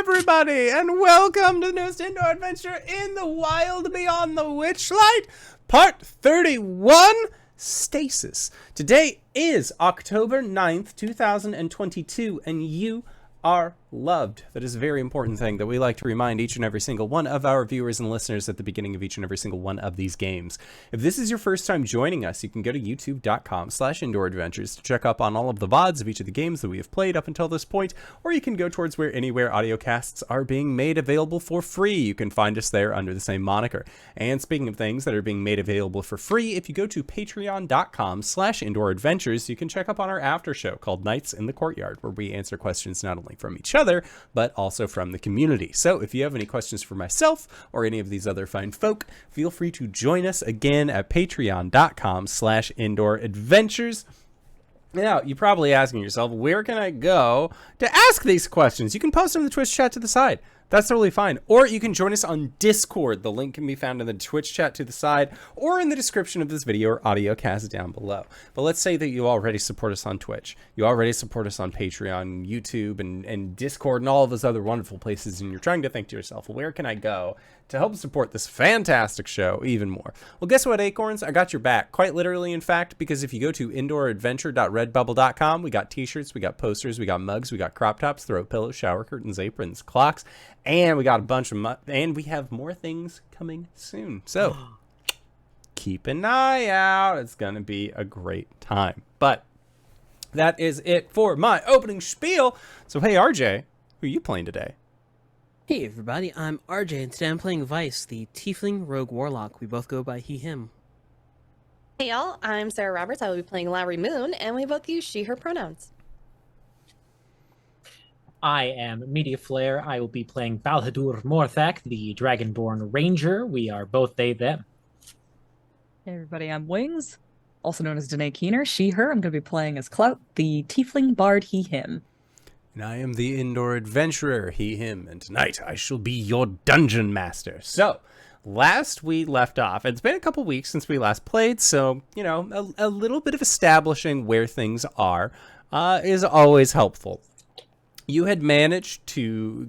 everybody, and welcome to the newest indoor adventure in the wild beyond the Witchlight, part 31, Stasis. Today is October 9th, 2022, and you are loved. That is a very important thing that we like to remind each and every single one of our viewers and listeners at the beginning of each and every single one of these games. If this is your first time joining us, you can go to youtube.com/indooradventures to check up on all of the VODs of each of the games that we have played up until this point, or you can go towards anywhere audio casts are being made available for free. You can find us there under the same moniker. And speaking of things that are being made available for free, if you go to patreon.com/indooradventures, you can check up on our after show called Nights in the Courtyard, where we answer questions not only from each other, but also from the community. So if you have any questions for myself or any of these other fine folk, feel free to join us again at patreon.com/indooradventures. Now, you're probably asking yourself, where can I go to ask these questions? You can post them in the Twitch chat to the side. That's totally fine. Or you can join us on Discord. The link can be found in the Twitch chat to the side or in the description of this video or audio cast down below. But let's say that you already support us on Twitch. You already support us on Patreon, YouTube, and Discord, and all of those other wonderful places, and you're trying to think to yourself, where can I go to help support this fantastic show even more? Well, guess what, Acorns? I got your back. Quite literally, in fact, because if you go to indooradventure.redbubble.com, we got t-shirts, we got posters, we got mugs, we got crop tops, throw pillows, shower curtains, aprons, clocks, and we got a bunch of and we have more things coming soon. So keep an eye out. It's going to be a great time. But that is it for my opening spiel. So, hey, RJ, who are you playing today? Hey everybody, I'm RJ, and today I'm playing Vice, the Tiefling Rogue Warlock. We both go by he, him. Hey y'all, I'm Sarah Roberts. I will be playing Lowry Moon, and we both use she, her pronouns. I am Mediaflare. I will be playing Balhadur Morthak, the Dragonborn Ranger. We are both they, them. Hey everybody, I'm Wings, also known as Danae Keener, she, her. I'm going to be playing as Clout, the Tiefling Bard, he, him. And I am the indoor adventurer, he, him, and tonight I shall be your dungeon master. So, last we left off, it's been a couple weeks since we last played, so, you know, a little bit of establishing where things are is always helpful. You had managed to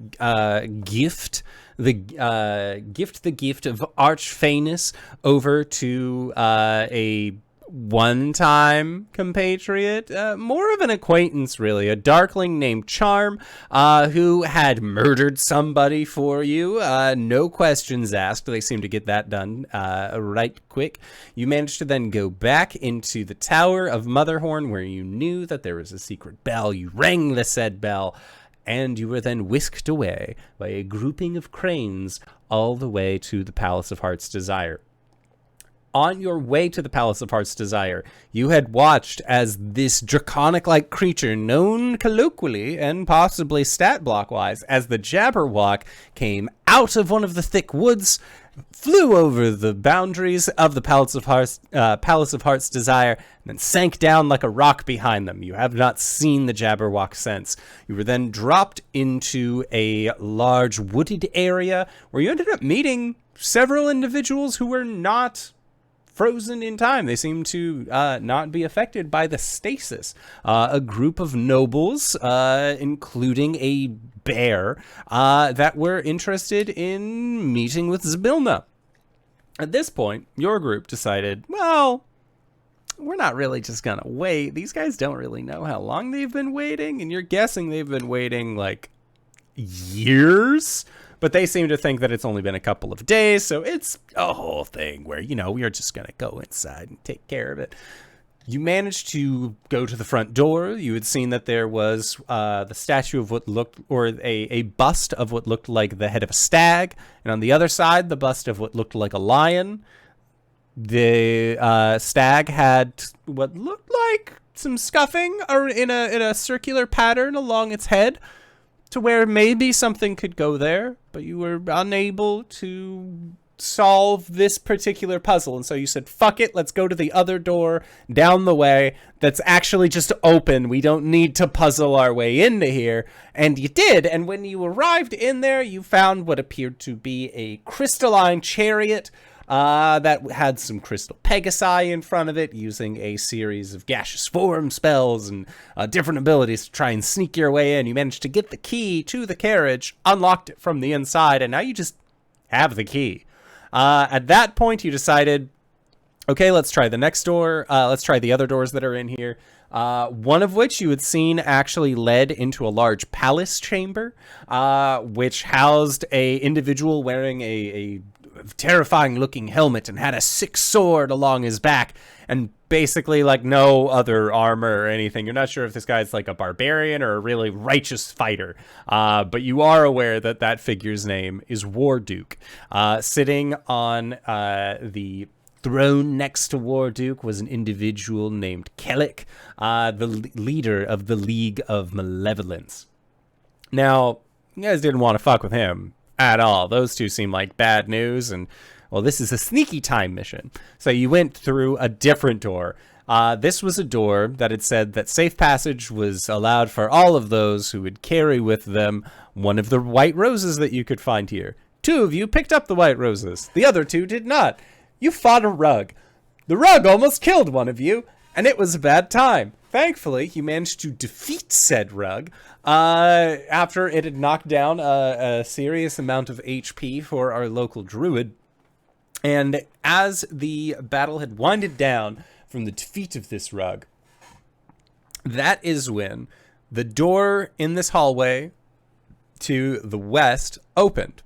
gift the gift of Archfanus over to a one-time compatriot, more of an acquaintance really, a darkling named Charm, who had murdered somebody for you, no questions asked. They seem to get that done right quick. You managed to then go back into the Tower of Motherhorn, where you knew that there was a secret bell. You rang the said bell, and you were then whisked away by a grouping of cranes all the way to the Palace of Heart's Desire. On your way to the Palace of Heart's Desire, you had watched as this draconic-like creature, known colloquially and possibly stat block-wise as the Jabberwock, came out of one of the thick woods, flew over the boundaries of the Palace of Heart's Desire, and then sank down like a rock behind them. You have not seen the Jabberwock since. You were then dropped into a large wooded area where you ended up meeting several individuals who were not frozen in time. They seem to not be affected by the stasis. A group of nobles, including a bear, that were interested in meeting with Zbilna. At this point, your group decided, well, we're not really just gonna wait. These guys don't really know how long they've been waiting, and you're guessing they've been waiting like years. But they seem to think that it's only been a couple of days, so it's a whole thing where, you know, we are just going to go inside and take care of it. You managed to go to the front door. You had seen that there was the statue of what looked, or a bust of what looked like the head of a stag, and on the other side, the bust of what looked like a lion. The stag had what looked like some scuffing in a circular pattern along its head, to where maybe something could go there, but you were unable to solve this particular puzzle. And so you said, fuck it, let's go to the other door down the way that's actually just open. We don't need to puzzle our way into here. And you did. And when you arrived in there, you found what appeared to be a crystalline chariot that had some crystal pegasi in front of it, using a series of gaseous form spells and different abilities to try and sneak your way in. You managed to get the key to the carriage, unlocked it from the inside, and now you just have the key. At that point, you decided, okay, let's try the next door. Let's try the other doors that are in here. One of which you had seen actually led into a large palace chamber, which housed a individual wearing a terrifying looking helmet and had a sick sword along his back and basically like no other armor or anything. You're not sure if this guy's like a barbarian or a really righteous fighter, but you are aware that that figure's name is Warduke. Sitting on the throne next to Warduke was an individual named Kellic, the leader of the League of Malevolence. Now, you guys didn't want to fuck with him at all. Those two seem like bad news, and, well, this is a sneaky time mission. So you went through a different door. This was a door that had said that safe passage was allowed for all of those who would carry with them one of the white roses that you could find here. 2 of you picked up the white roses. The other 2 did not. You fought a rug. The rug almost killed one of you, and it was a bad time. Thankfully, you managed to defeat said rug after it had knocked down a serious amount of HP for our local druid. And as the battle had winded down from the defeat of this rug, that is when the door in this hallway to the west opened,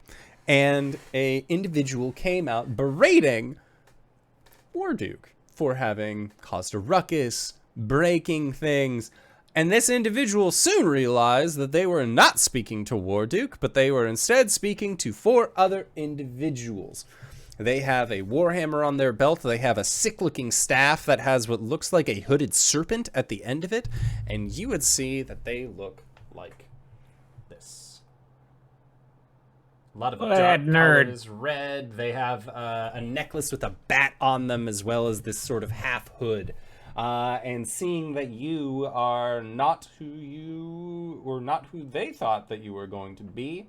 and a individual came out berating Warduke for having caused a ruckus, breaking things. And this individual soon realized that they were not speaking to Warduke, but they were instead speaking to 4 other individuals. They have a warhammer on their belt. They have a sick-looking staff that has what looks like a hooded serpent at the end of it. And you would see that they look like this. A lot of dark colors, red. They have a necklace with a bat on them, as well as this sort of half hood. And seeing that you are not who they thought that you were going to be,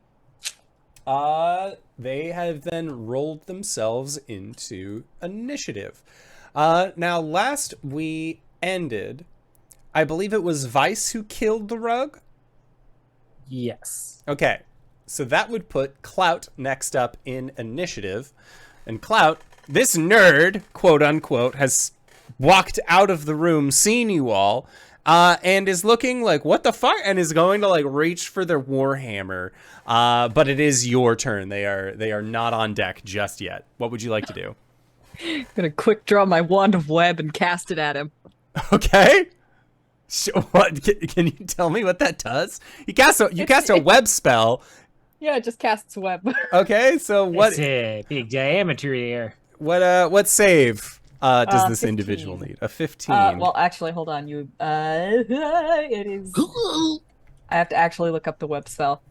they have then rolled themselves into initiative. Now, last we ended, I believe it was Vice who killed the rug? Yes. Okay, so that would put Clout next up in initiative. And Clout, this nerd, quote unquote, has walked out of the room, seen you all, and is looking like, what the fuck? And is going to like reach for their warhammer. But it is your turn. They are not on deck just yet. What would you like to do? I'm gonna quick draw my wand of web and cast it at him. Okay. What can you tell me what that does? You cast a web spell. Yeah, it just casts web. Okay, so what? It's a big diameter here. What save does this 15. individual need? A 15. Well, actually, hold on. It is. I have to actually look up the web spell.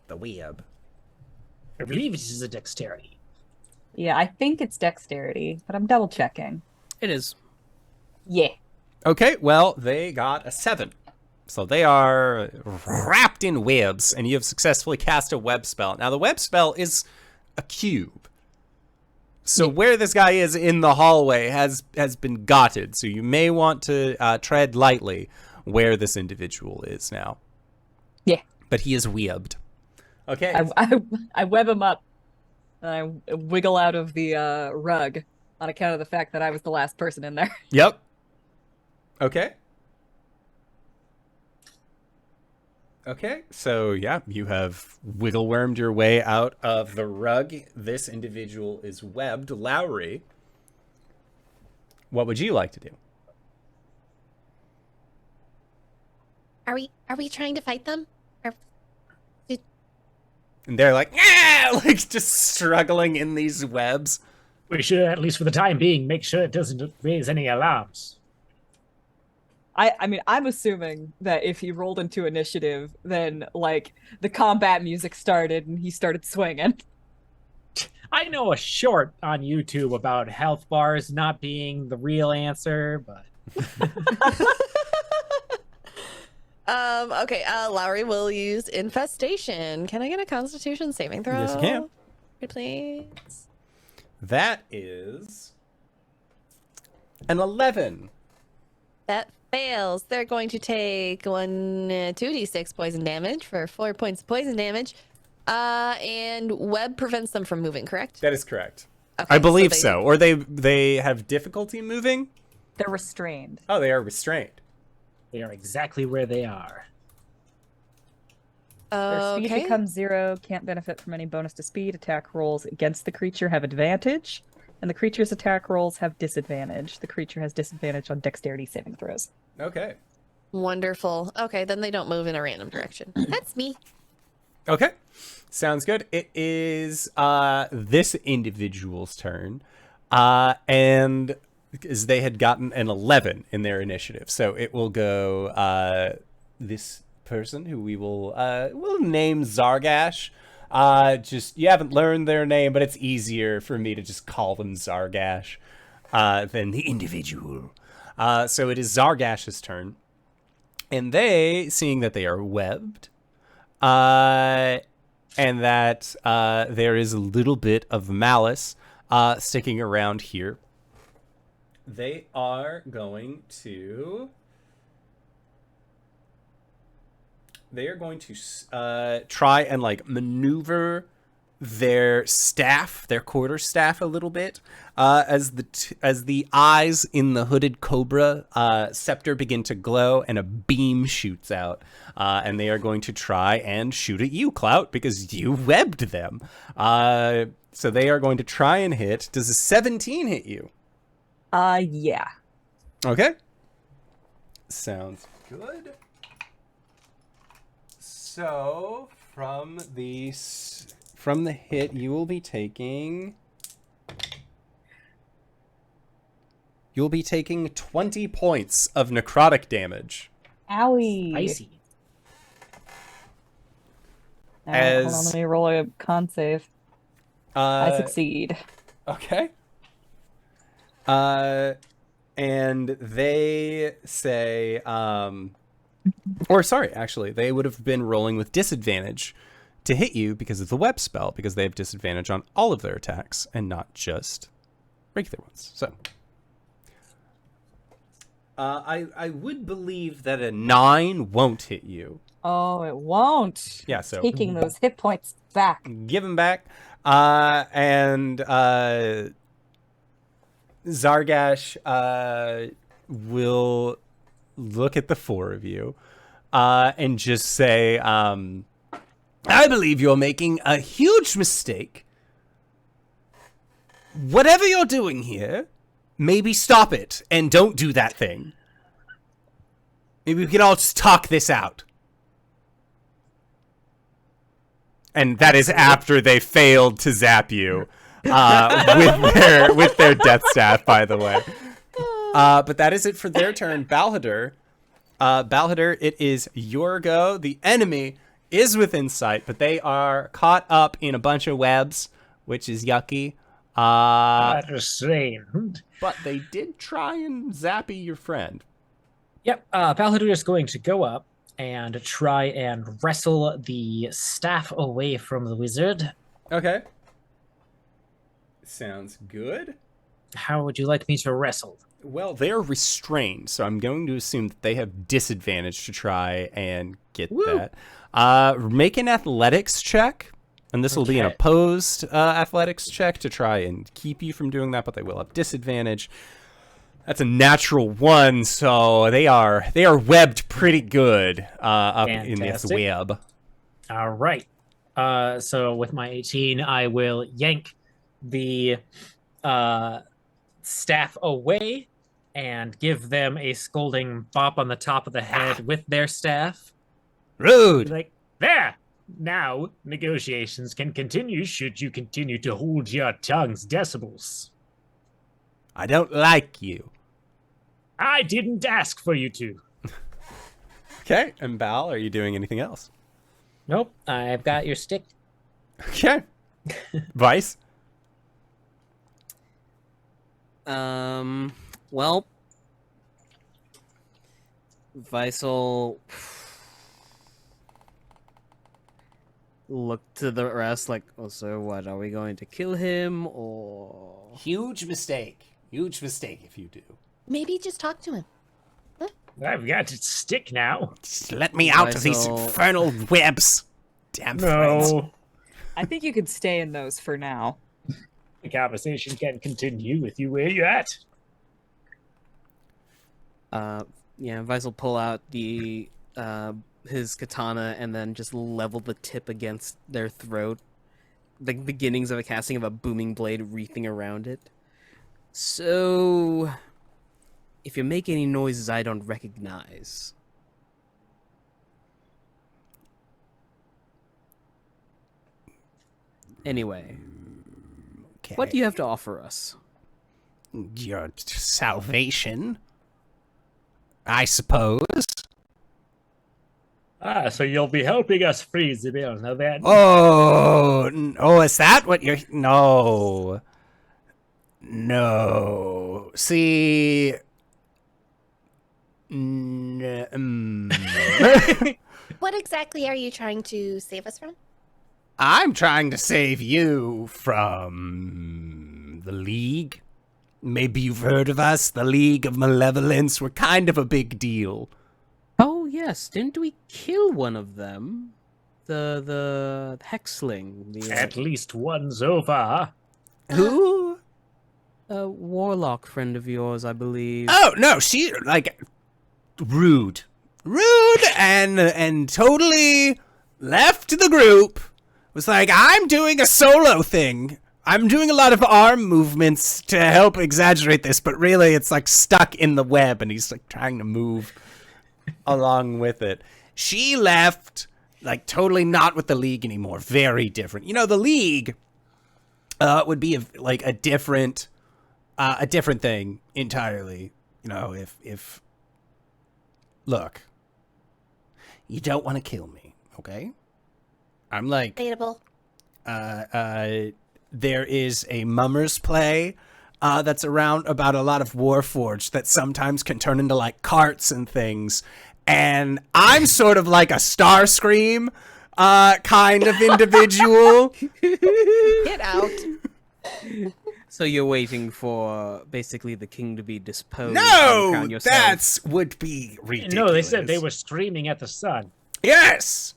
The web. I believe it is a dexterity. Yeah, I think it's dexterity, but I'm double checking. It is. Yeah. Okay, well, they got a 7. So they are wrapped in webs, and you have successfully cast a web spell. Now, the web spell is a cube. So where this guy is in the hallway has been gotted. So you may want to tread lightly where this individual is now. Yeah. But he is webbed. Okay. I web him up, and I wiggle out of the rug on account of the fact that I was the last person in there. Yep. Okay. Okay, so yeah, you have wiggle wormed your way out of the rug. This individual is webbed. Lowry, what would you like to do? Are we trying to fight them? And they're like, ah! Like just struggling in these webs. We should, at least for the time being, make sure it doesn't raise any alarms. I mean, I'm assuming that if he rolled into initiative, then, like, the combat music started and he started swinging. I know a short on YouTube about health bars not being the real answer, but... Okay, Lowry will use Infestation. Can I get a Constitution saving throw? Yes, you can. Please. That is an 11. That fails. They're going to take 2d6 poison damage for 4 points of poison damage. And web prevents them from moving, correct? That is correct. Okay, I believe they- so. Or they have difficulty moving? They're restrained. Oh, they are restrained. They are exactly where they are. Their speed Okay. becomes 0, can't benefit from any bonus to speed. Attack rolls against the creature have advantage, and the creature's attack rolls have disadvantage. The creature has disadvantage on dexterity saving throws. Okay. Wonderful. Okay, then they don't move in a random direction. That's me. Okay. Sounds good. It is this individual's turn. And because they had gotten an 11 in their initiative. So it will go this person who we'll name Zargash. Just you haven't learned their name, but it's easier for me to just call them Zargash than the individual. So it is Zargash's turn. And they, seeing that they are webbed, and that there is a little bit of malice sticking around here, they are going to try and like maneuver their staff, their quarterstaff, a little bit as the eyes in the hooded cobra scepter begin to glow and a beam shoots out, and they are going to try and shoot at you, Clout, because you webbed them. So they are going to try and hit. Does a 17 hit you? Yeah. Okay. Sounds good. So from the hit, you will be taking 20 points of necrotic damage. Owie. Icy. Hold on, let me roll a con save. I succeed. Okay. And they say, or sorry, actually, they would have been rolling with disadvantage to hit you because of the web spell, because they have disadvantage on all of their attacks and not just regular ones. So, I would believe that a 9 won't hit you. Oh, it won't. Yeah, so Taking those hit points back. give them back. And Zargash will look at the four of you and just say, I believe you're making a huge mistake. Whatever you're doing here, maybe stop it and don't do that thing. Maybe we can all just talk this out. And that is after they failed to zap you with their death staff, by the way. But that is it for their turn. Balhadur, it is your go. The enemy is within sight, but they are caught up in a bunch of webs, which is yucky. Restrained. But they did try and zappy your friend. Yep, Balhadur is going to go up and try and wrestle the staff away from the wizard. Okay. Sounds good. How would you like me to wrestle? Well, they're restrained, so I'm going to assume that they have disadvantage to try and get that. Make an athletics check, and this will be an Okay. opposed athletics check to try and keep you from doing that, but they will have disadvantage. That's a natural 1, so they are webbed pretty good up in this Fantastic. web. All right. So with my 18, I will yank the staff away and give them a scolding bop on the top of the head with their staff. Rude. Like, there! Now, negotiations can continue should you continue to hold your tongues, decibels. I don't like you. I didn't ask for you to. Okay, and Bal, are you doing anything else? Nope, I've got your stick. Okay. Vice? Well, Visel. look to the rest like, oh, so what? Are we going to kill him or? Huge mistake. Huge mistake if you do. Maybe just talk to him. I've got to stick now. Just let me out of these Vital. infernal webs. Damn threads. No. I think you could stay in those for now. The conversation can continue with you where you're at. Yeah, Vice will pull out the his katana and then just level the tip against their throat. The beginnings of a casting of a booming blade wreathing around it. So, if you make any noises I don't recognize, anyway, Okay. what do you have to offer us? Your salvation, I suppose. Ah, so you'll be helping us freeze the bill, now then. Oh, is that what you're... No. No. See... What exactly are you trying to save us from? I'm trying to save you from... the League. Maybe you've heard of us, the League of Malevolence. We're kind of a big deal. Oh yes, didn't we kill one of them? The hexling. The, At least one so far. Who? a warlock friend of yours, I believe. Oh, no, she, like, rude. Rude and totally left the group. Was like, I'm doing a solo thing. I'm doing a lot of arm movements to help exaggerate this, but really it's like stuck in the web and he's like trying to move along with it. She left, like, totally not with the League anymore. Very different. You know, the League would be a different thing entirely. You know, if look, you don't want to kill me, okay? I'm like, Debatable. there is a mummers play that's around about a lot of Warforged that sometimes can turn into like carts and things. And I'm sort of like a Starscream kind of individual. Get out. So you're waiting for basically the king to be disposed. and crown No, yourself. that's would be ridiculous. No, they said they were screaming at the sun. Yes,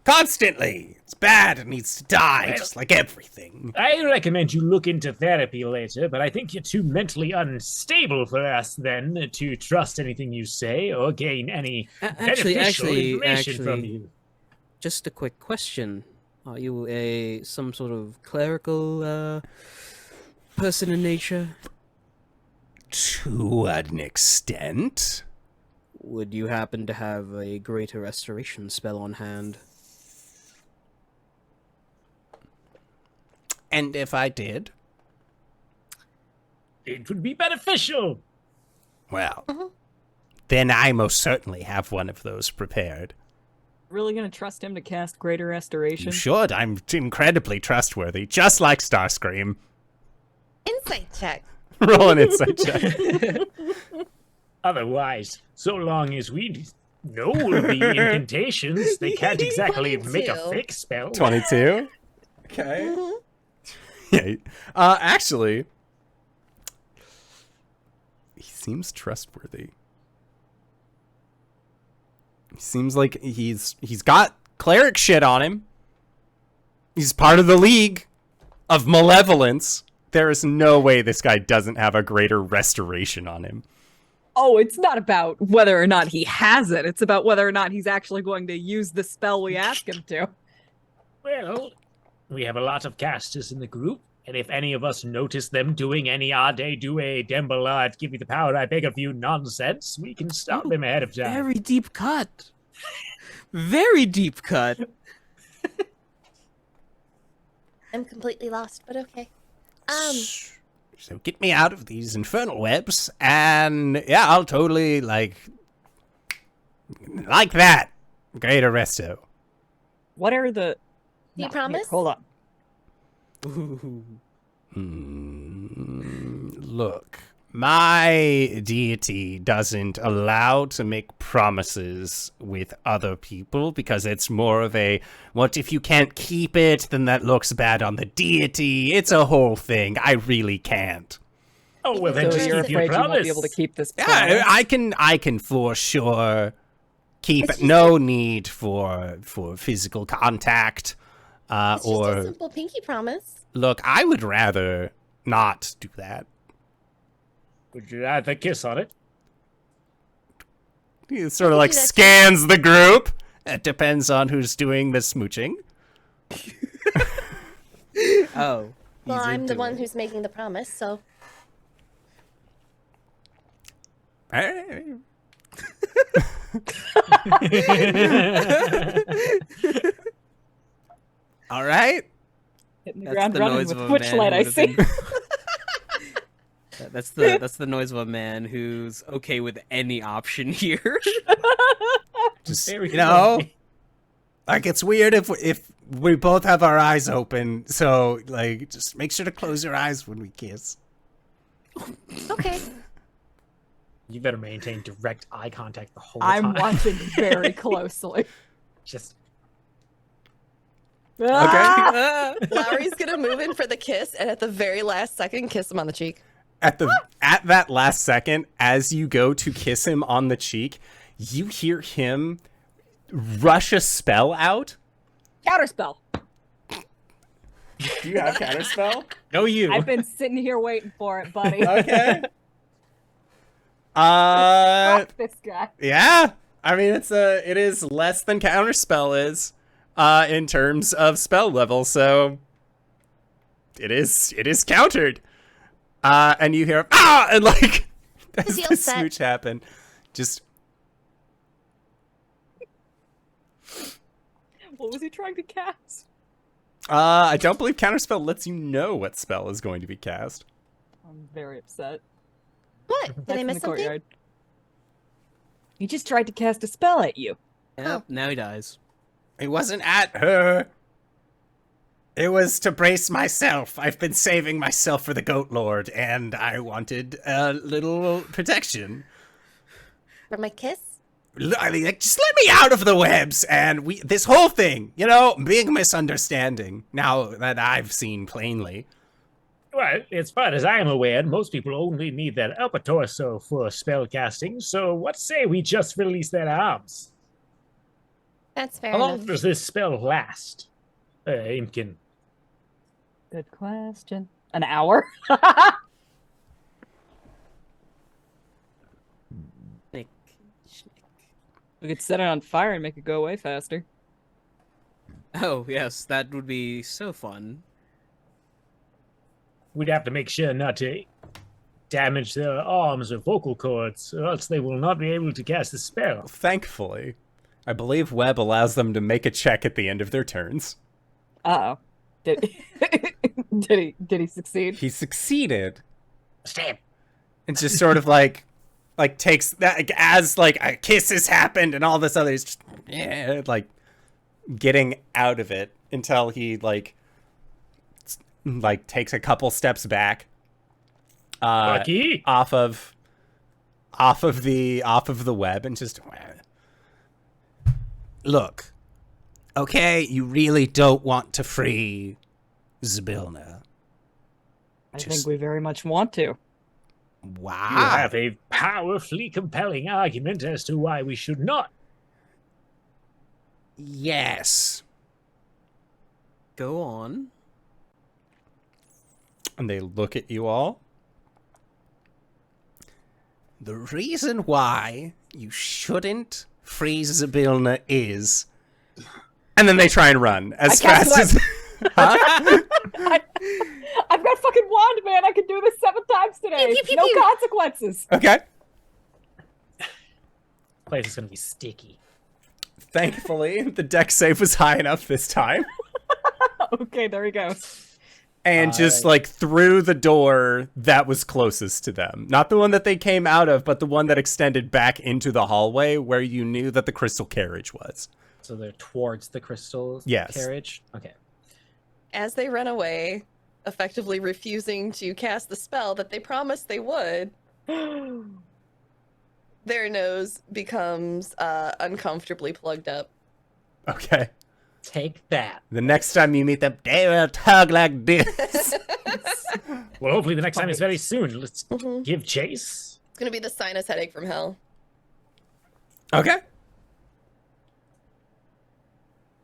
constantly. It's bad. It needs to die, just like everything. I recommend you look into therapy later, but I think you're too mentally unstable for us then to trust anything you say or gain any beneficial information from you. Just a quick question: are you some sort of clerical person in nature? To an extent. Would you happen to have a greater restoration spell on hand? And if I did, It would be beneficial. well, then I most certainly have one of those prepared. Really gonna trust him to cast Greater Restoration? You should. I'm incredibly trustworthy, just like Starscream. Insight check. Roll an insight check. Otherwise, so long as we know the incantations, they can't exactly make a 22. fake spell. 22? Okay. Yeah. Actually, he seems trustworthy. He seems like he's got cleric shit on him. He's part of the League of Malevolence. There is no way this guy doesn't have a greater restoration on him. Oh, it's not about whether or not he has it. It's about whether or not he's actually going to use the spell we ask him to. Well, we have a lot of casters in the group, and if any of us notice them doing any "Ade do a Dembala, give me the power, I beg of you" nonsense, we can stop them ahead of time. Very deep cut. Very deep cut. I'm completely lost, but okay. So get me out of these infernal webs, and yeah, I'll totally like that. Greater resto. What are the... Do you No, promise? here, hold on. Look, My deity doesn't allow to make promises with other people because it's more of a, what if you can't keep it, then that looks bad on the deity. It's a whole thing. I really can't. Oh, well, then So just you're keep your afraid you won't promise. be able to keep this Yeah, promise? I can for sure keep It's it. just No need for physical contact. It's just a Or simple pinky promise. look, I would rather not do that. Would you rather kiss on it? He sort of can like do that too. scans the group. It depends on who's doing the smooching. Oh. Well, he's I'm the into one it. who's making the promise, so All right. Hitting the That's ground the running noise with of a man Witchlight, who I would've see. been- That's the noise of a man who's okay with any option here. Just Very you know, funny. like it's weird if we both have our eyes open. So like, just make sure to close your eyes when we kiss. okay. You better maintain direct eye contact the whole I'm time. watching very closely. Just Ah! Lowry's gonna move in for the kiss, and at the very last second, kiss him on the cheek. At that last second, as you go to kiss him on the cheek, you hear him rush a spell out. Counterspell. Do you have counterspell? no you. I've been sitting here waiting for it, buddy. Okay. Fuck this guy. Yeah. I mean, it is less than counterspell is, in terms of spell level. So it is countered. And you hear and like as Is he the upset? smooch happen, just What was he trying to cast? I don't believe counterspell lets you know what spell is going to be cast. I'm very upset. What? Did That's I in miss the something? courtyard. He just tried to cast a spell at you. Yep, now he dies. It wasn't at her. It was to brace myself. I've been saving myself for the Goat Lord, and I wanted a little protection. For my kiss? I mean, like, just let me out of the webs, and this whole thing, big misunderstanding, now that I've seen plainly. Well, as far as I am aware, most people only need their upper torso for spell casting, so what say we just release their arms? That's fair How long enough. does this spell last? Imkin. Good question. An hour? Nick. We could set it on fire and make it go away faster. Oh, yes, that would be so fun. We'd have to make sure not to damage their arms or vocal cords, or else they will not be able to cast the spell. Thankfully, I believe Webb allows them to make a check at the end of their turns. Uh-oh. Did he succeed? He succeeded. Stab. And just sort of like takes that, like, as like a kiss has happened and all this other, he's just like getting out of it until he like takes a couple steps back Lucky. off of the web and just look, okay, you really don't want to free Zybilna. I think we very much want to. Wow. You have a powerfully compelling argument as to why we should not. Yes. Go on. And they look at you all. The reason why you shouldn't freeze Zybilna is... And then they try and run as cast fast as... Huh? I've got fucking wand, man. I can do this 7 times today. Pew, pew, pew, No pew. consequences. Okay. Place is going to be sticky. Thankfully, the deck save was high enough this time. Okay, there we go. And just, like, through the door that was closest to them. Not the one that they came out of, but the one that extended back into the hallway where you knew that the crystal carriage was. So they're towards the crystal Yes. carriage? Okay. As they run away, effectively refusing to cast the spell that they promised they would, Their nose becomes uncomfortably plugged up. Okay. Take that. The next time you meet them, they will talk like this. Well, hopefully the next time is very soon. Let's Mhm. give chase. It's gonna be the sinus headache from hell. Okay.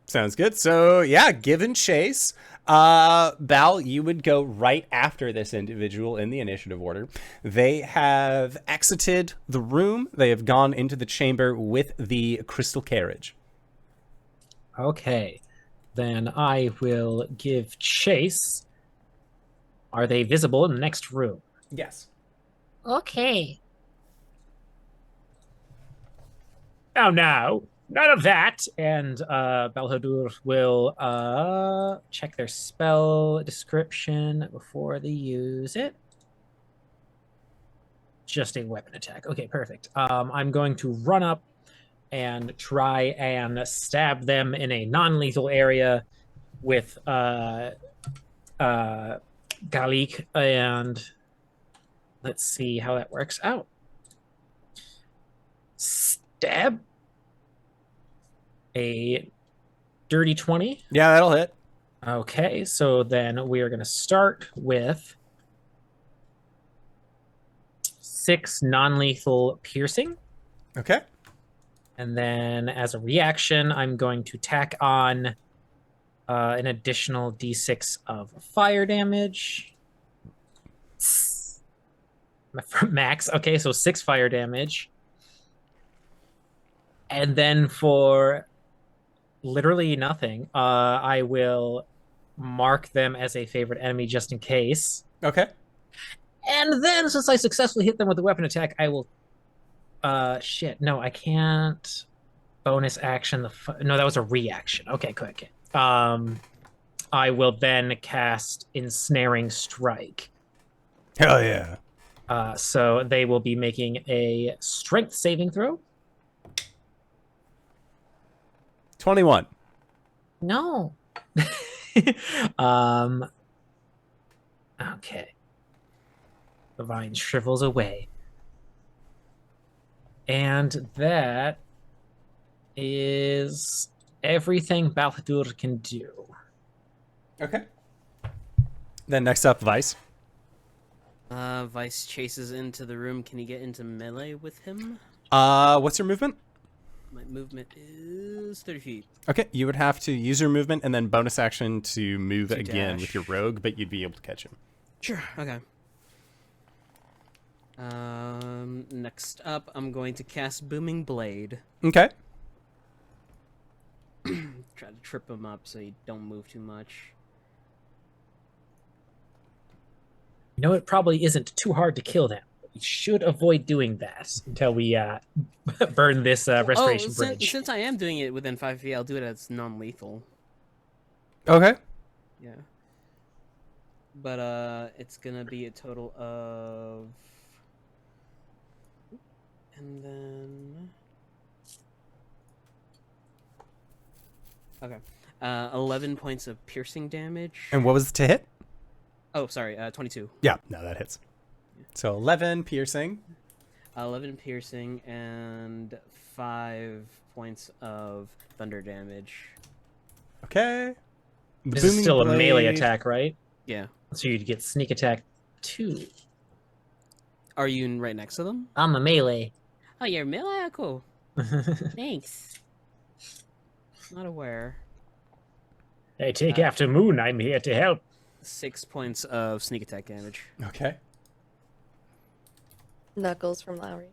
Sounds good. So, yeah, given chase, Bal, you would go right after this individual in the initiative order. They have exited the room. They have gone into the chamber with the crystal carriage. Okay. Then I will give chase. Are they visible in the next room? Yes. Okay. Now, none of that. And Balhadur will check their spell description before they use it. Just a weapon attack. Okay, perfect. I'm going to run up and try and stab them in a non-lethal area with Galik, and let's see how that works out. Stab. A dirty 20. Yeah, that'll hit. Okay, so then we are going to start with 6 non-lethal piercing. Okay. And then as a reaction, I'm going to tack on an additional d6 of fire damage. Max. Okay, so 6 fire damage. And then for literally nothing, I will mark them as a favorite enemy just in case. Okay. And then, since I successfully hit them with a weapon attack, I will... shit. No, I can't bonus action. No, that was a reaction. Okay, quick. I will then cast Ensnaring Strike. Hell yeah. So they will be making a strength saving throw. 21. No. Okay. The vine shrivels away. And that is everything Balhadur can do. Okay. Then next up, Vice. Vice chases into the room. Can he get into melee with him? What's your movement? My movement is 30 feet. Okay, you would have to use your movement and then bonus action to move To again dash. with your rogue, but you'd be able to catch him. Sure. Okay. Next up, I'm going to cast Booming Blade. Okay. Try to trip him up so he don't move too much. You know, it probably isn't too hard to kill them. We should avoid doing that until we burn this restoration bridge. Since I am doing it within 5 feet, I'll do it as non-lethal. Okay. Yeah. But it's gonna be a total of, and then okay, 11 points of piercing damage. And what was to hit? Oh, sorry, 22. Yeah, no, that hits. So 11 piercing. 11 piercing and 5 points of thunder damage. Okay. The This is booming still a melee blade- attack, right? Yeah. So you'd get sneak attack 2. Are you right next to them? I'm a melee. Oh, you're melee? Cool. Thanks. Not aware. Hey, take after Moon. I'm here to help. 6 points of sneak attack damage. Okay. Knuckles from Lowry.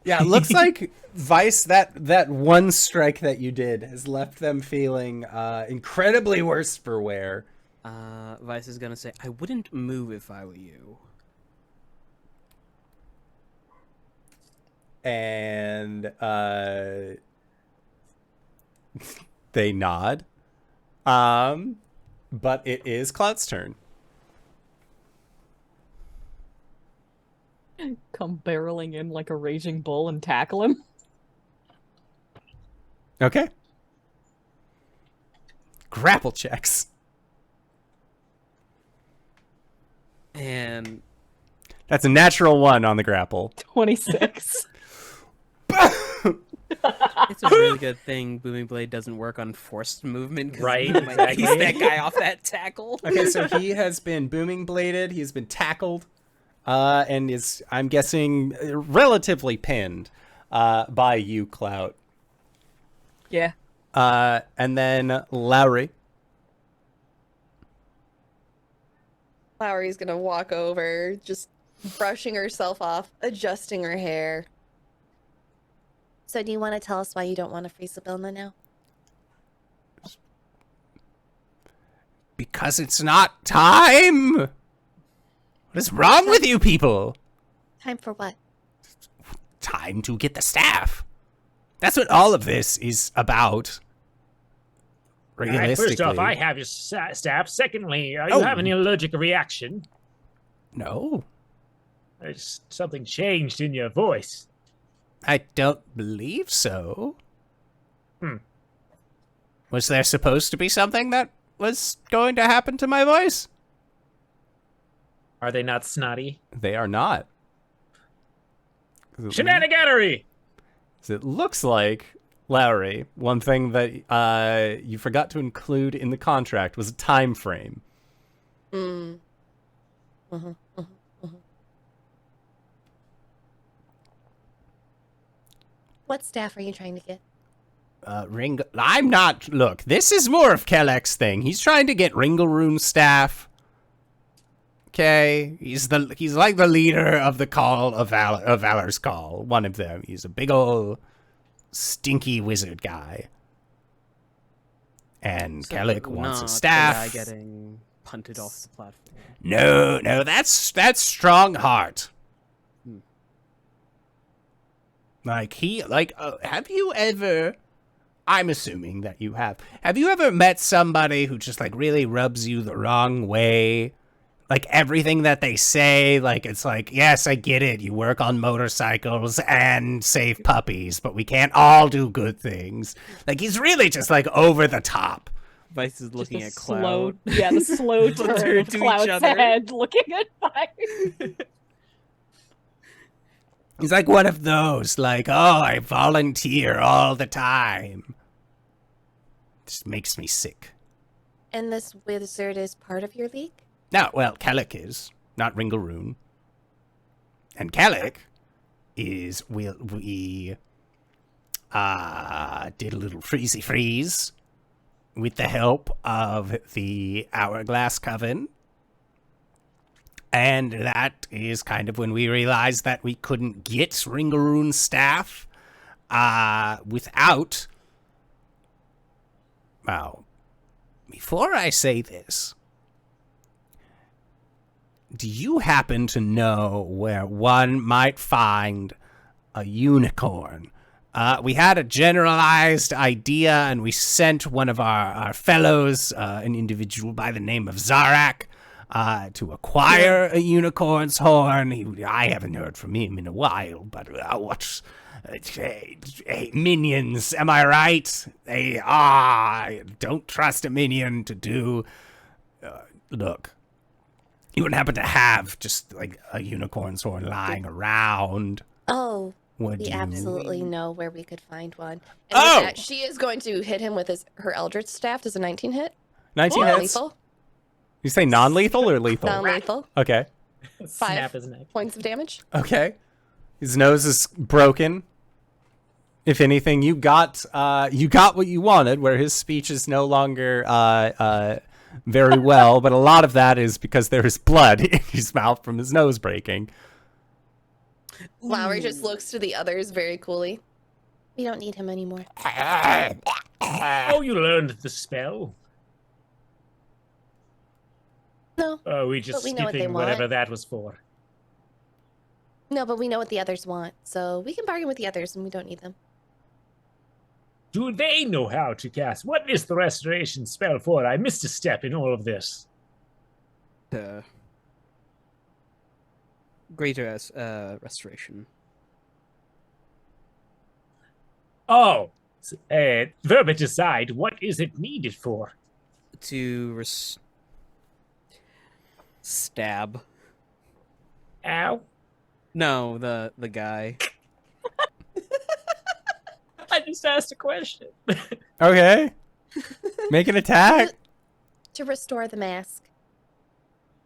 Yeah, it looks like Vice, that one strike that you did has left them feeling incredibly worse for wear. Vice is gonna say, I wouldn't move if I were you. And they nod. But it is Clout's turn. Come barreling in like a raging bull and tackle him. Okay. Grapple checks. And That's a natural 1 on the grapple. 26. It's a really good thing Booming Blade doesn't work on forced movement. 'Cause Right, you might exactly. piece that guy off that tackle. Okay, so he has been booming bladed. He's been tackled, and is, I'm guessing, relatively pinned by you, Clout. Yeah. And then Lowry. Lowry's gonna walk over, just brushing herself off, adjusting her hair. So do you want to tell us why you don't want to free Sibilna now? Because it's not time! What is wrong with you people? Time for what? Time to get the staff. That's what all of this is about. Realistically. First off, I have your staff. Secondly, are you having an allergic reaction? No. There's something changed in your voice. I don't believe so. Was there supposed to be something that was going to happen to my voice? Are they not snotty? They are not. Shenaniganery! It looks like, Lowry, one thing that you forgot to include in the contract was a time frame. What staff are you trying to get? I'm not. Look, this is more of Kelleck's thing. He's trying to get Ringelroon's staff. Okay, he's like the leader of the Call of Valor's Call. One of them. He's a big old stinky wizard guy. And So, Kelleck wants a not staff. The guy getting punted off the platform. No, that's Strongheart. Have you ever, I'm assuming that you have you ever met somebody who just, like, really rubs you the wrong way? Like, everything that they say, like, it's like, yes, I get it, you work on motorcycles and save puppies, but we can't all do good things. Like, he's really just, like, over the top. Vice is looking at slow, Cloud. yeah, the slow Turn turn to each Cloud's other. head, looking at fire. He's like one of those, like, oh, I volunteer all the time. Just makes me sick. And this wizard is part of your league? No, well, Kelleck is, not Ringelroon. And Kelleck is, we did a little freezy freeze with the help of the Hourglass Coven. And that is kind of when we realized that we couldn't get Ringelroon's staff without... Well, before I say this, do you happen to know where one might find a unicorn? We had a generalized idea, and we sent one of our fellows, an individual by the name of Zarak, to acquire a unicorn's horn. I haven't heard from him in a while, but minions, am I right? They don't trust a minion to do. Look, you wouldn't happen to have just like a unicorn's horn lying around. Oh, Would we you? absolutely know where we could find one. And Oh! with that, she is going to hit him with her Eldritch Staff. Does a 19 hit? 19 Non hits. lethal. You say non-lethal or lethal? Non-lethal. Okay. Snap his neck. Points of damage. Okay. His nose is broken. If anything, you got what you wanted, where his speech is no longer very well, but a lot of that is because there is blood in his mouth from his nose breaking. Lowry just looks to the others very coolly. We don't need him anymore. Oh, you learned the spell? No. Oh, we just we know what they skipping want. whatever that was for. No, but we know what the others want, so we can bargain with the others and we don't need them. Do they know how to cast? What is the restoration spell for? I missed a step in all of this. Greater restoration. Oh, verbiage aside, what is it needed for? To stab. Ow. No, the guy. I just asked a question. Okay. Make an attack. To restore the mask.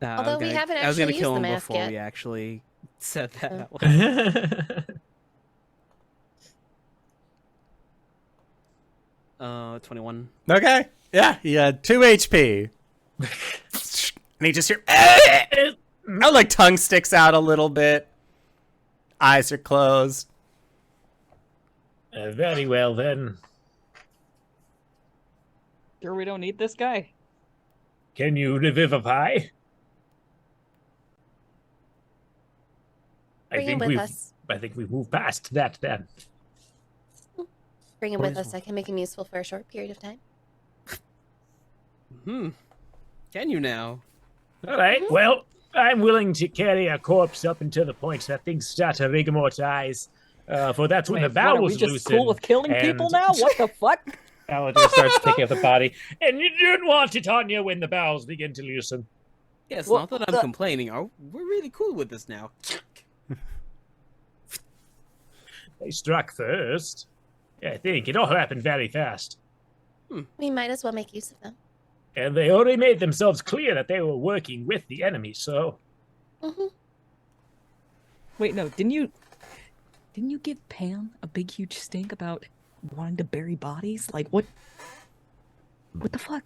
No, Although we haven't I was gonna actually kill used the him mask before yet. we actually said that Oh. out loud. 21. Okay. Yeah, he had 2 HP. And he just hear, oh, like tongue sticks out a little bit. Eyes are closed. Very well, then. Sure, we don't need this guy. Can you revivify? Bring him with us. I think we've moved past that then. Bring him with Poison. us. I can make him useful for a short period of time. Can you now? All right. Well, I'm willing to carry a corpse up until the point that things start to rigormortize. For that's when the Wait, what, are we bowels just loosen. cool with killing people now? What the fuck? Paladin starts picking up the body, and you don't want it on you when the bowels begin to loosen. Yes, Well, not that I'm complaining. We're really cool with this now. They struck first. I think it all happened very fast. We might as well make use of them. And they already made themselves clear that they were working with the enemy, so... Mm-hmm. Wait, no, didn't you give Pam a big huge stink about wanting to bury bodies? Like what the fuck?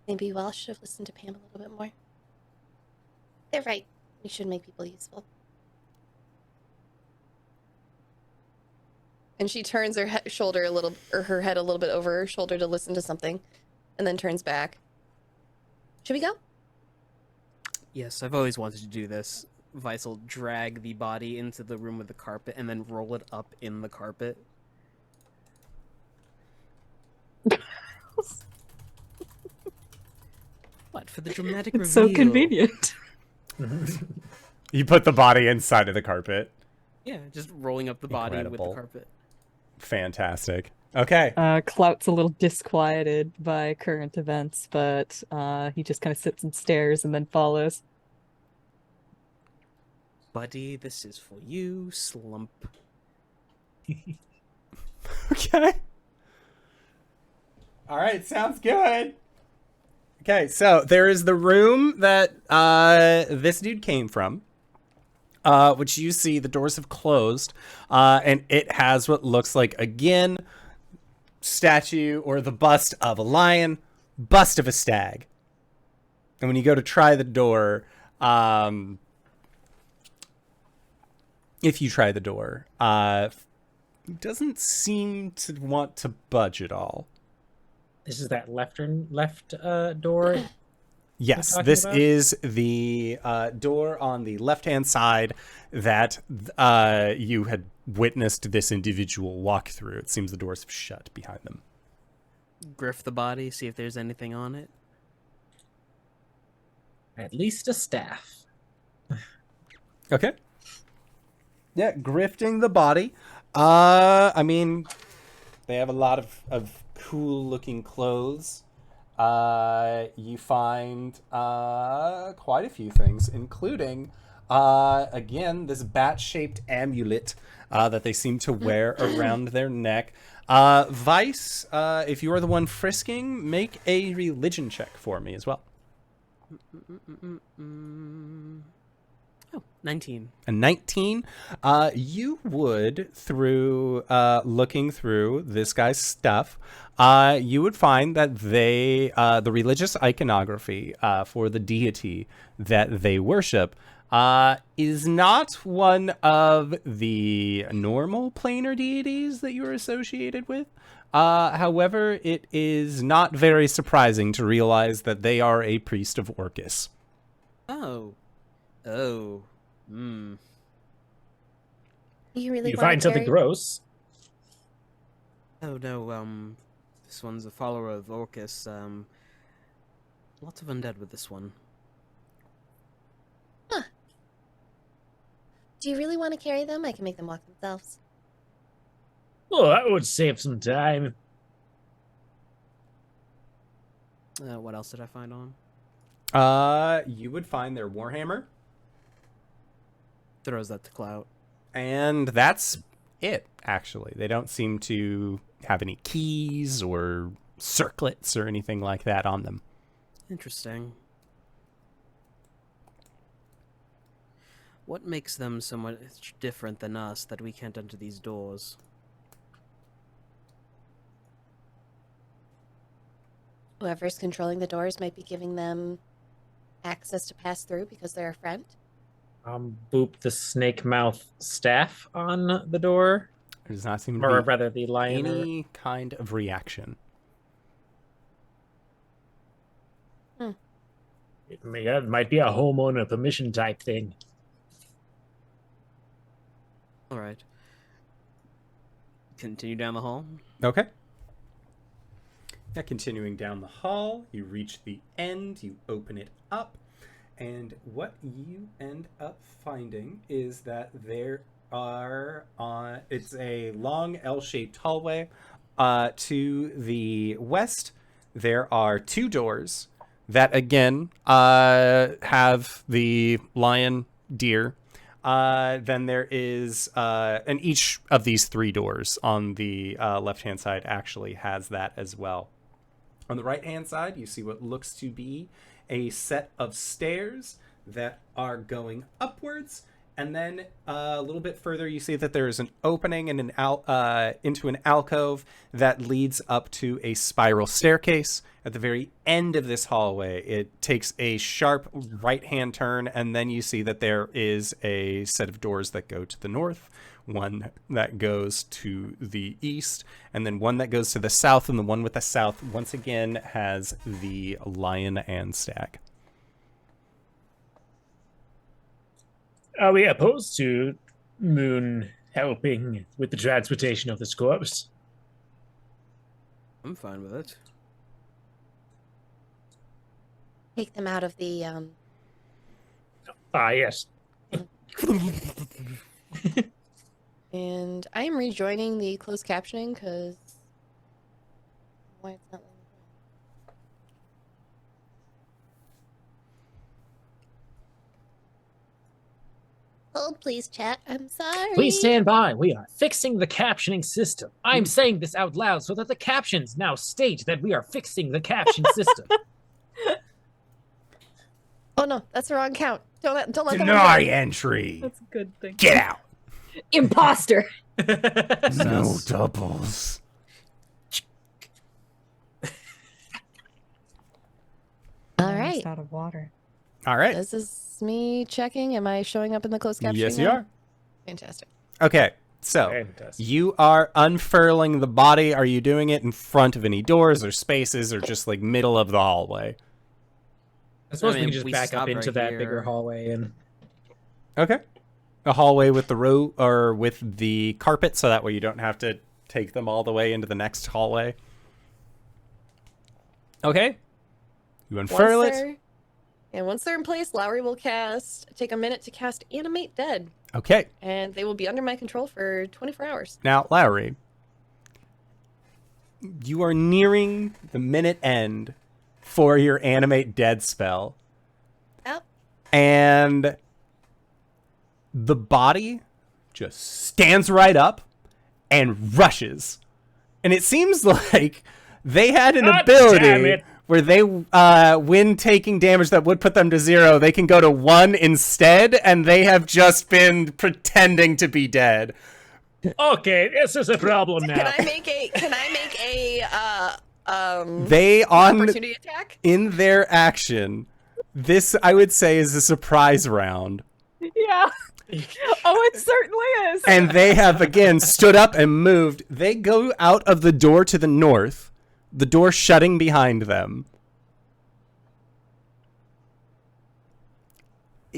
Maybe we all should have listened to Pam a little bit more. They're right. We should make people useful. And she turns her shoulder a little, or her head a little bit over her shoulder to listen to something, and then turns back. Should we go? Yes, I've always wanted to do this. Vice will drag the body into the room with the carpet and then roll it up in the carpet. What, for the dramatic It's reveal? so convenient. You put the body inside of the carpet. Yeah, just rolling up the body with Incredible. the carpet. Fantastic. Okay. Clout's a little disquieted by current events, but he just kind of sits and stares and then follows. Buddy, this is for you, slump. Okay. All right, sounds good. Okay, so there is the room that this dude came from, which you see the doors have closed, and it has what looks like, again, statue or the bust of a lion, bust of a stag. And when you go to try the door, if you try the door, it doesn't seem to want to budge at all. This is that left door? Yes, talking this about? is the door on the left-hand side that you had witnessed this individual walk through. It seems the doors have shut behind them. Griff the body, see if there's anything on it. At least a staff. Okay. Yeah, grifting the body. I mean, they have a lot of cool-looking clothes. You find quite a few things, including, again, this bat-shaped amulet that they seem to wear around their neck. Vice, if you are the one frisking, make a religion check for me as well. Oh, 19. A 19. You would, through looking through this guy's stuff, you would find that they, the religious iconography for the deity that they worship, is not one of the normal planar deities that you're associated with. However, it is not very surprising to realize that they are a priest of Orcus. Oh. Oh. You really You wanna find something carry- gross. Oh no, this one's a follower of Orcus. Lots of undead with this one. Do you really want to carry them? I can make them walk themselves. Oh, that would save some time. What else did I find on? You would find their warhammer, Throws that to Clout. and that's it. Actually, they don't seem to have any keys or circlets or anything like that on them. Interesting. What makes them so much different than us that we can't enter these doors? Whoever's controlling the doors might be giving them access to pass through because they're a friend. Boop the snake mouth staff on the door, There does not seem to or be rather the lion. any kind of reaction. It might be a homeowner permission type thing. All right. Continue down the hall. Okay. Yeah, continuing down the hall, you reach the end, you open it up, and what you end up finding is that there are, it's a long L-shaped hallway. To the west, there are two doors that, again, have the lion deer. Then there is, and each of these three doors on the left-hand side actually has that as well. On the right-hand side, you see what looks to be a set of stairs that are going upwards. And then a little bit further, you see that there is an opening and into an alcove that leads up to a spiral staircase. At the very end of this hallway, it takes a sharp right-hand turn, and then you see that there is a set of doors that go to the north, one that goes to the east, and then one that goes to the south, and the one with the south, once again, has the lion and stag. Are we opposed to Moon helping with the transportation of this corpse? I'm fine with it. Take them out of the Ah, yes. and I am rejoining the closed captioning because why it's not letting me join. Hold please, chat. I'm sorry. Please stand by. We are fixing the captioning system. I'm saying this out loud so that the captions now state that we are fixing the caption system. Oh no, that's the wrong count. Don't let them Deny join. entry. That's a good thing. Get out. Imposter. No doubles. All right. Out of water. All right. This is me checking. Am I showing up in the closed captioning? Yes, you now? are. Fantastic. Okay, so Fantastic. you are unfurling the body. Are you doing it in front of any doors or spaces or just like middle of the hallway? I suppose we mean, can just we back up stop into right that here. bigger hallway and Okay. A hallway with the row or with the carpet, so that way you don't have to take them all the way into the next hallway. Okay. You unfurl it. Once they're in place, Lowry will take a minute to cast Animate Dead, Okay. and they will be under my control for 24 hours. Now, Lowry, you are nearing the minute end for your Animate Dead spell. Yep. And the body just stands right up and rushes. And it seems like they had an God ability damn it. where they, when taking damage that would put them to 0, they can go to 1 instead, and they have just been pretending to be dead. okay, this is a problem now. Can I make a They, on opportunity attack? in their action, this, I would say, is a surprise round. Yeah. Oh, it certainly is. And they have, again, stood up and moved. They go out of the door to the north, the door shutting behind them.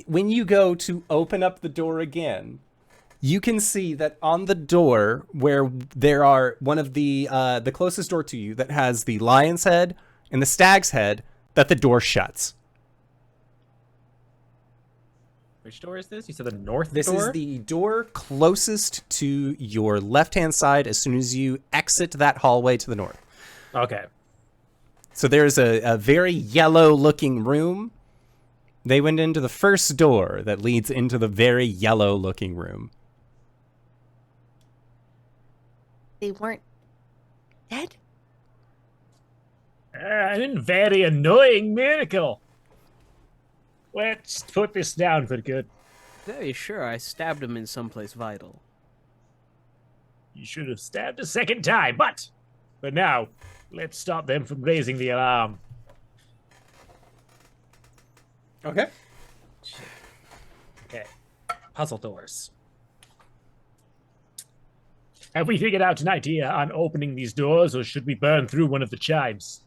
When you go to open up the door again, you can see that on the door where there are one of the closest door to you that has the lion's head and the stag's head, that the door shuts. Which door is this? You said the north This door? is the door closest to your left-hand side as soon as you exit that hallway to the north. Okay. So there's a very yellow-looking room They went into the first door that leads into the very yellow-looking room. They weren't dead? An very annoying miracle. Let's put this down for good. Very sure I stabbed him in someplace vital. You should have stabbed a second time, but for now, let's stop them from raising the alarm. Okay. Okay. Puzzle doors. Have we figured out an idea on opening these doors, or should we burn through one of the chimes?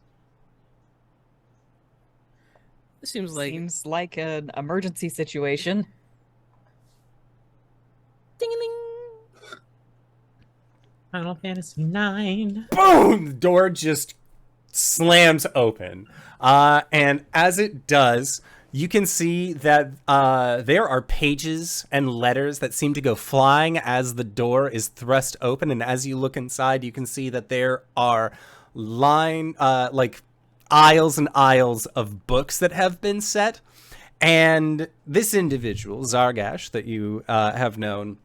It seems like Seems like an emergency situation. Ding-a-ling. Final Fantasy IX. Boom! The door just slams open. And as it does, you can see that there are pages and letters that seem to go flying as the door is thrust open. And as you look inside, you can see that there are aisles and aisles of books that have been set. And this individual, Zargash, that you have known,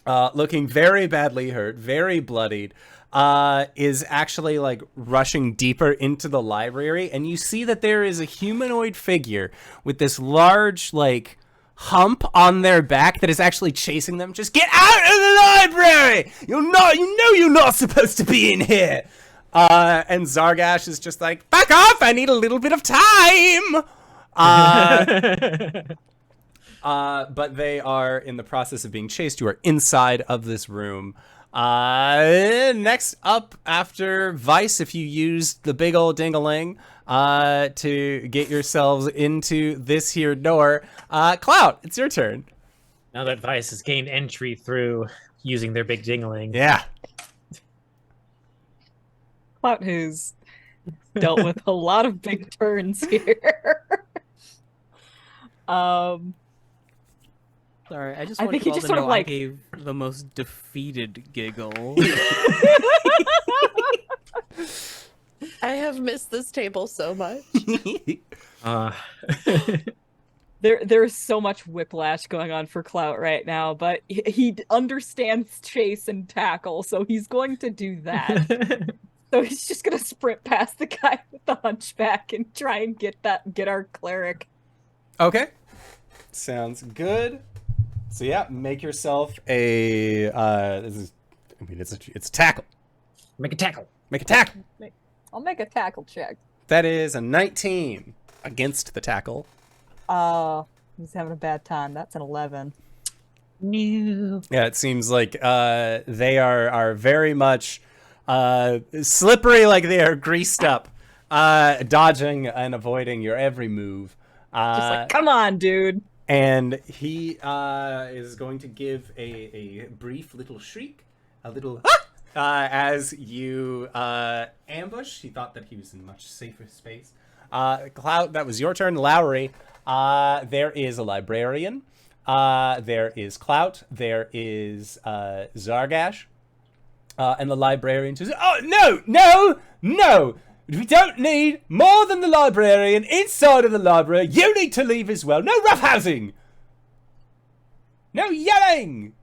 looking very badly hurt, very bloodied, is actually like rushing deeper into the library. And you see that there is a humanoid figure with this large, like, hump on their back that is actually chasing them. Just get out of the library! You know you're not supposed to be in here! And Zargash is just like, back off! I need a little bit of time! But they are in the process of being chased. You are inside of this room. Next up after Vice, if you used the big old ding-a-ling to get yourselves into this here door, Clout, it's your turn. Now that Vice has gained entry through using their big jingling. Yeah. Clout who's dealt with a lot of big turns here. Sorry, I just I want think you he all just to sort know of, like- I gave the most defeated giggle. I have missed this table so much. There's so much whiplash going on for Clout right now, but he understands chase and tackle, so he's going to do that. So he's just gonna sprint past the guy with the hunchback and try and get our cleric. Okay. Sounds good. So yeah, make yourself a it's a tackle. Make a tackle. Make a tackle. I'll make a tackle check. That is a 19 against the tackle. He's having a bad time. That's an 11. No. Yeah, it seems like they are very much slippery, like they are greased up, dodging and avoiding your every move. Just like, come on, dude. And he is going to give a brief little shriek, a little as you ambush. He thought that he was in much safer space. Clout, that was your turn. Lowry, there is a librarian. There is Clout. There is Zargash. And the librarian says, "Oh, no! We don't need more than the librarian inside of the library. You need to leave as well. No roughhousing! No yelling!"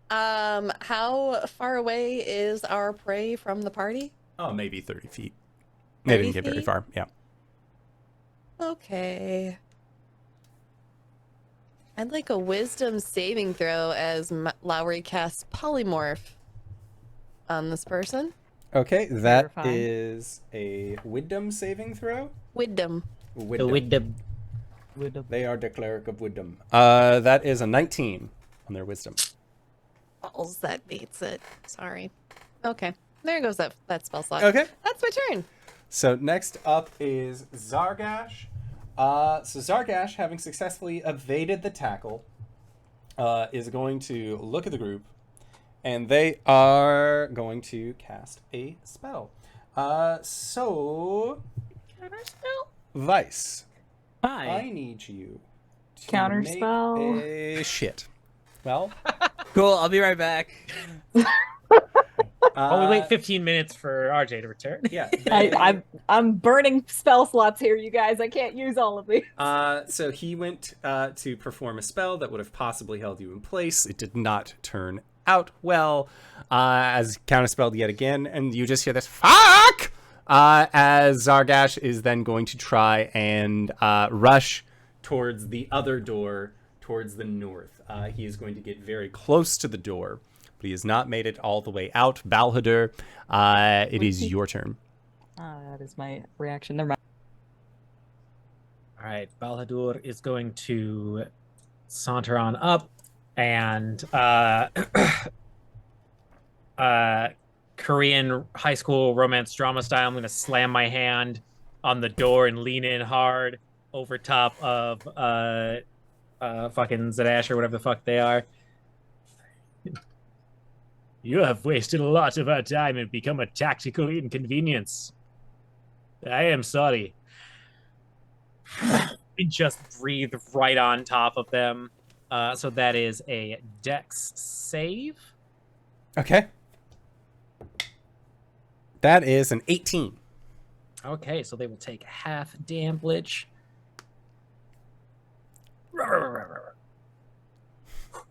How far away is our prey from the party? Oh, maybe 30 feet. They 30 didn't get very feet? far, yeah. Okay. I'd like a wisdom saving throw as Lowry casts polymorph on this person. Okay, that Terrifying. is a wisdom saving throw. Wisdom. Wisdom. They are the cleric of wisdom. That is a 19 on their wisdom. Balls, that beats it. Sorry. Okay. There goes that spell slot. Okay. That's my turn. So next up is Zargash. So Zargash, having successfully evaded the tackle, is going to look at the group, and they are going to cast a spell. So Vice, Hi. I need you to Counterspell. make a shit. Well, Cool, I'll be right back. Oh, we wait 15 minutes for RJ to return. Yeah. I'm burning spell slots here, you guys. I can't use all of these. So he went to perform a spell that would have possibly held you in place. It did not turn out well, as counterspelled yet again, and you just hear this fuck as Zargash is then going to try and rush towards the other door, towards the north. He is going to get very close to the door, but he has not made it all the way out. Balhadur, it is your turn. That is my reaction. Never mind. All right, Balhadur is going to saunter on up and Korean high school romance drama style, I'm going to slam my hand on the door and lean in hard over top of fucking Zadash or whatever the fuck they are. You have wasted a lot of our time and become a tactical inconvenience. I am sorry. And just breathe right on top of them. So that is a Dex save. Okay. That is an 18. Okay, so they will take half damage.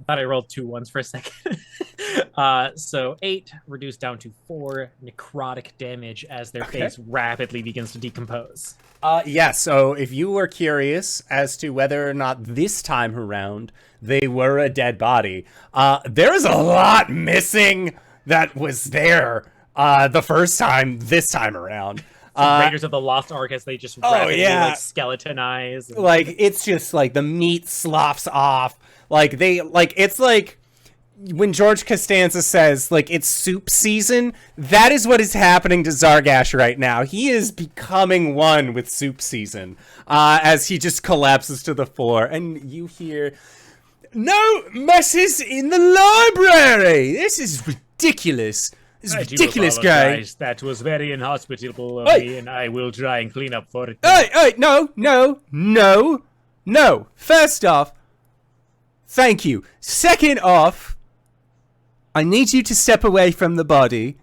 Thought I rolled 2 ones for a second. So 8 reduced down to 4 necrotic damage as their face rapidly begins to decompose. Yes, so if you were curious as to whether or not this time around they were a dead body, there is a lot missing that was there the first time this time around. Raiders of the Lost Ark as they just rapidly like skeletonize. And... Like it's just like the meat sloughs off. Like they like it's like when George Costanza says like it's soup season, that is what is happening to Zargash right now. He is becoming one with soup season as he just collapses to the floor, and you hear, "No messes in the library. This is ridiculous. This is ridiculous, guy. That was very inhospitable of me, and I will try and clean up for it." Hey, no. First off, thank you. Second off, I need you to step away from the body,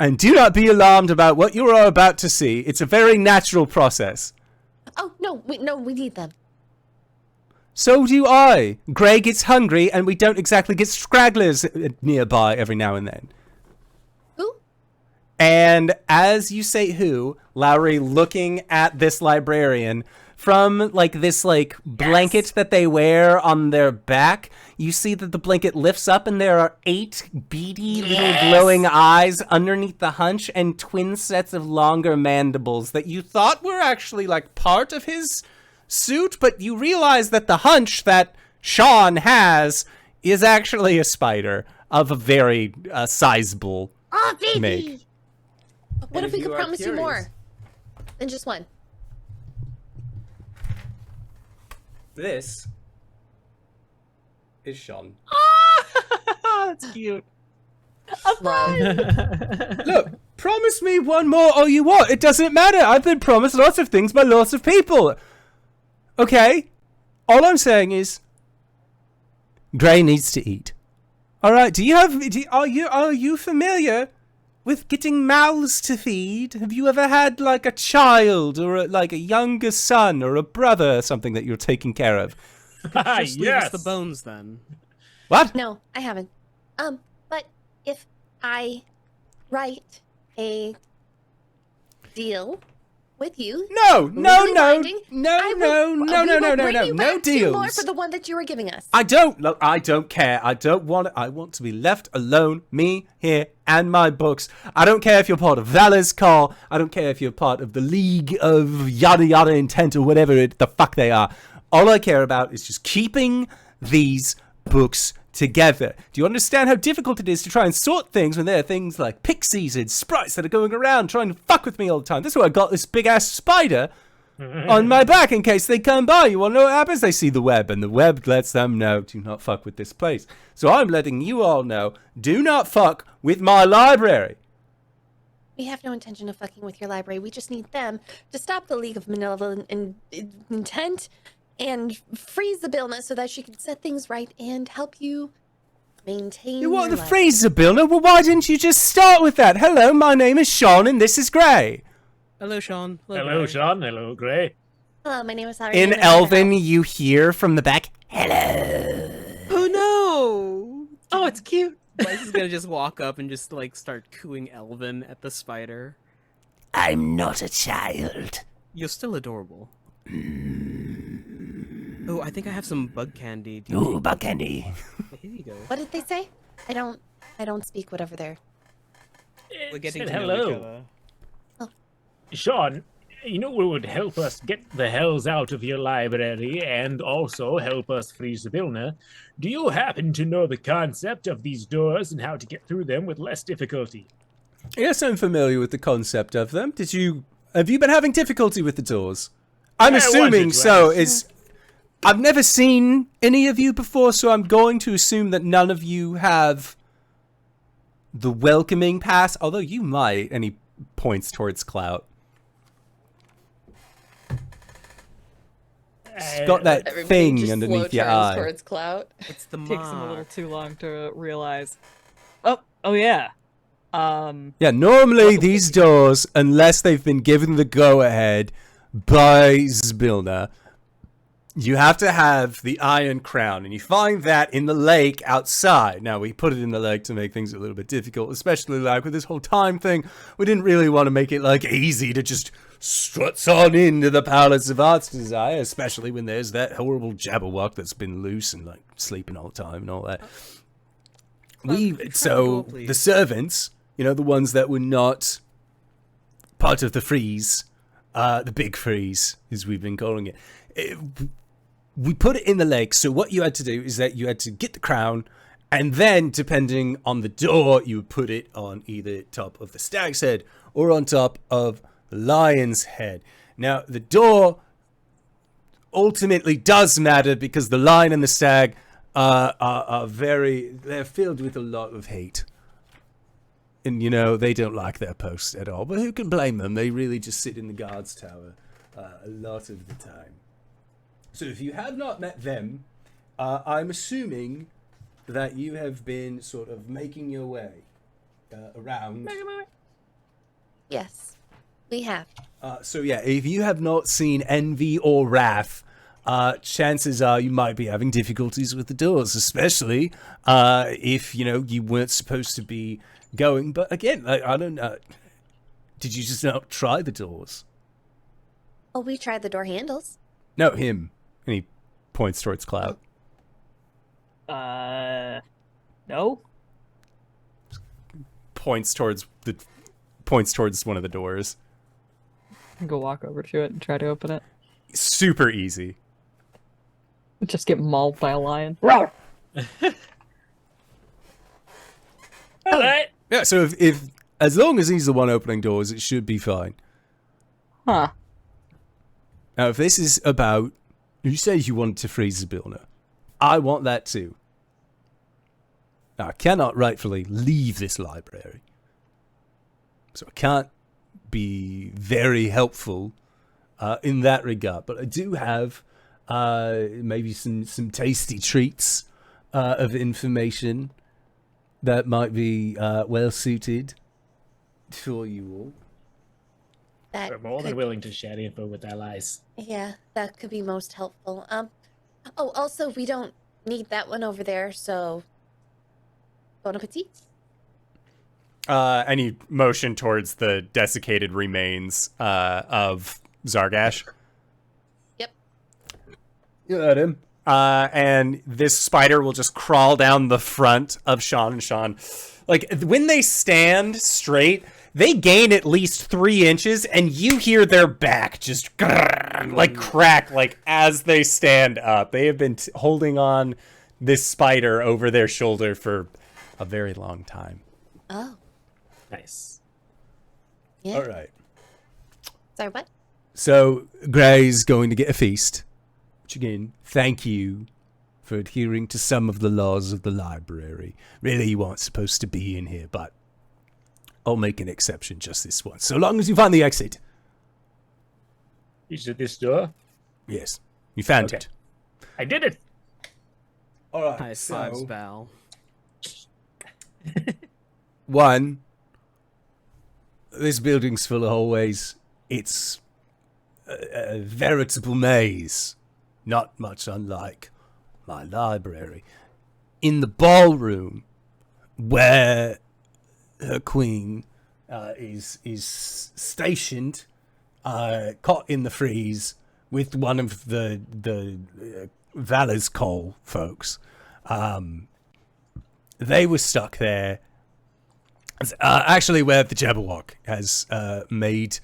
and do not be alarmed about what you are about to see. It's a very natural process. Oh, no, we need them. So do I. Gray gets hungry, and we don't exactly get stragglers nearby every now and then. Who? And as you say who, Lowry, looking at this librarian, from like this like blanket that they wear on their back, you see that the blanket lifts up and there are 8 beady little glowing eyes underneath the hunch and twin sets of longer mandibles that you thought were actually like part of his suit, but you realize that the hunch that Sean has is actually a spider of a very sizable make. What if we could promise you more than just one? This is Sean. That's cute. Look, promise me one more all you want. It doesn't matter. I've been promised lots of things by lots of people. Okay? All I'm saying is Gray needs to eat. All right, are you familiar with getting mouths to feed? Have you ever had like a child or like a younger son or a brother or something that you're taking care of? Just leave us the bones then. What? No, I haven't. But if I write a deal with you, no bring deals. Two more for the one that you were giving us. I don't care. I want to be left alone, me here and my books. I don't care if you're part of Valor's Call. I don't care if you're part of the League of Yada Yada Intent or whatever the fuck they are. All I care about is just keeping these books together. Do you understand how difficult it is to try and sort things when there are things like pixies and sprites that are going around trying to fuck with me all the time? That's why I got this big ass spider on my back in case they come by. You want to know what happens? They see the web, and the web lets them know, do not fuck with this place. So I'm letting you all know, do not fuck with my library. We have no intention of fucking with your library. We just need them to stop the League of Malevolent Intent and freeze the Billness so that she can set things right and help you Maintain You want your the life. freezer builder? Well, why didn't you just start with that? Hello, my name is Sean, and this is Gray. Hello, Sean. Hello, Gray. Sean. Hello, Gray. Hello, my name is Lowry. In and I'm here to Elven, help. you hear from the back, hello. Oh no! Oh, it's cute. Bryce is gonna just walk up and just like start cooing Elven at the spider. I'm not a child. You're still adorable. Oh, I think I have some bug candy. Do you Ooh, bug candy. Here you go. What did they say? I don't speak whatever they're. We're getting Said to know each hello. other. Sean, you know what would help us get the hells out of your library and also help us freeze the Vilna? Do you happen to know the concept of these doors and how to get through them with less difficulty? Yes, I'm familiar with the concept of them. Have you been having difficulty with the doors? I'm Yeah, once or assuming so. twice. I've never seen any of you before, so I'm going to assume that none of you have the welcoming pass, although you might, and he points towards Clout. It's got that Everybody thing just underneath slow your turns eye. towards Clout. It's the Takes him a little mark. too long to realize. Oh yeah. Yeah, normally these doors, unless they've been given the go-ahead by Zbilna, you have to have the Iron Crown, and you find that in the lake outside. Now, we put it in the lake to make things a little bit difficult, especially like with this whole time thing. We didn't really want to make it like easy to just struts on into the Palace of Art's Desire, especially when there's that horrible Jabberwock that's been loose and like sleeping all the time and all that. So please. the servants, you know, the ones that were not part of the freeze, the big freeze, as we've been calling it, we put it in the lake. So what you had to do is that you had to get the crown, and then, depending on the door, you would put it on either top of the stag's head or on top of the lion's head. Now, the door ultimately does matter because the lion and the stag they're filled with a lot of hate. And, you know, they don't like their post at all. But who can blame them? They really just sit in the guard's tower a lot of the time. So if you have not met them, I'm assuming that you have been sort of making your way around. Yes, we have. So yeah, if you have not seen Envy or Wrath, chances are you might be having difficulties with the doors, especially if, you know, you weren't supposed to be going. But again, I don't know. Did you just not try the doors? Oh, we tried the door handles. No, him. And he points towards Clout. No. Points towards one of the doors. I can go walk over to it and try to open it. Super easy. Just get mauled by a lion. All right. Yeah, so if as long as he's the one opening doors, it should be fine. Huh. Now, if this is about, you said you wanted to freeze the builder, I want that too. Now, I cannot rightfully leave this library, so I can't be very helpful in that regard. But I do have maybe some tasty treats of information that might be well suited for you all. That We're more than could- willing to share info with allies. Yeah, that could be most helpful. Oh, also, we don't need that one over there, so bon appetit. And you motion towards the desiccated remains of Zargash. Yep. You let him. And this spider will just crawl down the front of Sean and Sean. Like, when they stand straight, they gain at least 3 inches, and you hear their back just like crack, like as they stand up. They have been holding on this spider over their shoulder for a very long time. Oh, Nice. yeah. All right. Sorry, what? So Gray's going to get a feast. Which again, thank you for adhering to some of the laws of the library. Really, you weren't supposed to be in here, but I'll make an exception just this once. So long as you find the exit. Is it this door? Yes, you found Okay. it. I did it. All right. High fives, Val. One, this building's full of hallways. It's a veritable maze, not much unlike my library. In the ballroom, where her queen is stationed, caught in the freeze with one of the Valor's Call folks. They were stuck there. Actually, where the Jabberwock has made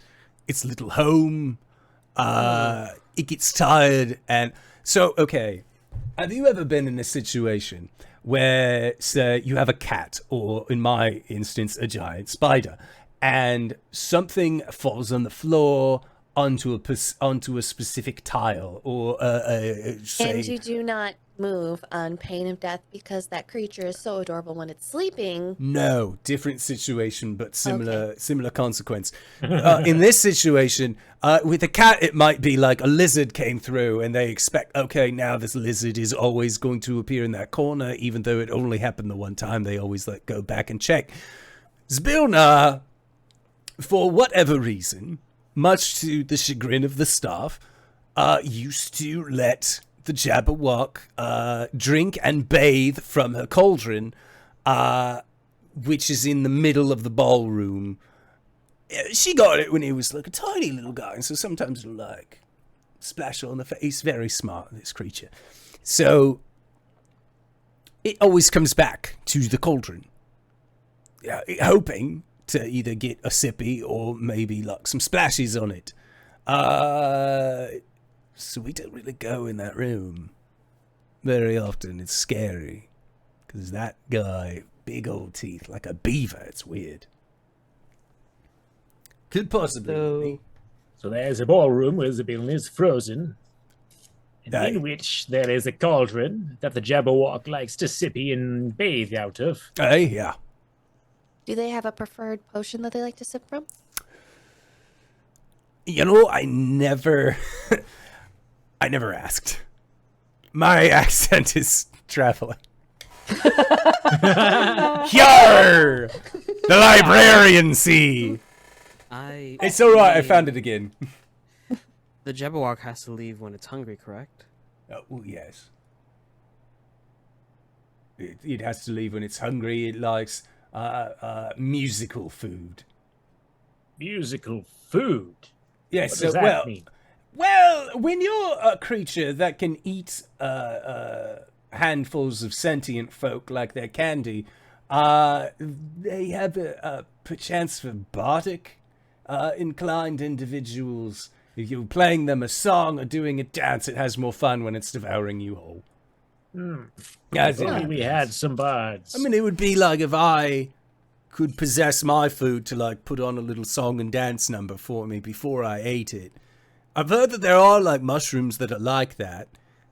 its little home. It gets tired, and so, okay. Have you ever been in a situation where, say, you have a cat, or in my instance, a giant spider, and something falls on the floor onto a specific tile, or say, And you do not move on pain of death because that creature is so adorable when it's sleeping. No, different situation, but similar consequence. In this situation, with a cat, it might be like a lizard came through, and they expect, okay, now this lizard is always going to appear in that corner, even though it only happened the one time. They always go back and check. Zbilna, for whatever reason, much to the chagrin of the staff, used to let the Jabberwock drink and bathe from her cauldron, which is in the middle of the ballroom. She got it when he was like a tiny little guy, so sometimes it'll like splash on the face. Very smart, this creature. So it always comes back to the cauldron, hoping to either get a sippy or maybe like some splashes on it. So we don't really go in that room very often. It's scary because that guy, big old teeth like a beaver. It's weird. Could possibly be me. So there's a ballroom where the building is frozen, and Aye. in which there is a cauldron that the Jabberwock likes to sippy and bathe out of. Hey, yeah. Do they have a preferred potion that they like to sip from? You know, I never asked. My accent is traveling. Hyar! The librarian see. It's alright, I found it again. The Jabberwock has to leave when it's hungry, correct? Oh, yes. It has to leave when it's hungry. It likes musical food. Musical food? Yes, What does that mean? Well, when you're a creature that can eat handfuls of sentient folk like their candy, they have a perchance for bardic inclined individuals. If you're playing them a song or doing a dance, it has more fun when it's devouring you whole. If only we had some bards. I mean, it would be like if I could possess my food to like put on a little song and dance number for me before I ate it. I've heard that there are like mushrooms that are like that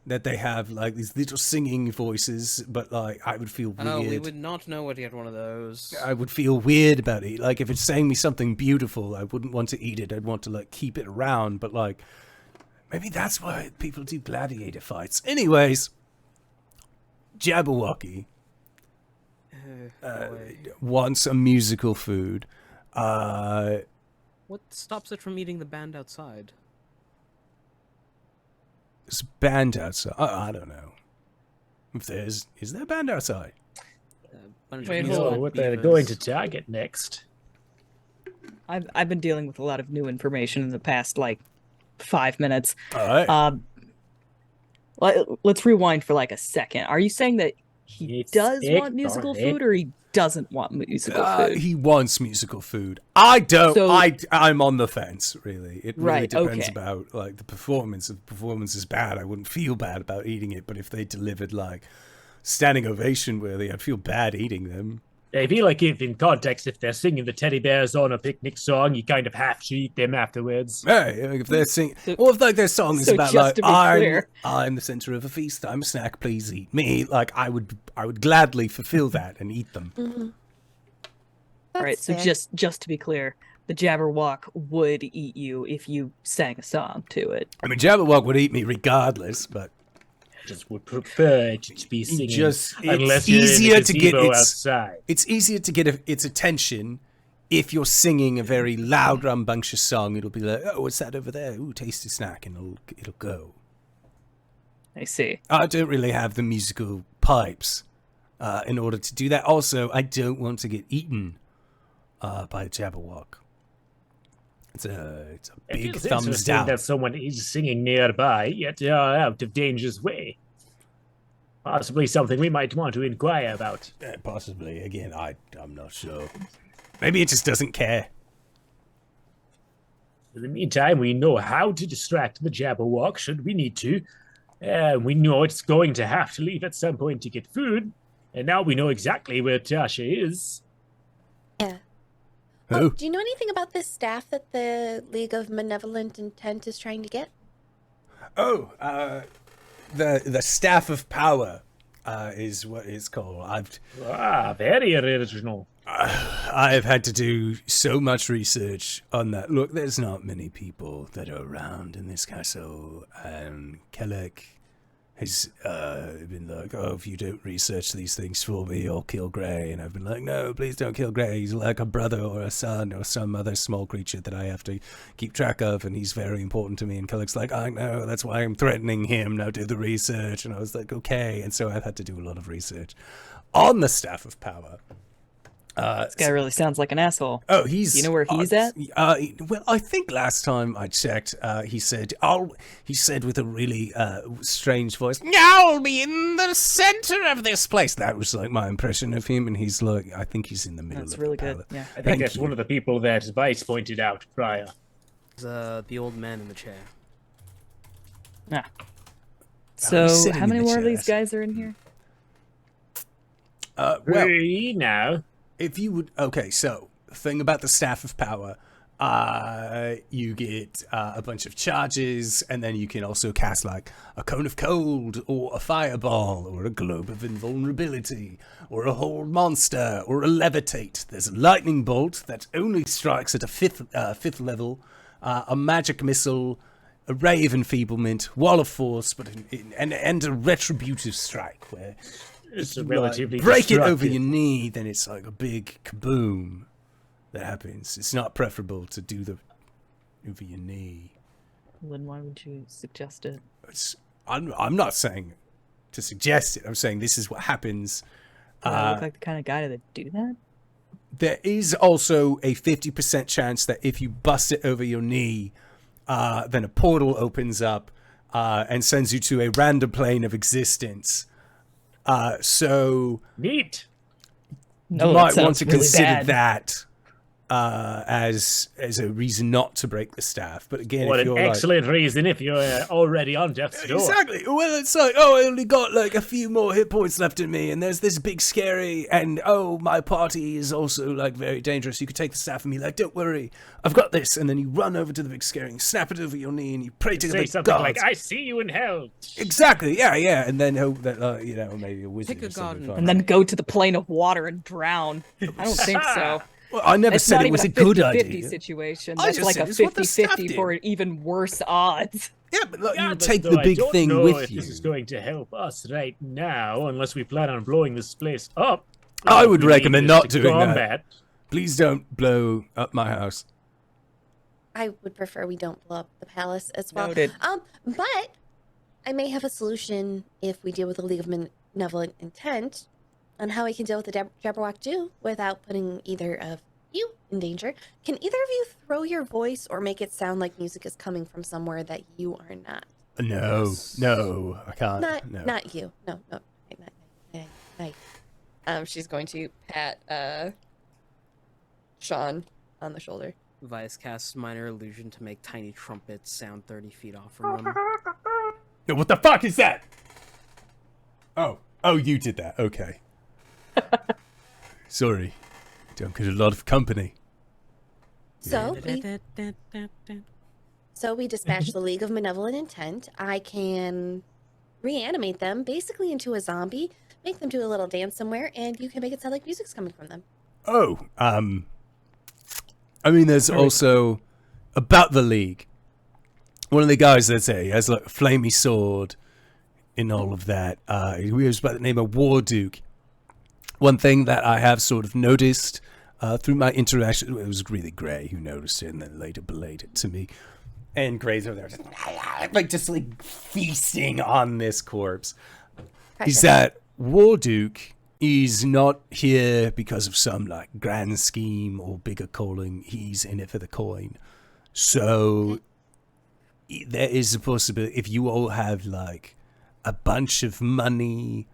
they have like these little singing voices, but like I would feel weird. Oh, we would not know what to get one of those. I would feel weird about it. Like if it's saying me something beautiful, I wouldn't want to eat it. I'd want to like keep it around, but like maybe that's why people do gladiator fights. Anyways, Jabberwocky wants a musical food. What stops it from eating the band outside? There's a band outside. I don't know. If is there a band outside? Wait, You hold know on. what they're going to target next. I've been dealing with a lot of new information in the past like 5 minutes. All right. Let's rewind for like a second. Are you saying that he It's does thick, want musical darn it. food, or he doesn't want musical food? He wants musical food. I don't. So- I'm on the fence. Really, it really Right, depends okay. about like the performance. If the performance is bad, I wouldn't feel bad about eating it. But if they delivered like standing ovation worthy, I'd feel bad eating them. I feel like if in context, if they're singing the teddy bears on a picnic song, you kind of have to eat them afterwards. Hey, if they're singing, So- or if like their song is so about just like to be clear- I'm the center of a feast. I'm a snack. Please eat me. Like I would gladly fulfill that and eat them. All right, so That's fair. just to be clear, the Jabberwock would eat you if you sang a song to it. I mean, Jabberwock would eat me regardless, but just would prefer it to be singing. Unless It's you're easier in the to get gazebo its outside. it's easier to get its attention if you're singing a very loud, rambunctious song. It'll be like, oh, what's that over there? Ooh, tasty snack, and it'll go. I see. I don't really have the musical pipes in order to do that. Also, I don't want to get eaten by a Jabberwock. It's a big It's thumbs interesting down. that someone is singing nearby, yet they are out of danger's way. Possibly something we might want to inquire about. Possibly. Again, I'm not sure. Maybe it just doesn't care. In the meantime, we know how to distract the Jabberwock should we need to. We know it's going to have to leave at some point to get food, and now we know exactly where Tasha is. Yeah. Who? Oh, do you know anything about this staff that the League of Malevolent Intent is trying to get? Oh, the Staff of Power is what it's called. Very original. I've had to do so much research on that. Look, there's not many people that are around in this castle, and Kellic has been like, oh, if you don't research these things for me, I'll kill Grey. And I've been like, no, please don't kill Grey. He's like a brother or a son or some other small creature that I have to keep track of, and he's very important to me. And Kellic's like, I know, that's why I'm threatening him. Now do the research. And I was like, okay. And so I've had to do a lot of research on the Staff of Power. This guy really sounds like an asshole. Oh, he's. You know where he's at? Well, I think last time I checked, he said, he said with a really strange voice, I'll be in the center of this place. That was like my impression of him, and he's like, I think he's in the middle That's of really the good. palette. Yeah. I think that's one of the people that Vice pointed out prior. The old man in the chair. Ah. he's So, sitting how in many the more of chair. these guys are in here? Well, Three now. if you would, okay, so the thing about the Staff of Power, you get a bunch of charges, and then you can also cast like a Cone of Cold, or a Fireball, or a Globe of Invulnerability, or a Hold Monster, or a Levitate. There's a Lightning Bolt that only strikes at a fifth level, a Magic Missile, a Ray of Enfeeblement, Wall of Force, and a Retributive Strike, where It's you, relatively break it over destructive. your knee, then it's like a big kaboom that happens. It's not preferable to do the over your knee. Then why would you suggest it? I'm not saying to suggest it. I'm saying this is what happens. Do I look like the kind of guy that do that? There is also a 50% chance that if you bust it over your knee, then a portal opens up and sends you to a random plane of existence. So Neat. No, you that might want sounds to really consider bad. that as a reason not to break the staff. But again, What if an you're excellent reason if you're already on death's door. exactly, well, it's like, oh, I only got like a few more hit points left in me, and there's this big scary, and oh, my party is also like very dangerous. You could take the staff and be like, don't worry, I've got this, and then you run over to the big scary, and snap it over your knee, and you pray to Say the something gods. like, I see you in hell. Exactly, yeah, and then hope that maybe a wizard Pick a or something. god and- finds And then it. go to the plane of water and drown. I don't think so. Well, I never It's said not it was a even good 50-50 idea. situation. I That's just like said a it's what the staff 50-50 did. for even worse odds. Yeah, but look, Yeah, you but take though the I big don't thing know with if you. This is going to help us right now, unless we plan on blowing this place up. I would We need recommend this not to doing that. combat. Please don't blow up my house. I would prefer we don't blow up the palace as well. Noted. But I may have a solution if we deal with the League of Malevolent Intent on how we can deal with the Jabberwock too without putting either of you in danger. Can either of you throw your voice or make it sound like music is coming from somewhere that you are not? No, I can't. Not you. No. She's going to pat Sean on the shoulder. Vice casts minor illusion to make tiny trumpets sound 30 feet off from them. No, what the fuck is that? Oh, you did that. Okay. Sorry. Don't get a lot of company. So we dispatch the League of Malevolent Intent. I can reanimate them basically into a zombie, make them do a little dance somewhere, and you can make it sound like music's coming from them. Oh, I mean, there's also about the League. One of the guys, let's say, he has like a flamey sword. in all of that. He goes by the name of Warduke. One thing that I have sort of noticed through my interaction, it was really Gray who noticed it and then later belayed it to me. And Gray's over there just like feasting on this corpse. Is that Warduke is not here because of some like grand scheme or bigger calling. He's in it for the coin. So there is a possibility if you all have like a bunch of money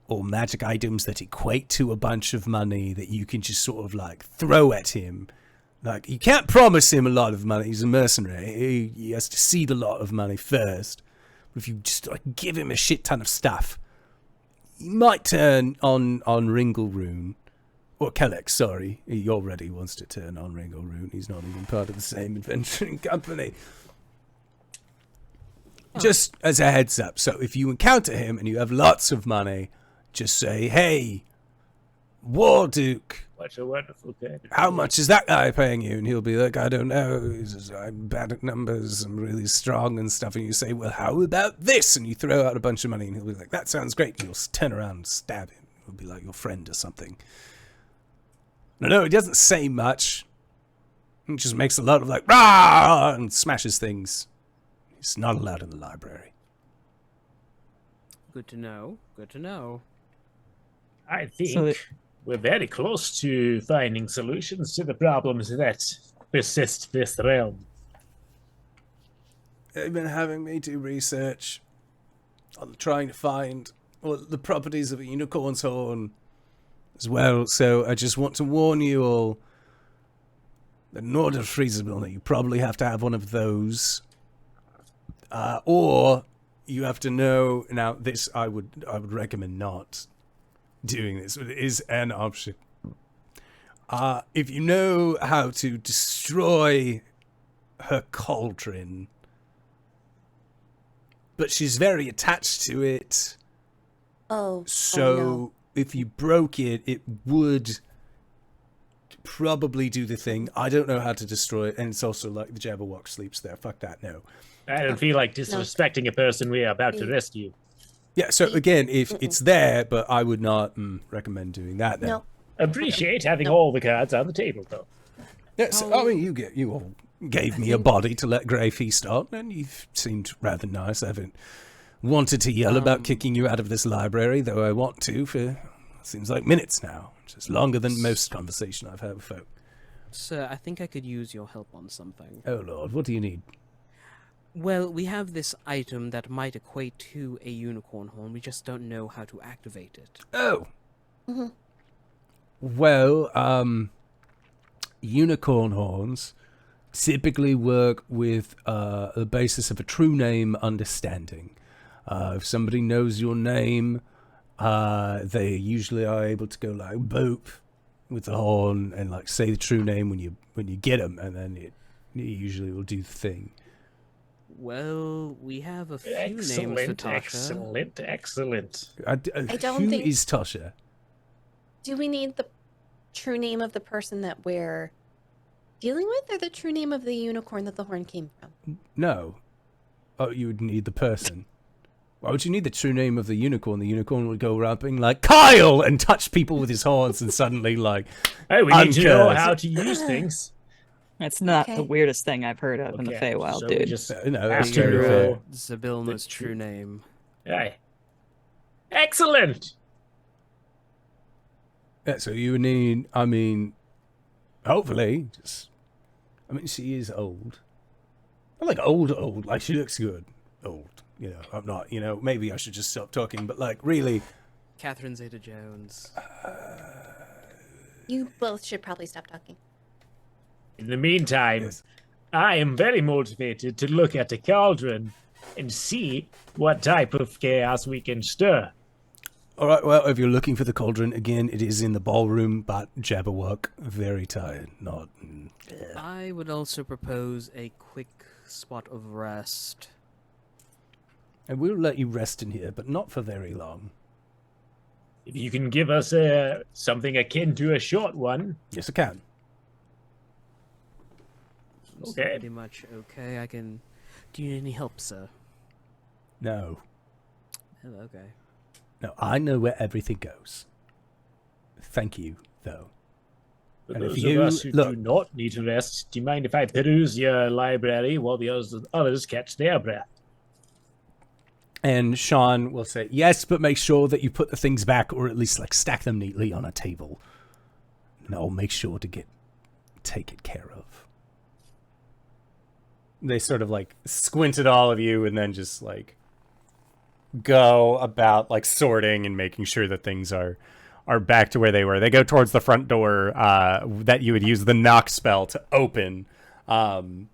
or magic items that equate to a bunch of money that you can just sort of like throw at him. Like, you can't promise him a lot of money. He's a mercenary. He has to seed a lot of money first. But if you just like give him a shit ton of stuff, he might turn on Ringleroon. Or Kellex, sorry. He already wants to turn on Ringleroon. He's not even part of the same adventuring company. Just as a heads up. So if you encounter him and you have lots of money, just say, hey, Warduke. What a wonderful day. How much is that guy paying you? And he'll be like, I don't know. He says, I'm bad at numbers. I'm really strong and stuff. And you say, well, how about this? And you throw out a bunch of money. And he'll be like, that sounds great. And you'll turn around and stab him. He'll be like your friend or something. No, he doesn't say much. He just makes a lot of like, rah! And smashes things. He's not allowed in the library. Good to know. Good to know. I think we're very close to finding solutions to the problems that persist this realm. They've been having me do research on trying to find the properties of a unicorn's horn as well. So I just want to warn you all that in order to feasible, you probably have to have one of those. Or you have to know, now this I would recommend not doing this, but it is an option. If you know how to destroy her cauldron, but she's very attached to it. So no. if you broke it, it would probably do the thing. I don't know how to destroy it, and it's also like the Jabberwock sleeps there. Fuck that, no. I don't feel like disrespecting a person we are about to rescue. Yeah, so again, if it's there, but I would not recommend doing that then. No. Appreciate having all the cards on the table, though. Yes, I mean, you all gave me a body to let Grey feast on, and you've seemed rather nice. I haven't wanted to yell about kicking you out of this library, though I want to for, seems like minutes now. Which is longer than most conversation I've had with folk. Sir, I think I could use your help on something. Oh, Lord, what do you need? Well, we have this item that might equate to a unicorn horn. We just don't know how to activate it. Oh. Well, unicorn horns typically work with the basis of a true name understanding. If somebody knows your name, they usually are able to go like boop with the horn and like say the true name when you get them, and then it usually will do the thing. Well, we have a few names for Tasha. Excellent. I don't who think- is Tasha? Do we need the true name of the person that we're dealing with, or the true name of the unicorn that the horn came from? No. Oh, you would need the person. Why would you need the true name of the unicorn? The unicorn would go around being like, Kyle! And touch people with his horns and suddenly like, Hey, we need to know how to use things. That's not the Okay. weirdest thing I've heard of in the Feywild, so dude. We just no, that's have to very know- fair. Zabilna's true name. Aye. Excellent! Yeah, so you would need, I mean, hopefully, she is old. Not like old, like she looks good. Old, I'm not, maybe I should just stop talking, but like really. Catherine Zeta-Jones. You both should probably stop talking. In the meantime, Yes. I am very motivated to look at the cauldron and see what type of chaos we can stir. All right, well, if you're looking for the cauldron, again, it is in the ballroom, but Jabberwock, very tired, not... I would also propose a quick spot of rest. And we'll let you rest in here, but not for very long. If you can give us something akin to a short one. Yes, I can. So Okay. pretty much okay. I can... Do you need any help, sir? No. Oh, okay. No, I know where everything goes. Thank you, though. For And if those you- of us who look- do not need to rest, do you mind if I peruse your library while the others catch their breath? And Sean will say, yes, but make sure that you put the things back, or at least like stack them neatly on a table. And I'll make sure to take it care of. They sort of like squint at all of you and then just like go about like sorting and making sure that things are back to where they were. They go towards the front door that you would use the knock spell to open. And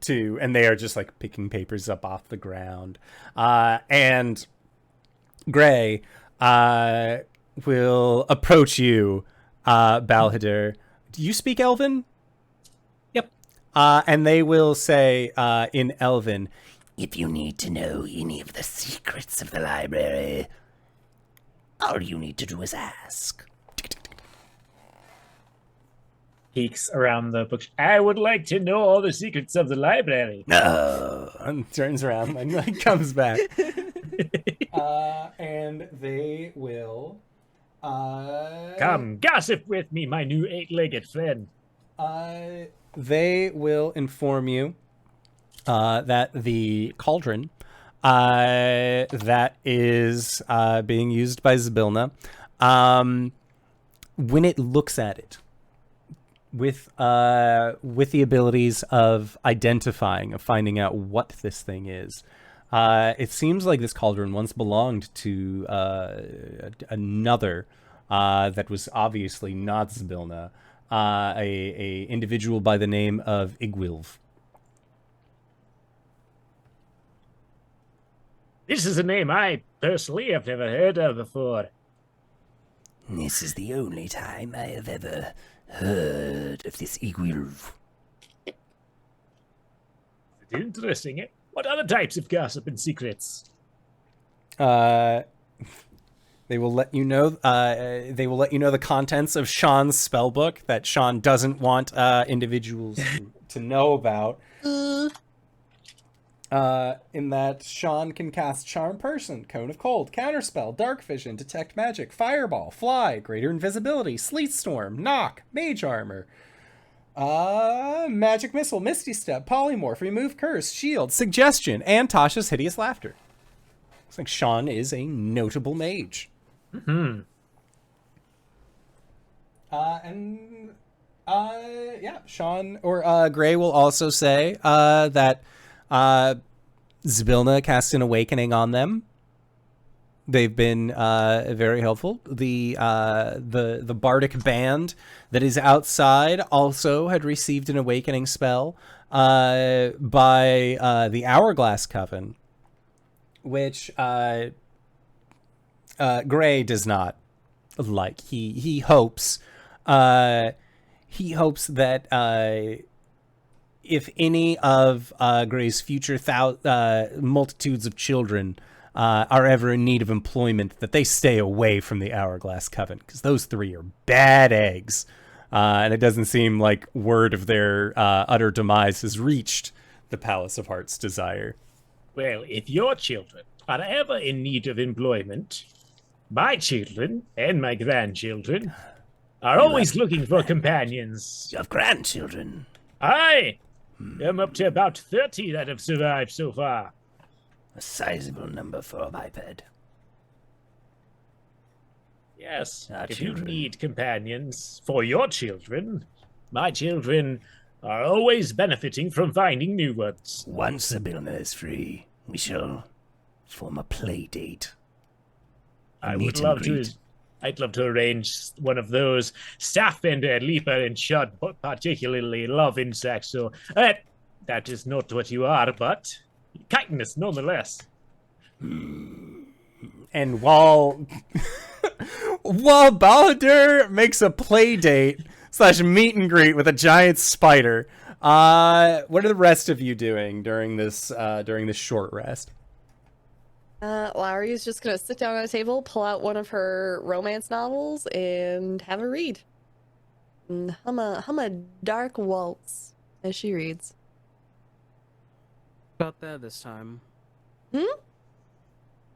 they are just like picking papers up off the ground. And Gray will approach you, Balhadir. Do you speak Elven? Yep. And they will say in Elven, If you need to know any of the secrets of the library, all you need to do is ask. Peeks around the book. I would like to know all the secrets of the library. No. and turns around and like comes back. And they will Come, gossip with me, my new 8-legged friend. they will inform you that the cauldron that is being used by Zybilna, when it looks at it with the abilities of identifying, of finding out what this thing is, it seems like this cauldron once belonged to another that was obviously not Zybilna, a individual by the name of Igwilv. This is a name I personally have never heard of before. This is the only time I have ever heard of this Igwilv. It's interesting. What other types of gossip and secrets? They will let you know. They will let you know the contents of Sean's spellbook that Sean doesn't want individuals to know about. In that Sean can cast Charm Person, Cone of Cold, Counterspell, Dark Vision, Detect Magic, Fireball, Fly, Greater Invisibility, Sleet Storm, Knock, Mage Armor, Magic Missile, Misty Step, Polymorph, Remove Curse, Shield, Suggestion, and Tasha's Hideous Laughter. Looks like Sean is a notable mage. Mm-hmm. Sean or Gray will also say that Zybilna cast an awakening on them. They've been very helpful. The bardic band that is outside also had received an awakening spell by the Hourglass Coven, which Gray does not like. He hopes that if any of Gray's future multitudes of children are ever in need of employment, that they stay away from the Hourglass Coven, because those three are bad eggs. And it doesn't seem like word of their utter demise has reached the Palace of Heart's Desire. Well, if your children are ever in need of employment, my children and my grandchildren are always looking for companions. You have grandchildren. I am up to about 30 that have survived so far. A sizable number for a biped. Yes, Our if children. you need companions for your children, my children are always benefiting from finding new ones. Once Zybilna is free, we shall form a play date. I Meet would and love to. greet. I'd love to arrange one of those. Staffbender, Leaper, and Shud particularly love insects, so that is not what you are, but kindness nonetheless. And while Balladur makes a play date / meet and greet with a giant spider, what are the rest of you doing during this short rest? Lowry is just gonna sit down at a table, pull out one of her romance novels, and have a read. And hum a dark waltz as she reads. About that this time. Hmm?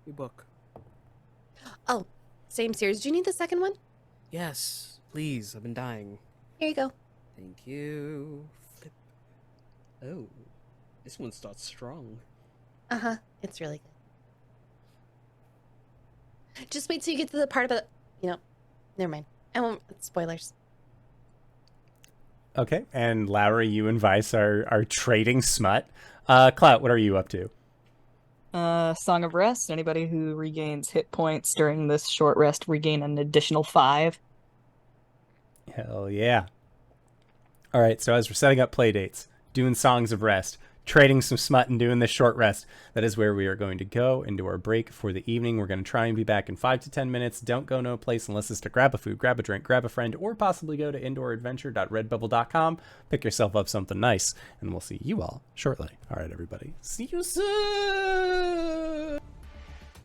Your book. Oh, same series. Do you need the second one? Yes, please. I've been dying. Here you go. Thank you. Flip. Oh, this one starts strong. Uh-huh. It's really good. Just wait till you get to the part about, never mind. I won't, spoilers. Okay, and Lowry, you and Vice are trading smut. Clout, what are you up to? Song of Rest. Anybody who regains hit points during this short rest regain an additional 5. Hell yeah. All right, so as we're setting up play dates, doing Songs of Rest, trading some smut and doing this short rest, that is where we are going to go into our break for the evening. We're going to try and be back in 5 to 10 minutes. Don't go no place unless it's to grab a food, grab a drink, grab a friend, or possibly go to indooradventure.redbubble.com, pick yourself up something nice, and we'll see you all shortly. All right, everybody. See you soon.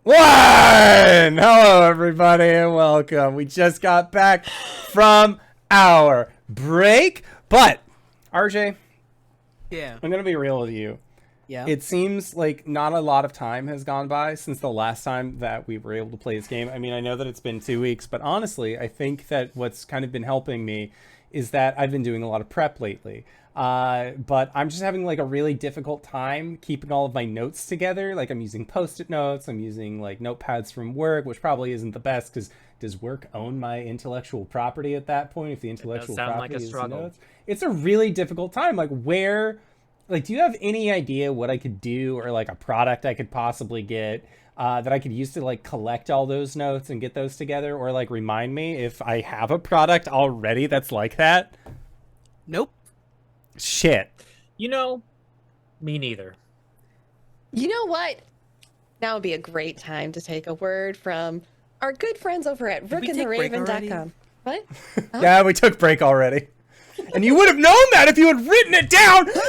Hello, everybody, and welcome. We just got back from our break, but RJ, Yeah. I'm going to be real with you. Yeah. It seems like not a lot of time has gone by since the last time that we were able to play this game. I mean, I know that it's been 2 weeks, but honestly, I think that what's kind of been helping me is that I've been doing a lot of prep lately. But I'm just having like a really difficult time keeping all of my notes together. Like I'm using Post-it notes, I'm using like notepads from work, which probably isn't the best because does work own my intellectual property at that point? If the intellectual sound property like a is struggle. notes, it's a really difficult time. Like do you have any idea what I could do or like a product I could possibly get that I could use to like collect all those notes and get those together, or like remind me if I have a product already that's like that? Nope. Shit. Me neither. You know what? Now would be a great time to take a word from our good friends over at Did we take break rookandtheraven.com. What? Yeah, we took break already. And you would have known that if you had written it down in your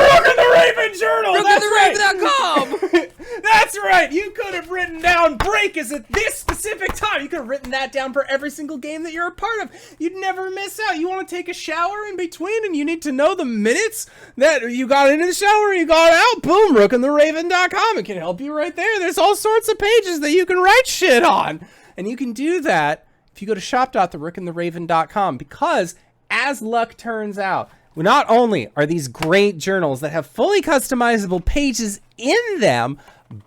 Rook and the Raven journal. That's right. RookandTheRaven.com! That's right. You could have written down break is at this specific time. You could have written that down for every single game that you're a part of. You'd never miss out. You want to take a shower in between and you need to know the minutes that you got into the shower and you got out. Boom, rookandtheraven.com. It can help you right there. There's all sorts of pages that you can write shit on. And you can do that if you go to shop.therookandtheraven.com, because as luck turns out, not only are these great journals that have fully customizable pages in them,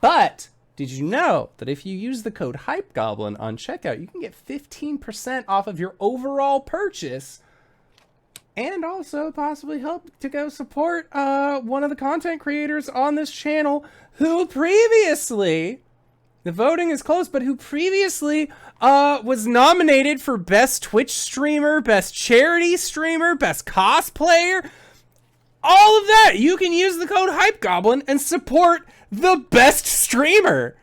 but did you know that if you use the code HypeGoblin on checkout, you can get 15% off of your overall purchase, and also possibly help to go support one of the content creators on this channel who previously, the voting is close, but who previously was nominated for Best Twitch Streamer, Best Charity Streamer, Best Cosplayer. All of that. You can use the code HypeGoblin and support the best streamer.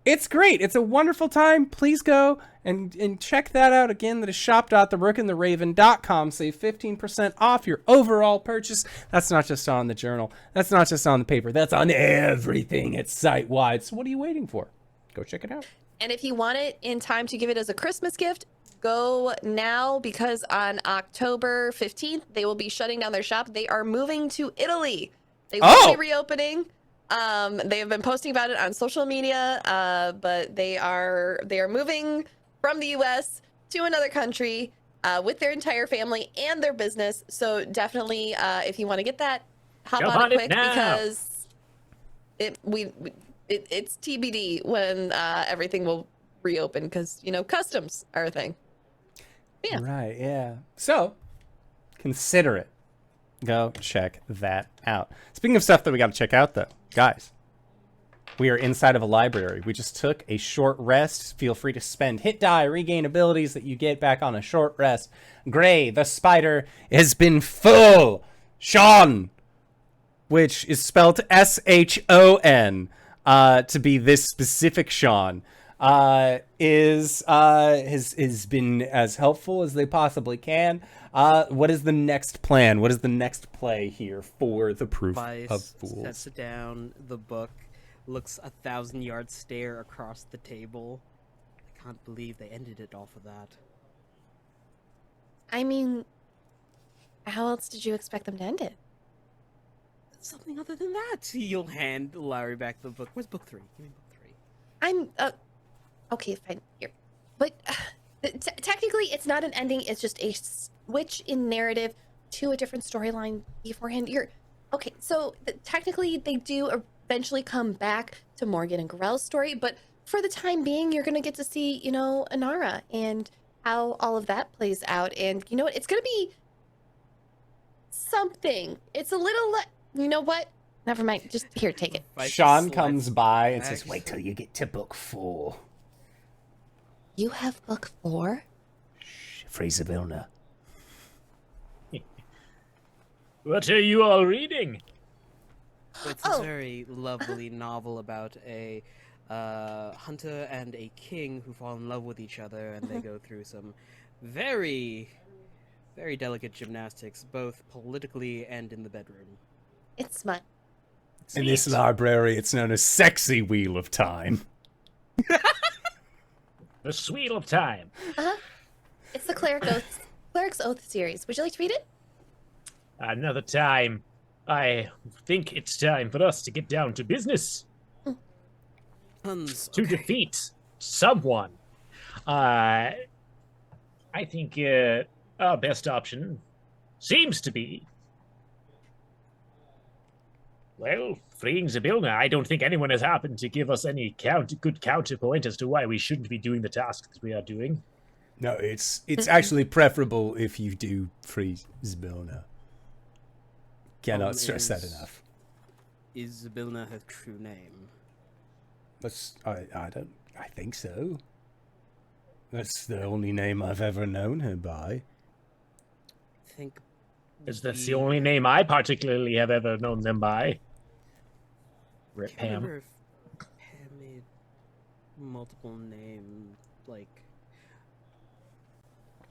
It's great. It's a wonderful time. Please go and check that out. Again, that is shop.therookandtheraven.com. Save 15% off your overall purchase. That's not just on the journal. That's not just on the paper. That's on everything. It's site-wide. So what are you waiting for? Go check it out. And if you want it in time to give it as a Christmas gift, go now, because on October 15th, they will be shutting down their shop. They are moving to Italy. They will be reopening. They have been posting about it on social media, but they are moving from the US to another country with their entire family and their business. So definitely, if you want to get that, hop Jump on on it it quick, now. because it's TBD when everything will reopen, because customs are a thing. Yeah. Right, yeah. So, consider it. Go check that out. Speaking of stuff that we got to check out, though, guys, we are inside of a library. We just took a short rest. Feel free to spend hit die, regain abilities that you get back on a short rest. Gray, the spider, has been full. Sean, which is spelled S-H-O-N, to be this specific Sean, has been as helpful as they possibly can. What is the next plan? What is the next play here for the Proof Vice of Fools? sets down the book, looks 1,000-yard stare across the table. I can't believe they ended it off of that. I mean, how else did you expect them to end it? Something other than that. You'll hand Lowry back the book. Where's book 3? Give me book 3. I'm okay, fine here, but technically it's not an ending. It's just a switch in narrative to a different storyline beforehand. You're okay. So technically, they do eventually come back to Morgan and Garel's story, but for the time being, you're gonna get to see, you know, Inara and how all of that plays out, and you know what? It's gonna be something. It's a little. You know what? Never mind. Just here, take it. Vice Sean slides comes by and back. says, "Wait till you get to book 4." You have book 4. Fraser Vilna. What are you all reading? It's Oh. a very lovely novel about a hunter and a king who fall in love with each other, and they go through some very, very delicate gymnastics, both politically and in the bedroom. It's mine. In this Sweet. library, it's known as Sexy Wheel of Time. The Sweet of Time. It's the Cleric's Oath series. Would you like to read it? Another time. I think it's time for us to get down to business. Tons. To defeat someone. I think our best option seems to be, well, freeing Zybilna. I don't think anyone has happened to give us any good counterpoint as to why we shouldn't be doing the task that we are doing. No, it's actually preferable if you do free Zybilna. Cannot stress that enough. Is Zybilna her true name? I think so. That's the only name I've ever known her by. I think As that's the only name I particularly have ever known them by. Rip I can't Pam. remember if Pam made multiple names, like...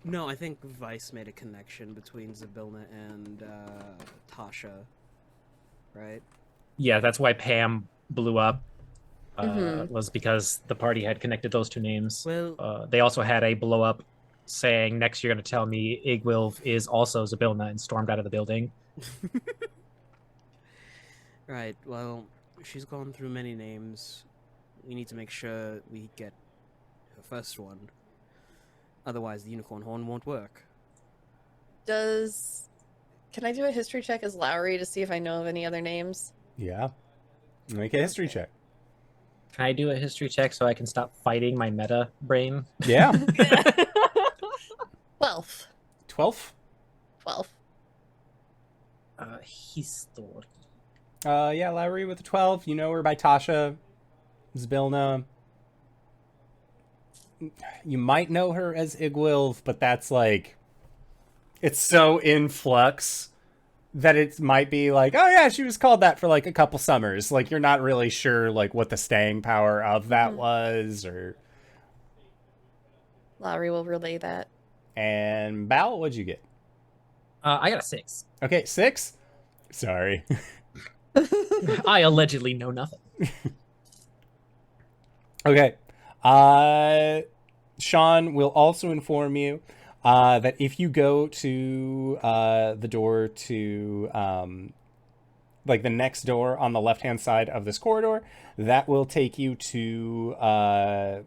No, I think Vice made a connection between Zybilna and Tasha, right? Yeah, that's why Pam blew up. Was because the party had connected those two names. Well, They also had a blow up saying, "Next, you're going to tell me Igwilv is also Zybilna," and stormed out of the building. right, well, she's gone through many names. We need to make sure we get her first one. Otherwise, the unicorn horn won't work. Can I do a history check as Lowry to see if I know of any other names? Yeah. Make a history check. Can I do a history check so I can stop fighting my meta brain? Yeah. 12. 12? 12. History. Yeah, Lowry with a 12. You know her by Tasha. Zybilna. You might know her as Igwilv, but that's like... It's so in flux that it might be like, oh yeah, she was called that for like a couple summers. Like, you're not really sure like what the staying power of that was, or... Lowry will relay that. And Bal, what'd you get? I got a 6. Okay, 6? Sorry. I allegedly know nothing. Okay. Sean will also inform you that if you go to the door to like the next door on the left-hand side of this corridor, that will take you to a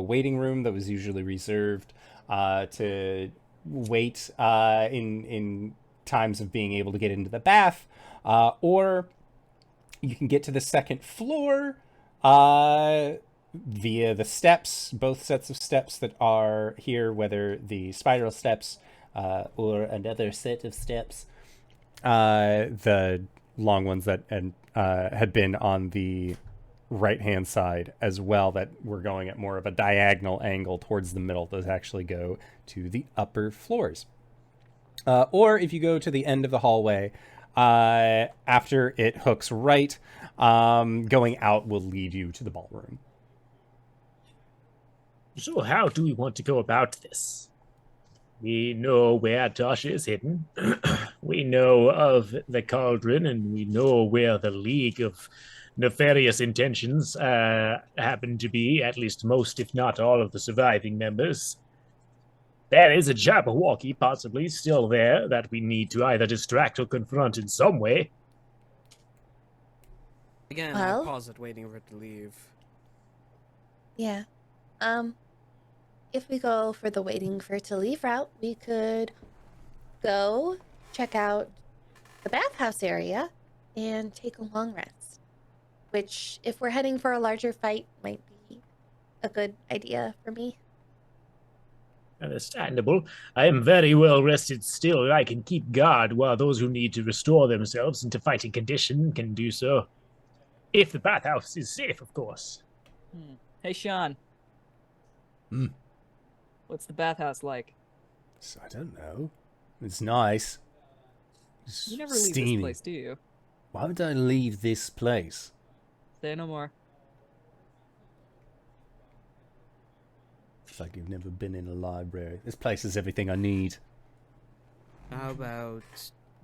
waiting room that was usually reserved to wait in times of being able to get into the bath, or you can get to the second floor via the steps, both sets of steps that are here, whether the spiral steps or another set of steps, the long ones that had been on the right-hand side as well, that were going at more of a diagonal angle towards the middle. Those actually go to the upper floors. Or if you go to the end of the hallway, after it hooks right, going out will lead you to the ballroom. So how do we want to go about this? We know where Tasha is hidden. We know of the cauldron, and we know where the League of Nefarious Intentions happen to be, at least most, if not all, of the surviving members. There is a Jabberwocky possibly still there that we need to either distract or confront in some way. Again, Well? I pause it, waiting for it to leave. Yeah. If we go for the waiting for it to leave route, we could go check out the bathhouse area and take a long rest. Which, if we're heading for a larger fight, might be a good idea for me. Understandable. I am very well rested still. I can keep guard while those who need to restore themselves into fighting condition can do so. If the bathhouse is safe, of course. Hey, Sean. Hmm. What's the bathhouse like? I don't know. It's nice. It's You never leave steamy. this place, do you? Why would I leave this place? Say no more. It's like you've never been in a library. This place is everything I need. How about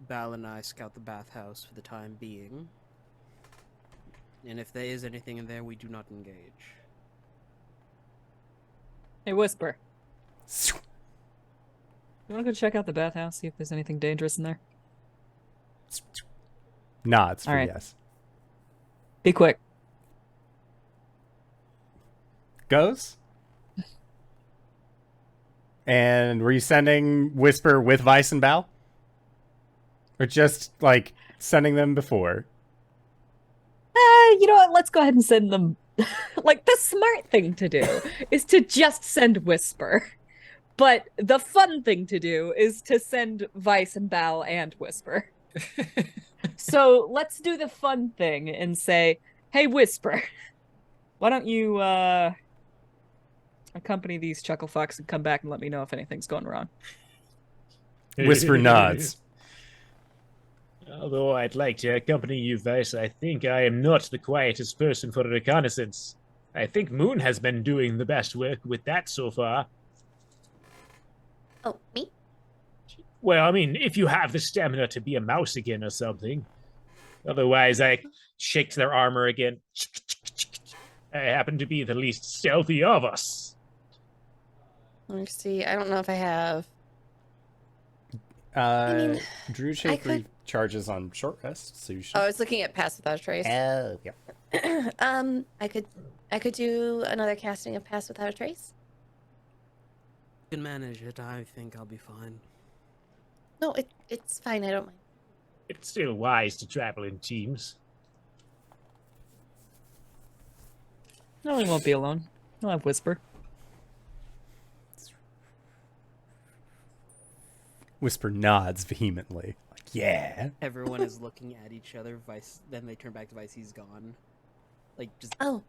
Bal and I scout the bathhouse for the time being? And if there is anything in there, we do not engage. Hey, Whisper. You want to go check out the bathhouse, see if there's anything dangerous in there? Nods for All right. yes. Be quick. Goes. And were you sending Whisper with Vice and Bal? Or just, like, sending them before? You know what? Let's go ahead and send them. Like, the smart thing to do is to just send Whisper. But the fun thing to do is to send Vice and Bal and Whisper. So let's do the fun thing and say, hey, Whisper, why don't you accompany these chuckle fucks and come back and let me know if anything's going wrong. Whisper nods. Although I'd like to accompany you, Vice, I think I am not the quietest person for a reconnaissance. I think Moon has been doing the best work with that so far. Oh, me? Well, I mean, if you have the stamina to be a mouse again or something. Otherwise, I shaked their armor again. I happen to be the least stealthy of us. Let me see. I don't know if I have. Drew Shape recharges on short rest, so you should. Oh, I was looking at Pass Without a Trace. Oh, yeah. I could do another casting of Pass Without a Trace. You can manage it. I think I'll be fine. No, it's fine. I don't mind. It's still wise to travel in teams. No, he won't be alone. He'll have Whisper. Whisper nods vehemently. Like, yeah. Everyone is looking at each other. Vice. Then they turn back to Vice. He's gone. Like just. Oh.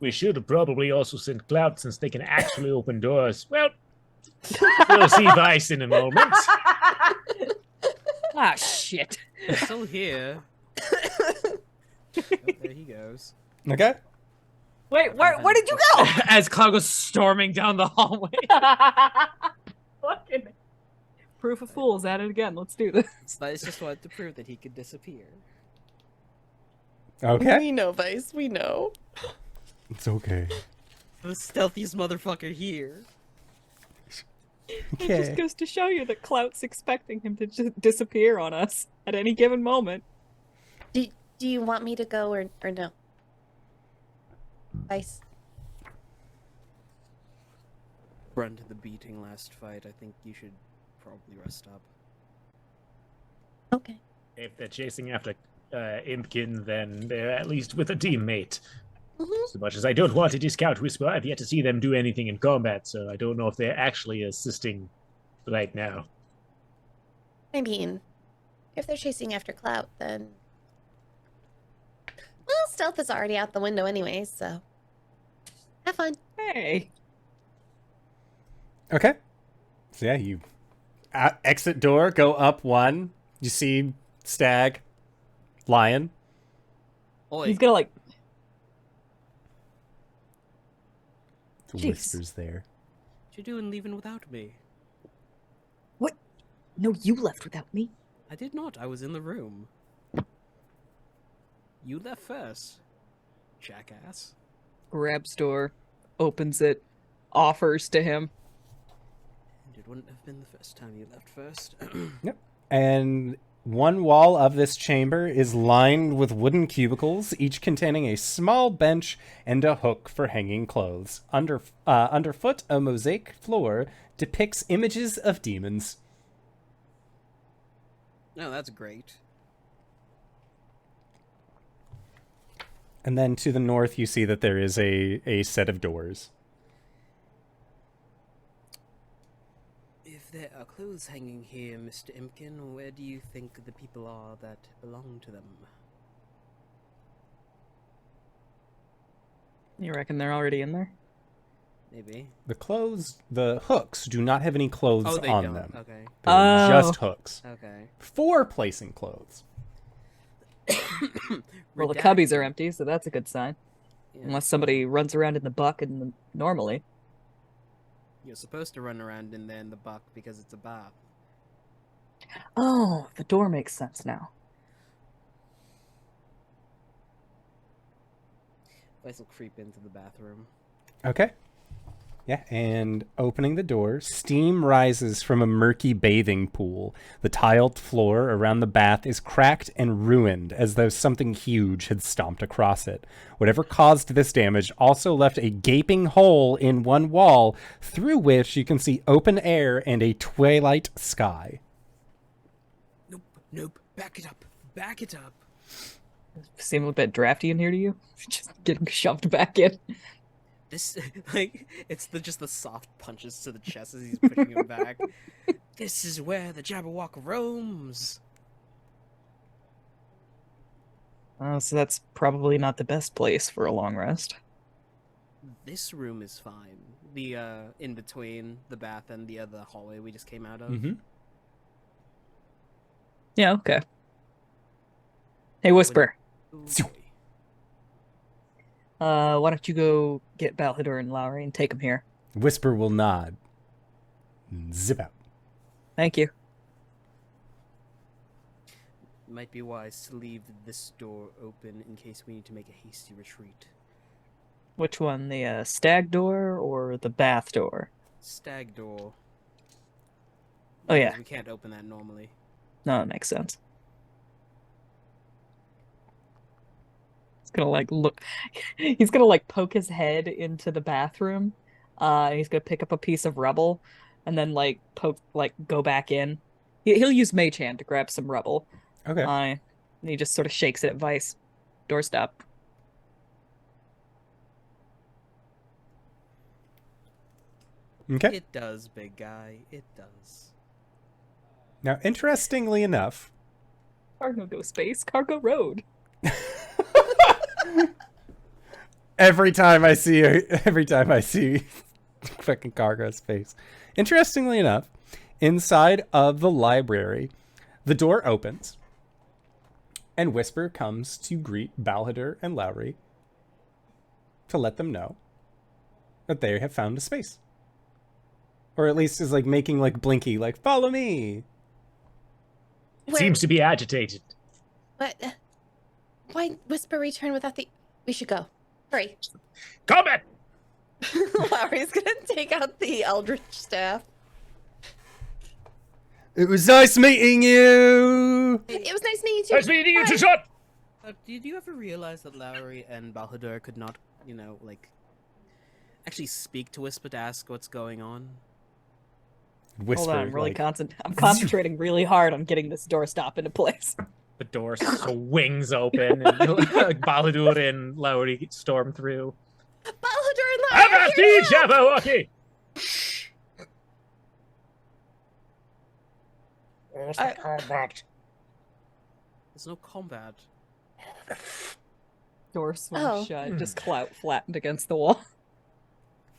We should have probably also sent Clout since they can actually open doors. Well, we'll see Vice in a moment. Ah, shit. He's still here. Oh, there he goes. Okay. Wait, where did you go? As Cloud goes storming down the hallway. Fucking proof of fools at it again. Let's do this. Vice just wanted to prove that he could disappear. Okay. We know, Vice. We know. It's okay. The stealthiest motherfucker here. It just goes to show you that Clout's expecting him to just disappear on us at any given moment. Do you want me to go or no? Vice. Run to the beating last fight. I think you should probably rest up. Okay. If they're chasing after Impkin, then they're at least with a teammate. Mm-hmm. So much as I don't want to discount Whisper, I've yet to see them do anything in combat, so I don't know if they're actually assisting right now. I mean, if they're chasing after Clout, then... Well, stealth is already out the window anyways, so... Have fun. Hey. Okay. So yeah, you exit door, go up one. You see Stag, Lion. Oi. He's gonna like... The Jeez. Whisper's there. What you doing leaving without me? What? No, you left without me. I did not. I was in the room. You left first, jackass. Grabs door, opens it, offers to him. And it wouldn't have been the first time you left first. Yep. And One wall of this chamber is lined with wooden cubicles, each containing a small bench and a hook for hanging clothes. Underfoot, a mosaic floor depicts images of demons. No, that's great. And then to the north, you see that there is a set of doors. If there are clothes hanging here, Mr. Imkin, where do you think the people are that belong to them? You reckon they're already in there? Maybe. The hooks do not have any clothes Oh, they on don't. them. Okay. They're just hooks. Okay. For placing clothes. Well, the cubbies are empty, so that's a good sign. Yeah. Unless somebody runs around in the buck and normally. You're supposed to run around in there in the buck because it's a bath. Oh, the door makes sense now. Vice will creep into the bathroom. Okay. Yeah, and opening the door, steam rises from a murky bathing pool. The tiled floor around the bath is cracked and ruined, as though something huge had stomped across it. Whatever caused this damage also left a gaping hole in one wall, through which you can see open air and a twilight sky. Nope. Back it up. Back it up. Seem a bit drafty in here to you? Just getting shoved back in. This, it's just the soft punches to the chest as he's pushing him back. This is where the Jabberwock roams. Oh, so that's probably not the best place for a long rest. This room is fine. The, in between the bath and the other hallway we just came out of. Mm-hmm. Yeah, okay. Hey, Whisper. Ooh, Why don't you go get Balhador and Lowry and take them here? Whisper will nod. Zip out. Thank you. Might be wise to leave this door open in case we need to make a hasty retreat. Which one, the stag door or the bath door? Stag door. Oh, yeah. We can't open that normally. No, that makes sense. He's gonna look. He's gonna poke his head into the bathroom. And he's gonna pick up a piece of rubble, and then go back in. He'll use Mage Hand to grab some rubble. Okay. And he just sort of shakes it at Vice. Doorstop. Okay. It does, big guy. It does. Now, interestingly enough, Cargo go space. Cargo road. every time I see fucking cargo space. Interestingly enough, inside of the library, the door opens, and Whisper comes to greet Balhador and Lowry to let them know that they have found a space. Or at least is making blinky, follow me. Seems to be agitated. But why Whisper return without the... We should go. Hurry. Combat! Lowry's gonna take out the Eldritch Staff. It was nice meeting you! It was nice meeting you too. Nice meeting you, Bye. shot! Did you ever realize that Lowry and Balhador could not, actually speak to Whisper to ask what's going on? Whisper, Hold on, I'm concentrating really hard on getting this doorstop into place. The door swings open, and Balhador and Lowry storm through. Balhador and Lowry are Avasti, here now! Jabberwocky! Where's the combat? There's no combat. Door swings Oh. shut, just Clout flattened against the wall.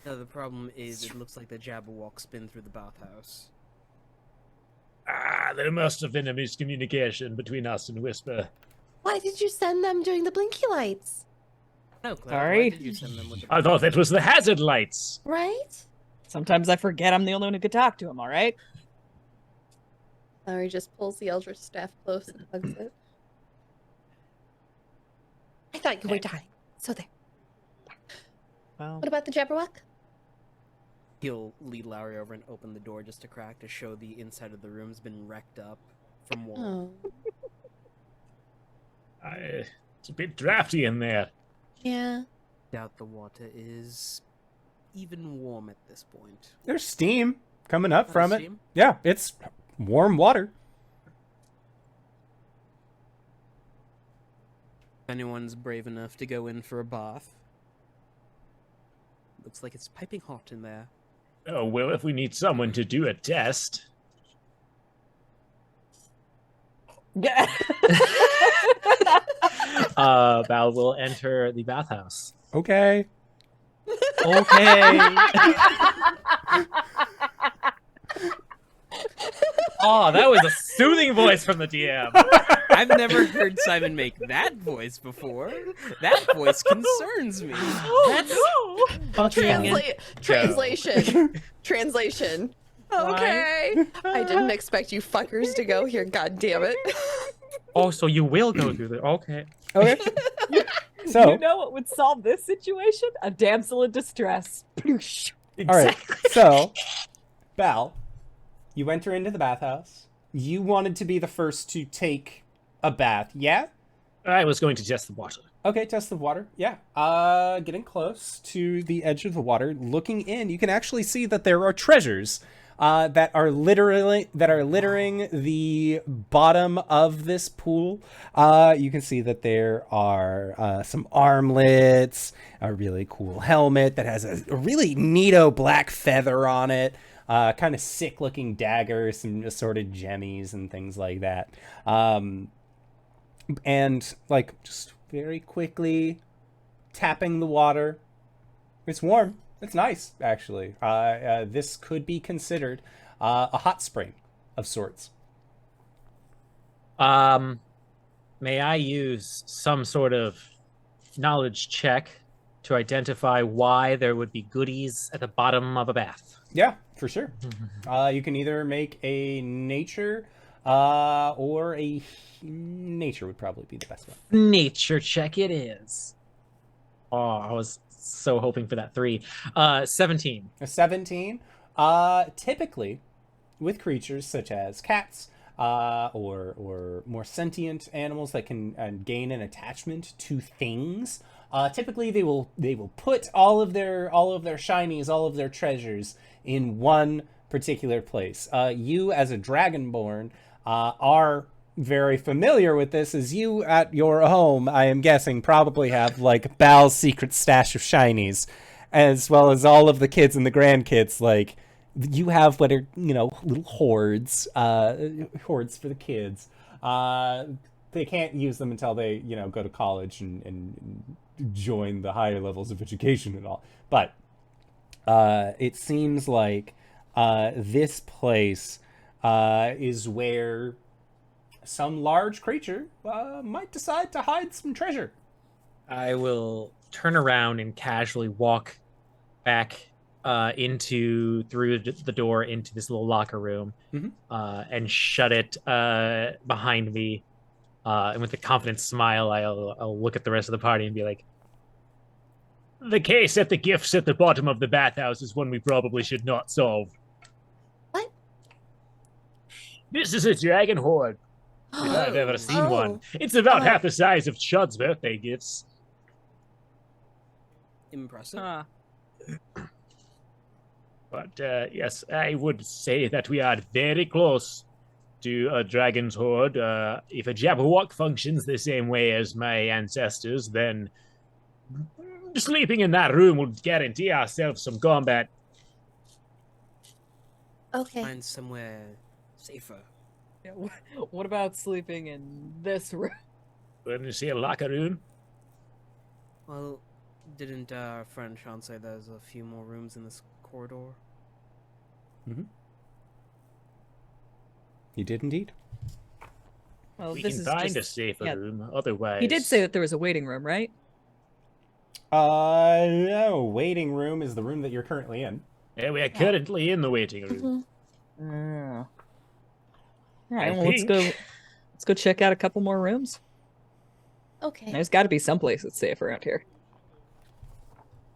No, the problem is it looks like the Jabberwock's been through the bathhouse. There must have been a miscommunication between us and Whisper. Why did you send them during the blinky lights? No, Cloud, Sorry? why did you send them with the I thought that was the hazard lights. Right? Sometimes I forget I'm the only one who could talk to him, alright? Lowry just pulls the Eldritch Staff close and hugs it. I thought you were dying. So there. Well, What about the Jabberwock? He'll lead Lowry over and open the door just a crack to show the inside of the room's been wrecked up. from warm. Oh, It's a bit drafty in there. yeah. Doubt the water is even warm at this point. There's steam coming up from it. Steam? Yeah, it's warm water. If anyone's brave enough to go in for a bath. Looks like it's piping hot in there. Oh, well, if we need someone to do a test. Yeah. Val will enter the bathhouse. Okay. Okay. Oh, that was a soothing voice from the DM. I've never heard Simon make that voice before. That voice concerns me. That's fucking Translation. Translation. Okay. I didn't expect you fuckers to go here, god damn it. Oh, so you will go through the okay. Okay. You So, know what would solve this situation? A damsel in distress. Ploosh. all right. So, Bal, you enter into the bathhouse. You wanted to be the first to take a bath, yeah? I was going to test the water. Okay, test the water. Yeah. Getting close to the edge of the water, looking in, you can actually see that there are treasures that are littering the bottom of this pool. You can see that there are some armlets, a really cool helmet that has a really neato black feather on it. Kind of sick looking daggers, some assorted gemmies and things like that. And like just very quickly tapping the water. It's warm. It's nice, actually. This could be considered a hot spring of sorts. May I use some sort of knowledge check to identify why there would be goodies at the bottom of a bath? Yeah, for sure. You can either make a nature or a nature would probably be the best one. Nature check it is. Oh, I was so hoping for that 3. 17. A 17. Typically, with creatures such as cats or more sentient animals that can gain an attachment to things, typically they will put all of their shinies, all of their treasures in one particular place. You, as a dragonborn, are very familiar with this, as you at your home, I am guessing, probably have like Bal's secret stash of shinies, as well as all of the kids and the grandkids. Like, you have what are, little hoards for the kids. They can't use them until they, go to college and join the higher levels of education and all. But it seems like this place is where some large creature might decide to hide some treasure. I will turn around and casually walk back through the door into this little locker room, and shut it behind me. And with a confident smile, I'll look at the rest of the party and be like, The case at the gifts at the bottom of the bathhouse is one we probably should not solve. What? This is a dragon horde. If I've ever seen one. Oh. It's about half the size of Chud's birthday gifts. Impressive. But yes, I would say that we are very close to a dragon's horde. If a Jabberwock functions the same way as my ancestors, then sleeping in that room would guarantee ourselves some combat. Okay. Find somewhere safer. Yeah, what about sleeping in this room? When you see a locker room, Well, didn't our friend Sean say there's a few more rooms in this corridor? You did indeed. Well, we this can is find just... a safer yeah. room. Otherwise, He did say that there was a waiting room, right? No, waiting room is the room that you're currently in. Yeah, we are currently in the waiting room. All right, I well, let's go check out a couple more rooms. Okay. There's got to be someplace that's safe around here.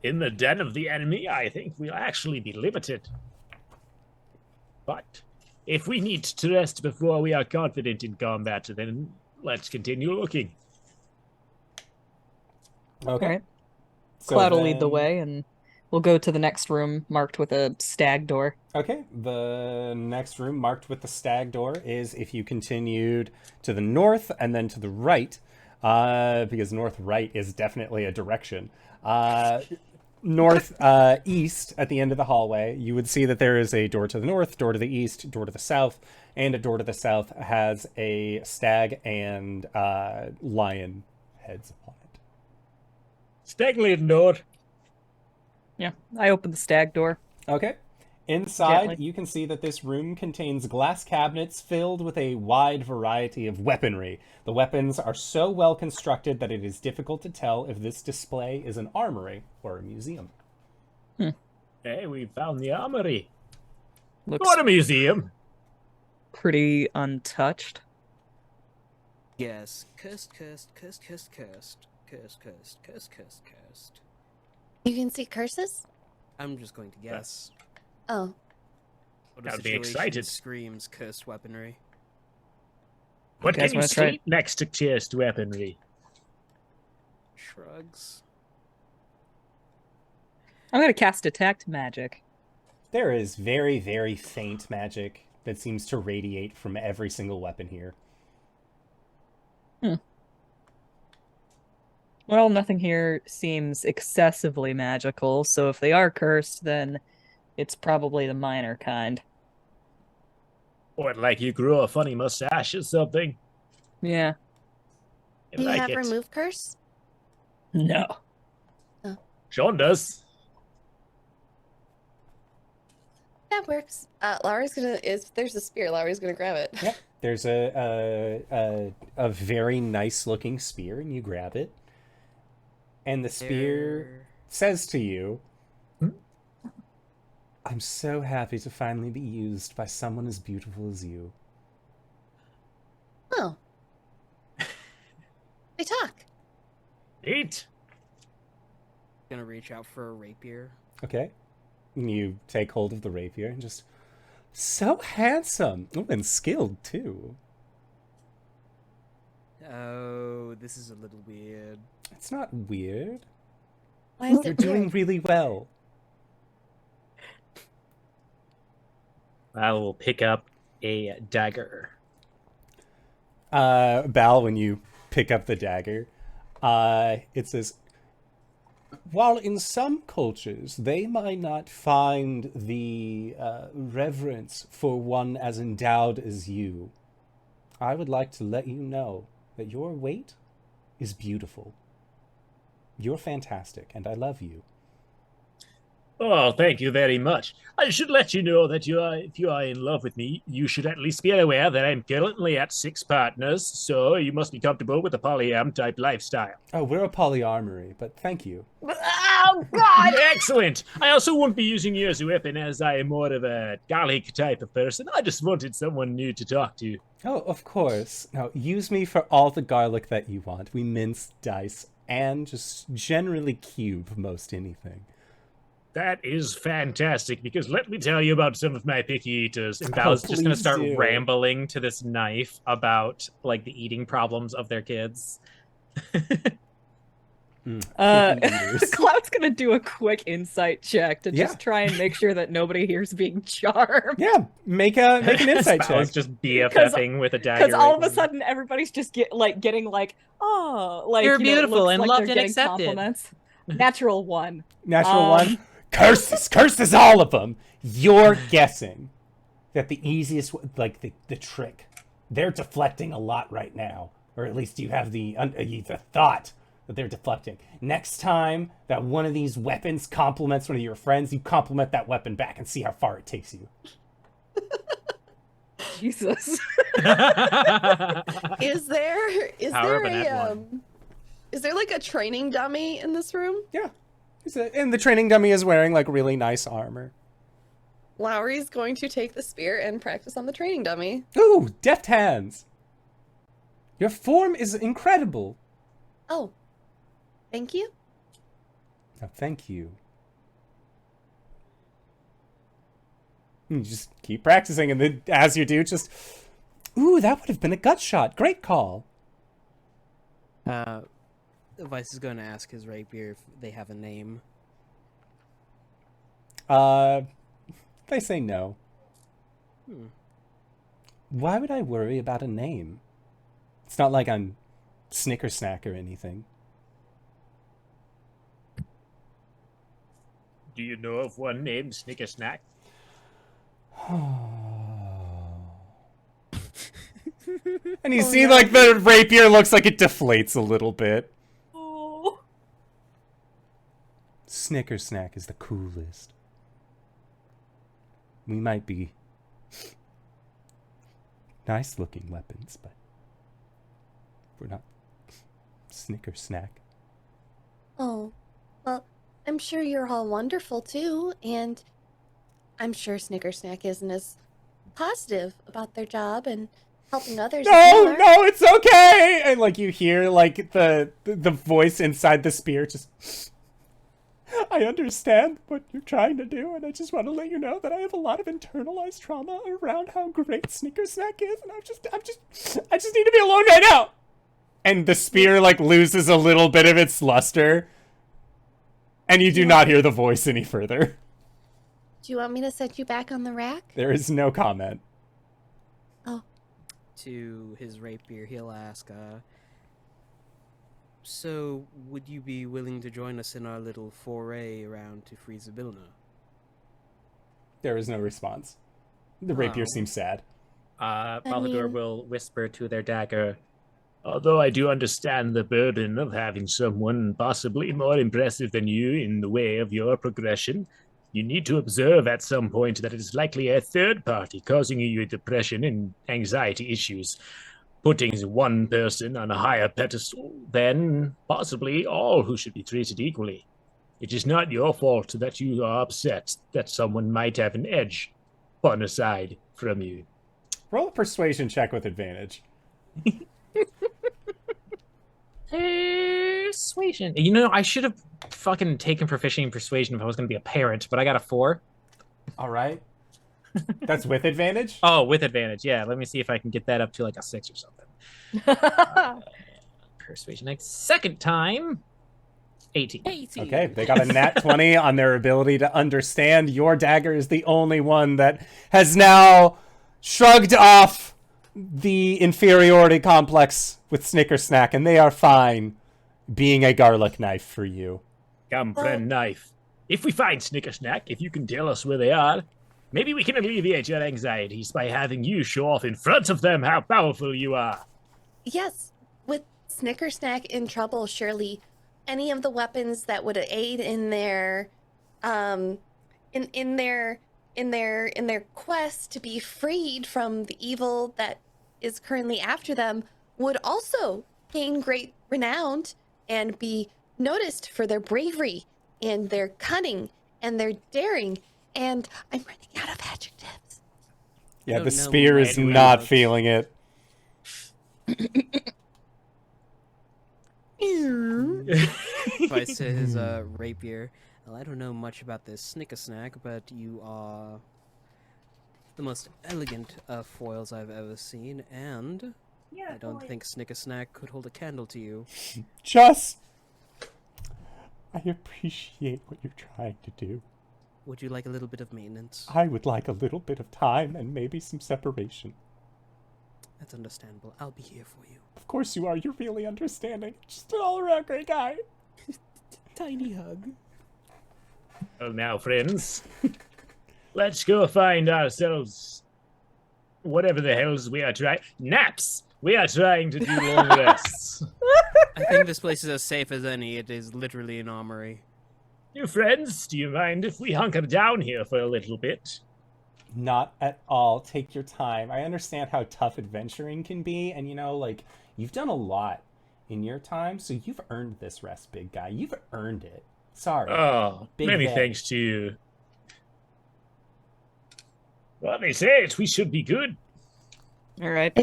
In the den of the enemy, I think we'll actually be limited. But if we need to rest before we are confident in combat, then let's continue looking. Okay. All right. So Cloud will lead the then- way, and we'll go to the next room marked with a stag door. Okay, the next room marked with the stag door is if you continued to the north and then to the right, because north-right is definitely a direction. North-east at the end of the hallway, you would see that there is a door to the north, door to the east, door to the south, and a door to the south has a stag and lion heads upon it. Stagland door. Yeah, I open the stag door. Okay. Inside, Gently. you can see that this room contains glass cabinets filled with a wide variety of weaponry. The weapons are so well constructed that it is difficult to tell if this display is an armory or a museum. Hey, we found the armory. Looks What a museum. pretty untouched. Yes. Cursed, cursed, cursed, cursed, cursed. Cursed, cursed, cursed, cursed, cursed. You can see curses? I'm just going to guess. Oh. What Gotta a be situation excited. screams cursed weaponry. What You guys can you wanna try it? sleep next to cursed weaponry? Shrugs. I'm gonna cast detect magic. There is very, very faint magic that seems to radiate from every single weapon here. Well, nothing here seems excessively magical, so if they are cursed, then it's probably the minor kind. Or like you grew a funny mustache or something. Yeah. I Do you like have it. remove curse? No. Sean does. That works. Lowry's gonna, if there's a spear, Lowry's gonna grab it. Yep. There's a very nice looking spear, and you grab it. And the spear says to you, I'm so happy to finally be used by someone as beautiful as you. Oh. They talk. Eat. Gonna reach out for a rapier. Okay. And you take hold of the rapier and just, so handsome. Oh, and skilled, too. Oh, this is a little weird. It's not weird. Why is You're it doing weird? really well. I will pick up a dagger. Bal, when you pick up the dagger, it says, while in some cultures they might not find the reverence for one as endowed as you, I would like to let you know that your weight is beautiful. You're fantastic, and I love you. Oh, thank you very much. I should let you know that if you are in love with me, you should at least be aware that I'm currently at 6 partners, so you must be comfortable with a polyam type lifestyle. Oh, we're a polyarmory, but thank you. Oh God! Excellent! I also won't be using you as a weapon as I am more of a garlic type of person. I just wanted someone new to talk to. Oh, of course. Now, use me for all the garlic that you want. We mince, dice, and just generally cube most anything. That is fantastic, because let me tell you about some of my picky eaters. And Val's just going to please start do. Rambling to this knife about like the eating problems of their kids. Picky eaters. Cloud's gonna do a quick insight check to just Yeah. try and make sure that nobody here's being charmed. Yeah, make an insight Val is check. just BFFing with a dagger. Because all of a right now. sudden everybody's just getting like, oh, like You're you know, it beautiful looks and like loved they're and getting accepted. compliments. Natural one. Natural Um, one. Curses, all of them. You're guessing that the easiest, like the trick, they're deflecting a lot right now, or at least you have the thought that they're deflecting. Next time that one of these weapons compliments one of your friends, you compliment that weapon back and see how far it takes you. Jesus. Is there Power of a a net one. is there like a training dummy in this room? Yeah. And the training dummy is wearing like really nice armor. Lowry's going to take the spear and practice on the training dummy. Ooh, deft hands. Your form is incredible. Oh. Thank you. Now, thank you. You just keep practicing, and then as you do, just... Ooh, that would have been a gut shot. Great call. Vice is going to ask his rapier if they have a name. They say no. Why would I worry about a name? It's not like I'm Snicker Snack or anything. Do you know of one named Snicker Snack? And you see, like, the rapier looks like it deflates a little bit. Oh. Snicker Snack is the coolest. We might be nice-looking weapons, but we're not Snicker Snack. Oh, well, I'm sure you're all wonderful too, and I'm sure Snicker Snack isn't as positive about their job and helping others. No, no, it's okay. And like you hear like the voice inside the spear just. I understand what you're trying to do, and I just want to let you know that I have a lot of internalized trauma around how great Snicker Snack is, and I just need to be alone right now. And the spear like loses a little bit of its luster, and you do not hear the voice any further. Do you want me to set you back on the rack? There is no comment. Oh. To his rapier, he'll ask, so would you be willing to join us in our little foray around to Frizabilna? There is no response. The rapier seems sad. Balthador will whisper to their dagger, Although I do understand the burden of having someone possibly more impressive than you in the way of your progression, you need to observe at some point that it is likely a third party causing you depression and anxiety issues, putting one person on a higher pedestal than possibly all who should be treated equally. It is not your fault that you are upset that someone might have an edge spun aside from you. Roll a persuasion check with advantage. persuasion. You know, I should have fucking taken proficient in persuasion if I was going to be a parent, but I got a 4. All right. That's with advantage? Oh, with advantage. Yeah, let me see if I can get that up to like a 6 or something. Persuasion. Like second time, 18. Okay, they got a nat 20 on their ability to understand. Your dagger is the only one that has now shrugged off the inferiority complex with Snicker Snack, and they are fine being a garlic knife for you. Come, friend knife. If we find Snicker Snack, if you can tell us where they are, maybe we can alleviate your anxieties by having you show off in front of them how powerful you are. Yes, with Snicker Snack in trouble, surely any of the weapons that would aid in their in their quest to be freed from the evil that is currently after them would also gain great renown and be noticed for their bravery and their cunning and their daring. And I'm running out of adjectives. Yeah, the spear is not feeling it. Vice to his rapier. Well, I don't know much about this Snicker Snack, but you are the most elegant of foils I've ever seen, and I don't think Snicker Snack could hold a candle to you. I appreciate what you're trying to do. Would you like a little bit of maintenance? I would like a little bit of time and maybe some separation. That's understandable. I'll be here for you. Of course you are. You're really understanding. Just an all-around great guy. Tiny hug. Well, now, friends, let's go find ourselves whatever the hells we are trying. Naps! We are trying to do long rests. I think this place is as safe as any. It is literally an armory. You friends, do you mind if we hunker down here for a little bit? Not at all. Take your time. I understand how tough adventuring can be, and like, you've done a lot in your time, so you've earned this rest, big guy. You've earned it. Sorry. Oh, many thanks to you. Well, they say it. We should be good. All right.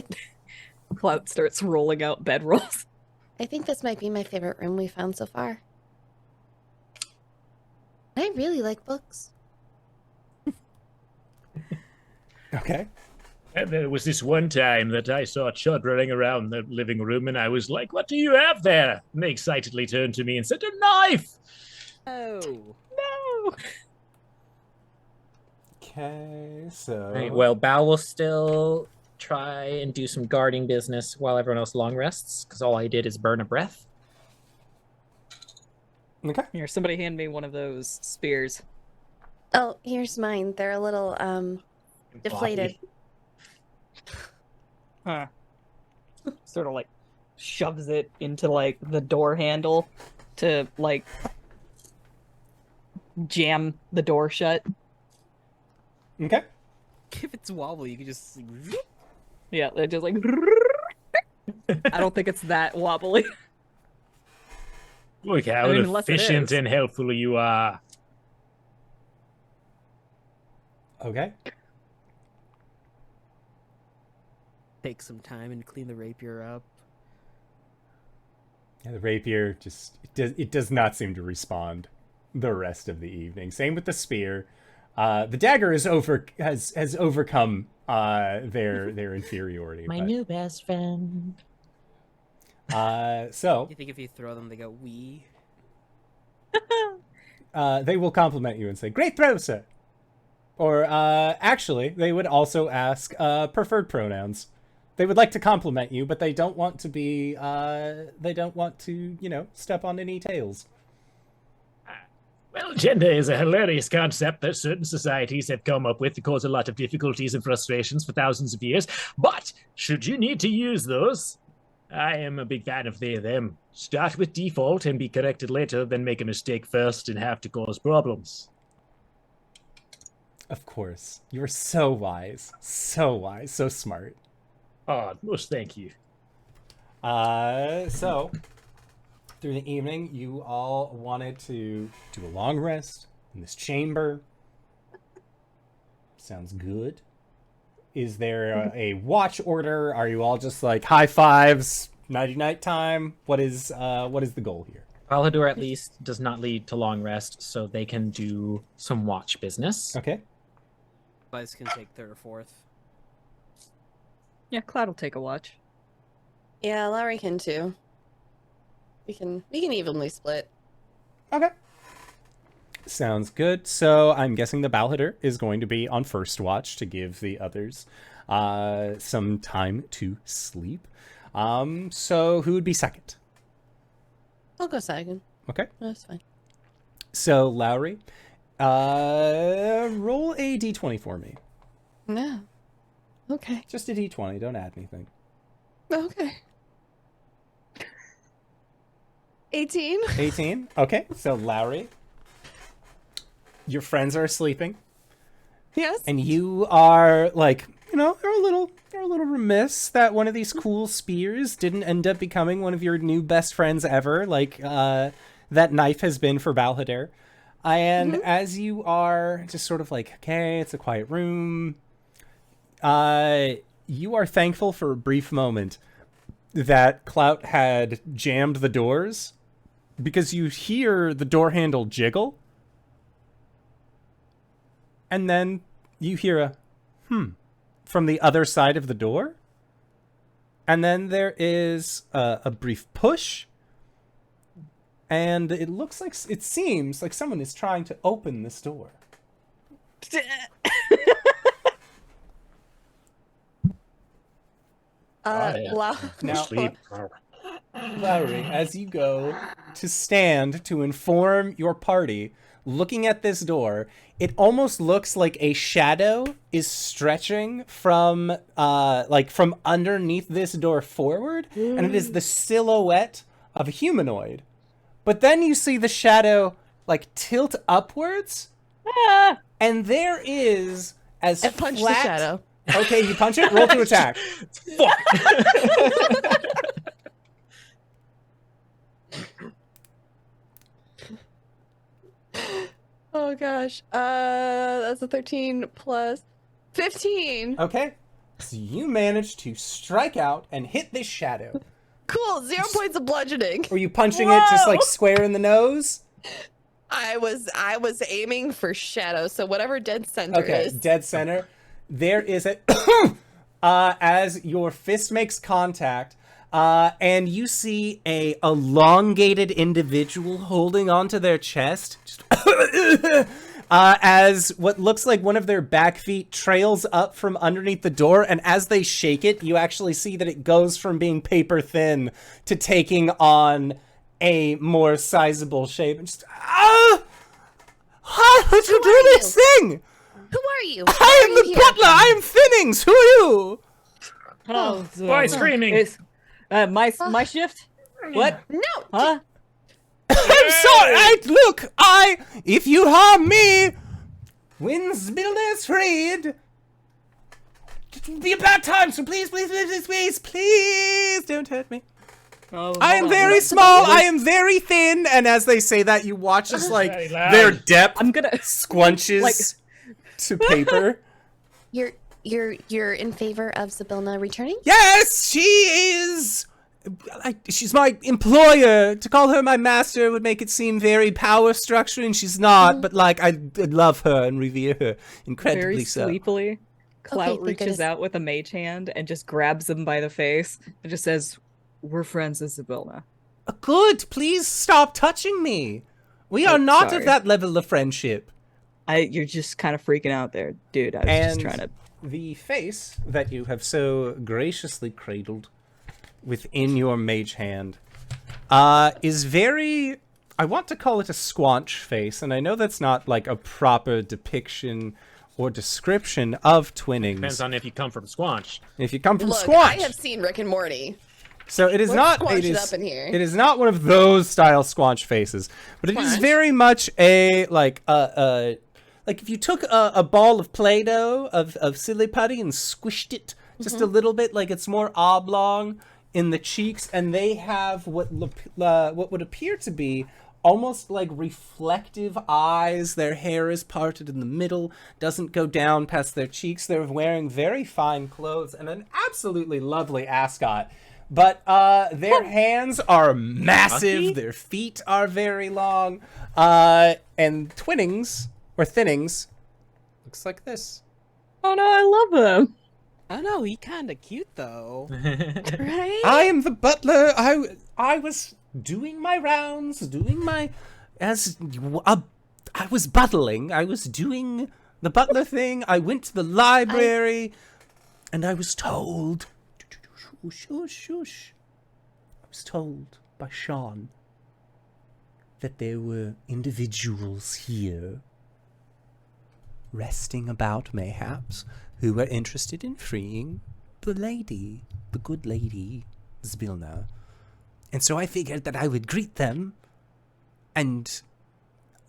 Clout starts rolling out bedrolls. I think this might be my favorite room we found so far. I really like books. Okay. And there was this one time that I saw Chud running around the living room, and I was like, "What do you have there?" And they excitedly turned to me and said, "A knife!" Oh. No. Okay, so... Right, well, Bao will still try and do some guarding business while everyone else long rests, because all I did is burn a breath. Okay. Here, somebody hand me one of those spears. Oh, here's mine. They're a little deflated. Huh. Sort of like shoves it into like the door handle to like jam the door shut. Okay. If it's wobbly, you can just. Yeah, they're just like. I don't think it's that wobbly. Look how I mean, unless it efficient is. and helpful you are. Okay. Take some time and clean the rapier up. Yeah, the rapier just it does not seem to respond the rest of the evening. Same with the spear. The dagger has overcome their inferiority. My but, new best friend. so You think if you throw them, they go wee? they will compliment you and say, "Great throw, sir." Or actually, they would also ask preferred pronouns. They would like to compliment you, but they don't want to be. They don't want to, step on any tails. Well, gender is a hilarious concept that certain societies have come up with to cause a lot of difficulties and frustrations for thousands of years. But should you need to use those, I am a big fan of they, them. Start with default and be corrected later, then make a mistake first and have to cause problems. Of course, you're so wise, so smart. Oh, most thank you. So through the evening, you all wanted to do a long rest in this chamber. Sounds good. Is there a watch order? Are you all just like high fives, nighty-night time? What is the goal here? Balador at least does not lead to long rest, so they can do some watch business. Okay. Guys can take third or fourth. Yeah, Cloud will take a watch. Yeah, Lowry can too. We can evenly split. Okay. Sounds good. So I'm guessing the Balhader is going to be on first watch to give the others some time to sleep. So who would be second? I'll go second. Okay. That's fine. So Lowry, roll a d20 for me. No. Okay. Just a d20. Don't add anything. Okay. 18. 18. Okay. So Lowry, your friends are sleeping, Yes. and you are like, you're a little remiss that one of these cool spears didn't end up becoming one of your new best friends ever, like that knife has been for Balhader. And as you are just sort of like, okay, it's a quiet room, you are thankful for a brief moment that Clout had jammed the doors, because you hear the door handle jiggle, and then you hear a from the other side of the door, and then there is a brief push, and it seems like someone is trying to open this door. Now, Sleep. Lowry, as you go to stand to inform your party, looking at this door, it almost looks like a shadow is stretching from underneath this door forward, and it is the silhouette of a humanoid. But then you see the shadow like tilt upwards, and there is as I punched flat... the shadow. Okay, you punch it. Roll to attack. Fuck. Oh gosh. That's a 13 plus 15. Okay, so you managed to strike out and hit this shadow. Cool. 0 points of bludgeoning. Were you punching it just like square in the nose? I was aiming for shadow, so whatever dead center Okay, is. dead center. there is a as your fist makes contact, and you see a elongated individual holding onto their chest, just as what looks like one of their back feet trails up from underneath the door, and as they shake it, you actually see that it goes from being paper thin to taking on a more sizable shape. And just, how would you do this thing? Who are you? I am the butler. I am Thinnings. Who are you? Oh, Why screaming? It's, my shift? What? No. Huh? I'm sorry. If you harm me, when Zbilna is freed, it will be a bad time. So please don't hurt me. Oh, I am very small. I am very thin. And as they say that, you watch as like Very loud. their depth I'm gonna squunches to paper. You're in favor of Zybilna returning? Yes, she is. She's my employer. To call her my master would make it seem very power structuring. She's not, but like I love her and revere her incredibly very so. sleepily. Clout thank reaches goodness. out with a mage hand and just grabs him by the face and just says, "We're friends as Zybilna." Good. Please stop touching me. We are not sorry. of that level of friendship. You're just kind of freaking out there, dude. I was just trying to. The face that you have so graciously cradled within your mage hand is very, I want to call it a squanch face, and I know that's not like a proper depiction or description of twinnings. Depends on if you come from Squanch. If you come from Look, squanch. I have seen Rick and Morty. So it is Let's not. squanch It it is. up in here. It is not one of those style squanch faces, but it is Squanch? very much a like if you took a ball of Play-Doh of silly putty and squished it just a little bit, like it's more oblong in the cheeks, and they have what would appear to be almost like reflective eyes. Their hair is parted in the middle, doesn't go down past their cheeks. They're wearing very fine clothes and an absolutely lovely ascot. But their hands are massive, Lucky? their feet are very long, and Twinnings, or Thinnings, looks like this. Oh no, I love him. I know, he kind of cute though. Right? I am the butler. I was doing my rounds, I was butling. I was doing the butler thing. I went to the library, and I was told, shush. I was told by Sean that there were individuals here resting about, mayhaps, who were interested in freeing the good lady, Zybilna. And so I figured that I would greet them, and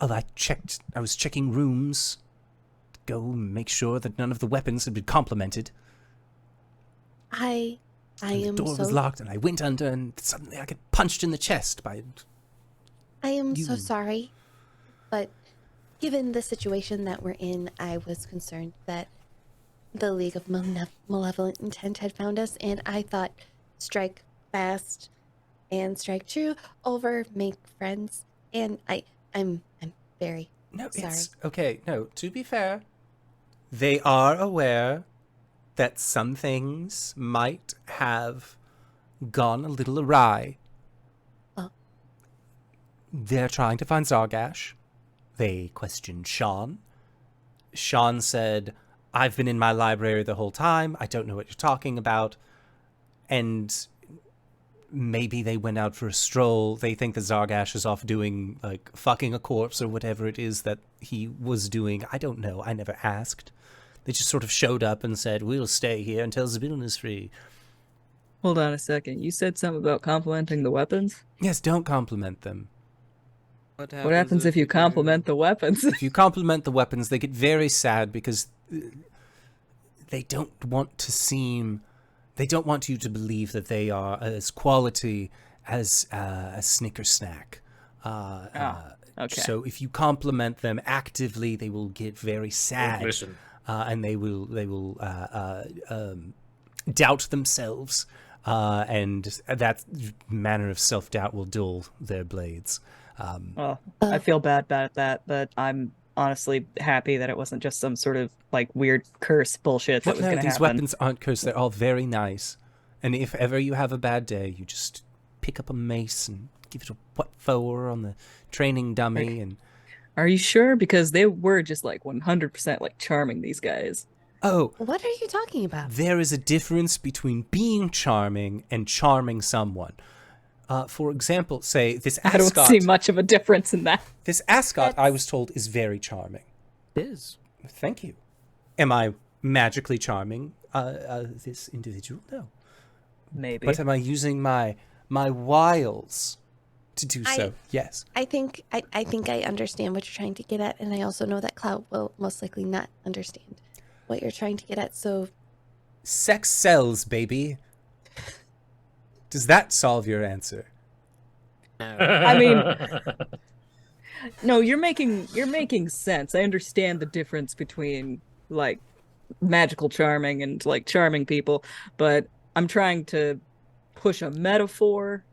I was checking rooms, to go make sure that none of the weapons had been complemented. I And the am door was so locked, and I went under, and suddenly I got punched in the chest by... I am so You. sorry, but given the situation that we're in, I was concerned that the League of Malevolent Intent had found us, and I thought strike fast and strike true over make friends, and I'm very No, sorry. it's... Okay, no, to be fair, they are aware that some things might have gone a little awry. Oh. They're trying to find Zargash. They questioned Sean. Sean said, I've been in my library the whole time. I don't know what you're talking about. And maybe they went out for a stroll. They think that Zargash is off doing, like, fucking a corpse or whatever it is that he was doing. I don't know. I never asked. They just sort of showed up and said, we'll stay here until Zybilna is free. Hold on a second. You said something about complimenting the weapons. Yes, don't compliment them. What happens if you compliment the weapons? If you compliment the weapons, they get very sad because they don't want you to believe that they are as quality as a Snicker snack. Okay. So if you compliment them actively, they will get very sad. Listen. And they will doubt themselves, and that manner of self-doubt will dull their blades. Well, I feel bad about that, but I'm honestly happy that it wasn't just some sort of like weird curse bullshit that Well, was no, going to these happen. weapons aren't cursed. They're all very nice. And if ever you have a bad day, you just pick up a mace and give it a what for on the training dummy. And Are you sure? Because they were just like 100% like charming, these guys. oh, What are you talking about? there is a difference between being charming and charming someone. For example, say this I don't ascot. see much of a difference in that. This ascot, I was told, is very charming. It is. Thank you. Am I magically charming this individual? No. Maybe. But am I using my wiles to do so? Yes. I think I understand what you're trying to get at, and I also know that Clout will most likely not understand what you're trying to get at. So, Sex sells, baby. Does that solve your answer? I mean, no, you're making sense. I understand the difference between like magical charming and like charming people, but I'm trying to push a metaphor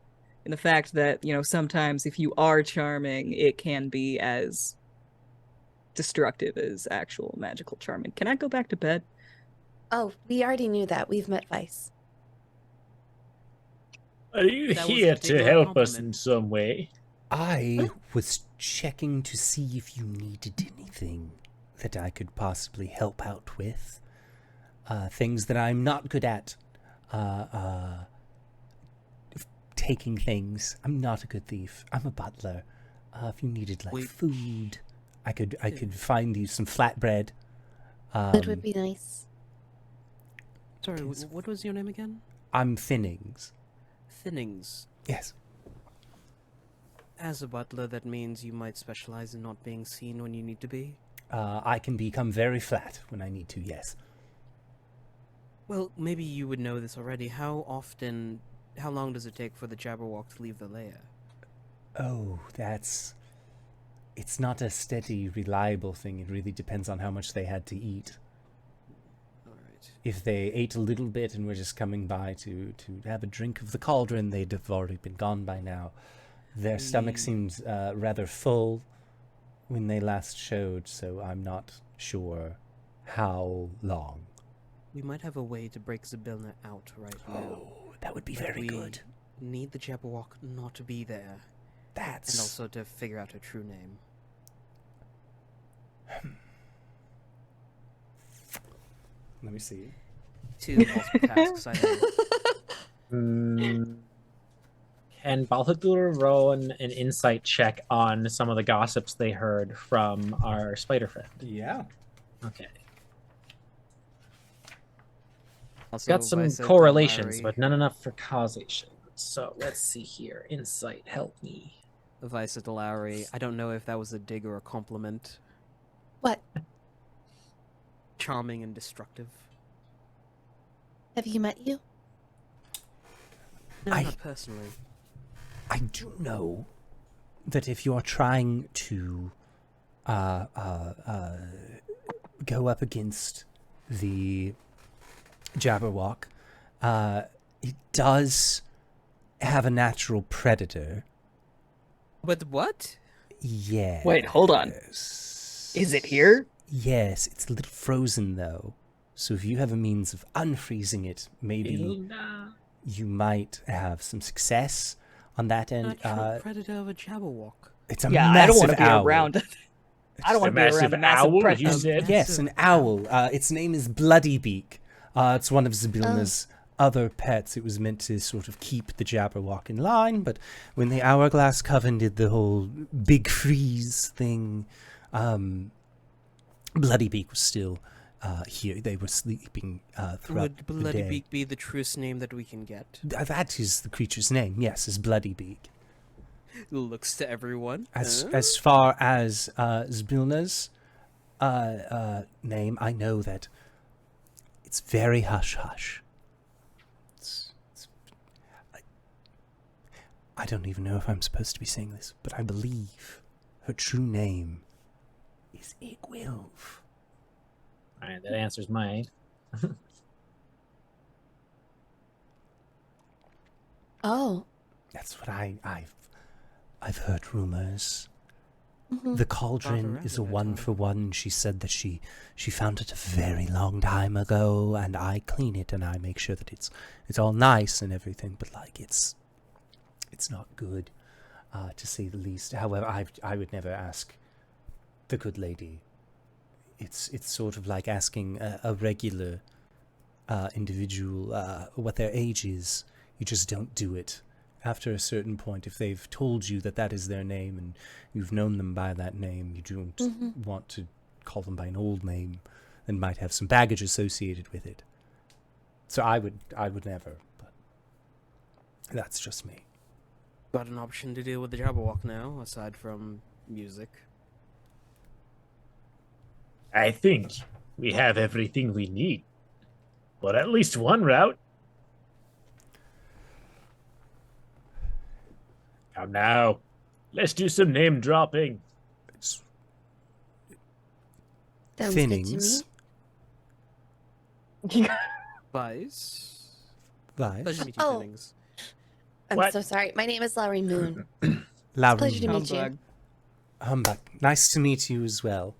in the fact that, you know, sometimes if you are charming, it can be as destructive as actual magical charming. Can I go back to bed? oh, we already knew that. We've met Vice. Are you That was here a to big help us compliment. in some way? I was checking to see if you needed anything that I could possibly help out with. Things that I'm not good at. Taking things. I'm not a good thief. I'm a butler. If you needed like Wait. food, I could find you some flatbread. That would be nice. Sorry, what was your name again? I'm Thinnings. Thinnings. Yes. As a butler, that means you might specialize in not being seen when you need to be. I can become very flat when I need to, yes. Well, maybe you would know this already. How long does it take for the Jabberwock to leave the lair? Oh, it's not a steady, reliable thing. It really depends on how much they had to eat. Alright. If they ate a little bit and were just coming by to have a drink of the cauldron, they'd have already been gone by now. Their stomach seemed rather full when they last showed, so I'm not sure how long. We might have a way to break Zybilna out right now. Oh, that would be But very we good. need the Jabberwock not to be there, That's... and also to figure out her true name. Let me see. Two possible tasks, I know. Can Balthadur roll an insight check on some of the gossips they heard from our spider friend? Yeah. Okay. Also, Got some Vice said to correlations, Lowry- but not enough for causation. So let's see here. Insight, help me. Vice said to Lowry, I don't know if that was a dig or a compliment. What? Charming and destructive. Have you met you? No, I- not personally. I do know that if you're trying to go up against the Jabberwock, it does have a natural predator. But what? Yes. Wait, hold on. Is it here? Yes, it's a little frozen though. So if you have a means of unfreezing it, maybe you might have some success on that end. Natural predator of a Jabberwock. It's a Yeah, massive I don't want to be owl. around it. I don't A want to be around massive a massive owl, predator. you said? Yes, an owl. Its name is Bloody Beak. It's one of Zybilna's other pets. It was meant to sort of keep the Jabberwock in line, but when the Hourglass Coven did the whole big freeze thing, Bloody Beak was still here. They were sleeping throughout Would the Bloody day. Beak be the truest name that we can get? That is the creature's name, yes, is Bloody Beak. Looks to everyone. As far as Zybilna's name, I know that it's very hush-hush. I don't even know if I'm supposed to be saying this, but I believe her true name is Igwilf. Alright, that answers mine. Oh, That's what I've heard rumors. The cauldron is a one-for-one. She said that she found it a very long time ago, and I clean it and I make sure that it's all nice and everything. But like it's not good, to say the least. However, I would never ask the good lady. It's sort of like asking a regular individual what their age is. You just don't do it. After a certain point, if they've told you that that is their name and you've known them by that name, you don't want to call them by an old name and might have some baggage associated with it. So I would never, but that's just me. Got an option to deal with the Jabberwock now, aside from music. I think we have everything we need. But at least one route. Now, let's do some name dropping. Sounds good to Thinnings. Vice. Vice. Pleasure to meet you, Oh. Thinnings. I'm What? so sorry. My name is Lowry Moon. Lowry. Pleasure to meet you. Humbug. Humbug. Nice to meet you as well.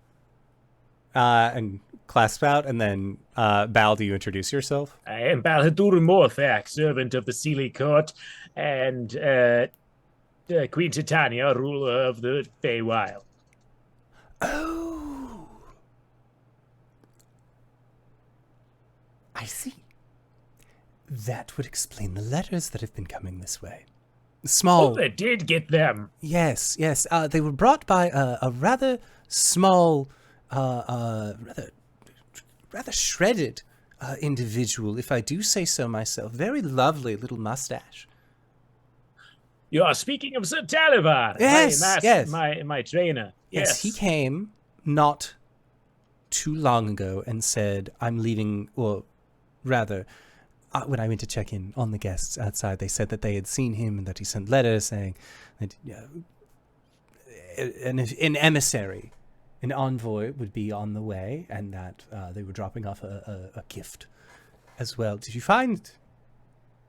And clasp out, and then Bal, do you introduce yourself? I am Balhadur Morthak, servant of the Sealy Court, and Queen Titania, ruler of the Feywild. Oh, I see. That would explain the letters that have been coming this way. Small. Oh, they did get them. Yes. They were brought by a rather small, rather shredded individual, if I do say so myself. Very lovely little mustache. You are speaking of Sir Talibar. Yes, yes. My trainer. Yes, he came not too long ago and said, I'm leaving, or rather, when I went to check in on the guests outside, they said that they had seen him and that he sent letters saying that an emissary, an envoy would be on the way, and that they were dropping off a gift as well. Did you find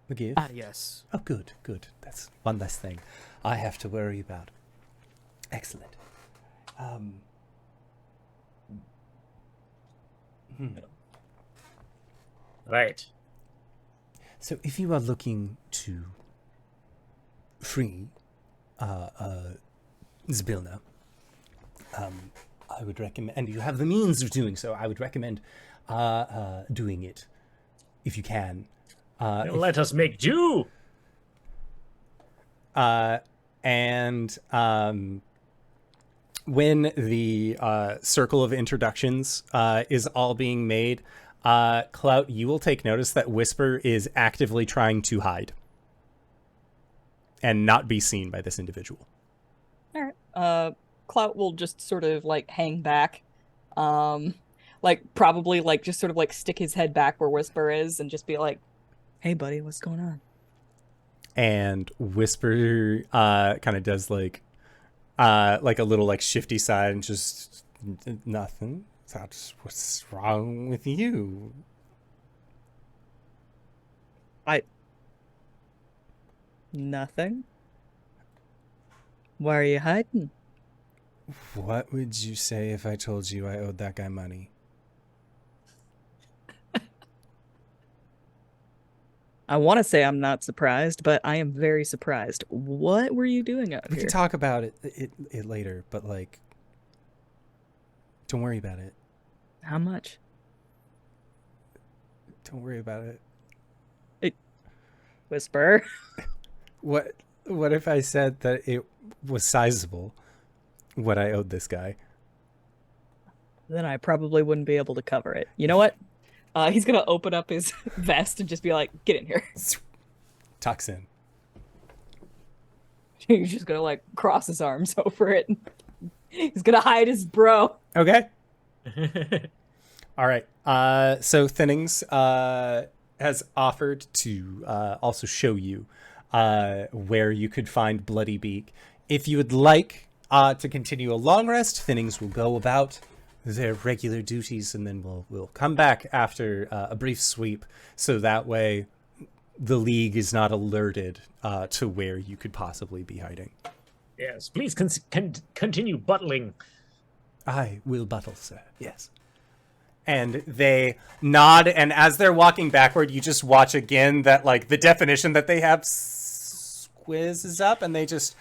the gift? Yes. Oh, good. That's one less thing I have to worry about. Excellent. Right. So if you are looking to free Zbilna, I would recommend, and you have the means of doing so, I would recommend doing it if you can. Let us make do. And when the circle of introductions is all being made, Clout, you will take notice that Whisper is actively trying to hide and not be seen by this individual. All right. Clout will just sort of like hang back, like probably like just sort of like stick his head back where Whisper is and just be like, "Hey, buddy, what's going on?" And Whisper kind of does like a little like shifty side and just nothing. That's what's wrong with you. Nothing. Why are you hiding? What would you say if I told you I owed that guy money? I want to say I'm not surprised, but I am very surprised. What were you doing out We here? can talk about it later, but like, don't worry about it. How much? Don't worry about it. Whisper. What if I said that it was sizable, what I owed this guy? Then I probably wouldn't be able to cover it. You know what? He's gonna open up his vest and just be like, "Get in here." Tucks in. He's just gonna like cross his arms over it. He's gonna hide his bro. Okay. All right. So Thinnings has offered to also show you where you could find Bloody Beak. If you would like to continue a long rest, Thinnings will go about their regular duties, and then we'll come back after a brief sweep, so that way the League is not alerted to where you could possibly be hiding. Yes, please continue buttling. I will buttle, sir. Yes. And they nod, and as they're walking backward, you just watch again that, like, the definition that they have squizzes up, and they just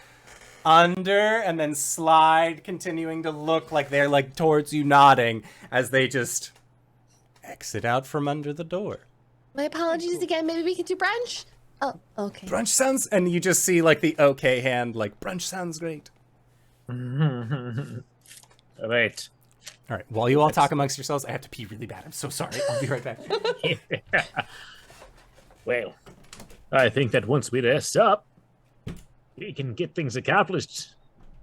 under and then slide, continuing to look like they're, like, towards you, nodding, as they just exit out from under the door. My apologies again. Maybe we can do brunch? Oh, okay. Brunch sounds... And you just see, like, the okay hand, like, brunch sounds great. All right. All right, while you all talk amongst yourselves, I have to pee really bad. I'm so sorry. I'll be right back. Well, I think that once we rest up, we can get things accomplished.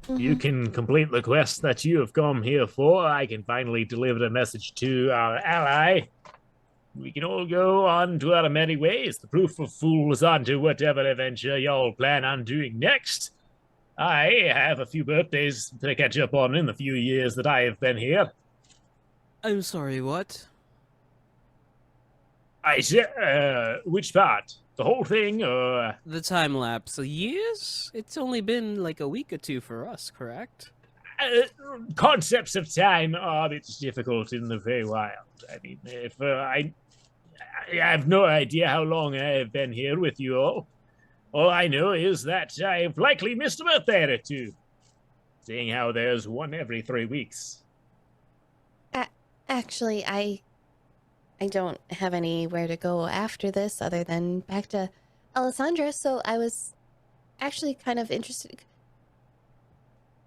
You can complete the quest that you have come here for. I can finally deliver a message to our ally. We can all go on to our merry ways. The proof of fools onto whatever adventure y'all plan on doing next. I have a few birthdays to catch up on in the few years that I have been here. I'm sorry, what? I said, which part? The whole thing, or... The time lapse. Years? It's only been like a week or two for us, correct? Concepts of time are a bit difficult in the very wild. I mean, if I have no idea how long I have been here with you all. All I know is that I've likely missed a birthday or two, seeing how there's one every 3 weeks. Actually, I don't have anywhere to go after this other than back to Alessandra, so I was actually kind of interested.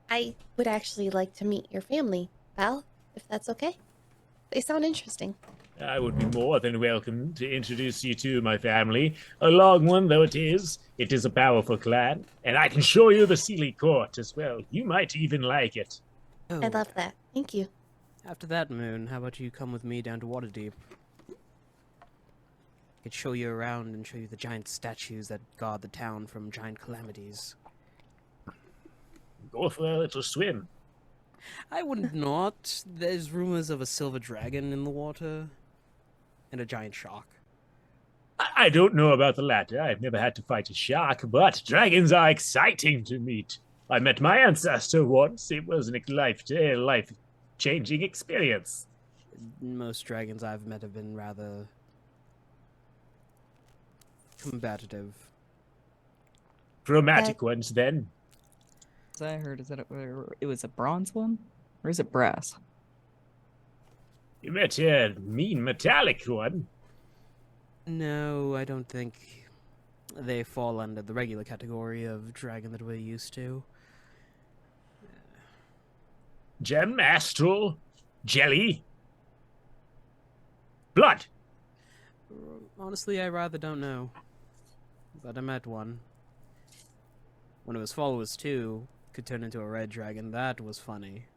I would actually like to meet your family, Val, if that's okay. They sound interesting. I would be more than welcome to introduce you to my family. A long one though it is a powerful clan, and I can show you the Sealy Court as well. You might even like it. Oh. I love that. Thank you. After that, Moon, how about you come with me down to Waterdeep? I could show you around and show you the giant statues that guard the town from giant calamities. Go for a little swim. I would not. There's rumors of a silver dragon in the water. And a giant shark. I don't know about the latter. I've never had to fight a shark, but dragons are exciting to meet. I met my ancestor once. It was a life-changing experience. Most dragons I've met have been rather combative. Chromatic ones, then. As I heard, is that it was a bronze one? Or is it brass? You met a mean metallic one. No, I don't think they fall under the regular category of dragon that we're used to. Gem, astral, jelly, blood. Honestly, I rather don't know. But I met one. One of his followers, too, could turn into a red dragon. That was funny.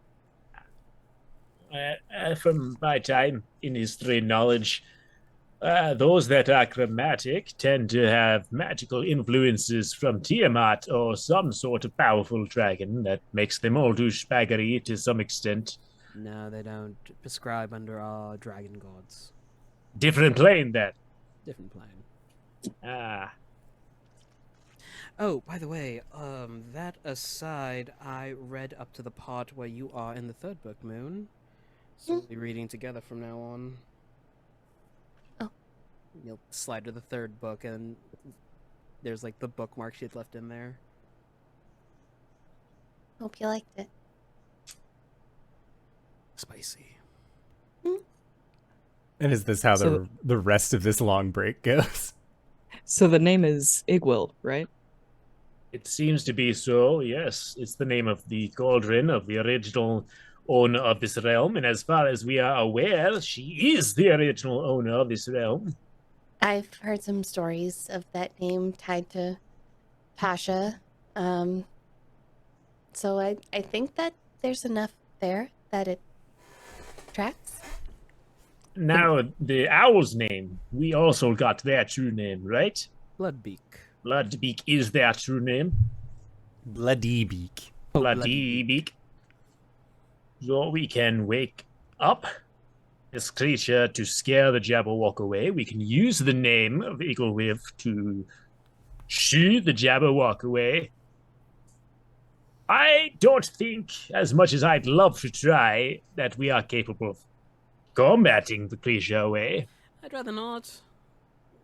From my time in history and knowledge, those that are chromatic tend to have magical influences from Tiamat or some sort of powerful dragon that makes them all douchebaggery to some extent. No, they don't prescribe under our dragon gods. Different plane, then. Different plane. Ah. Oh, by the way, that aside, I read up to the part where you are in the third book, Moon. So we'll be reading together from now on. Oh. You'll slide to the third book, and there's like the bookmark she had left in there. Hope you liked it. Spicy. And is this how the rest of this long break goes? So the name is Igwil, right? It seems to be so, yes. It's the name of the cauldron of the original owner of this realm, and as far as we are aware, she is the original owner of this realm. I've heard some stories of that name tied to Pasha. So I think that there's enough there that it tracks. Now, the owl's name, we also got their true name, right? Bloodbeak. Bloodbeak is their true name. Bloody beak. Bloodybeak. So we can wake up this creature to scare the Jabberwock away. We can use the name of Eaglewiv to shoo the Jabberwock away. I don't think, as much as I'd love to try, that we are capable of combating the creature way. I'd rather not.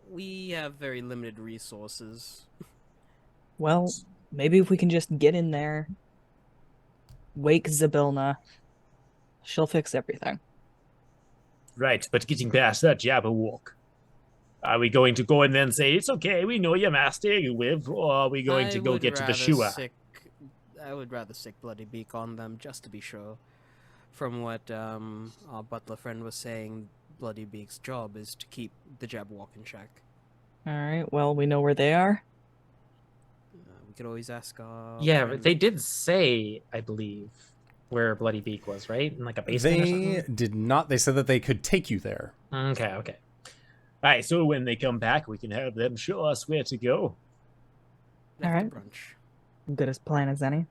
We have very limited resources. Well, maybe if we can just get in there, wake Zybilna, she'll fix everything. Right, but getting past that Jabberwock, are we going to go in there and say, it's okay, we know your master you live, or are we going to go get to the Shua? I would rather sick Bloody Beak on them, just to be sure. From what our butler friend was saying, Bloody Beak's job is to keep the Jabberwock in check. Alright, well, we know where they are. We could always ask our Yeah, friend. they did say, I believe, where Bloody Beak was, right? In like a basement or They something? did not. They said that they could take you there. Okay. All right, so when they come back, we can have them show us where to go. After Alright. brunch. Good as plan as any.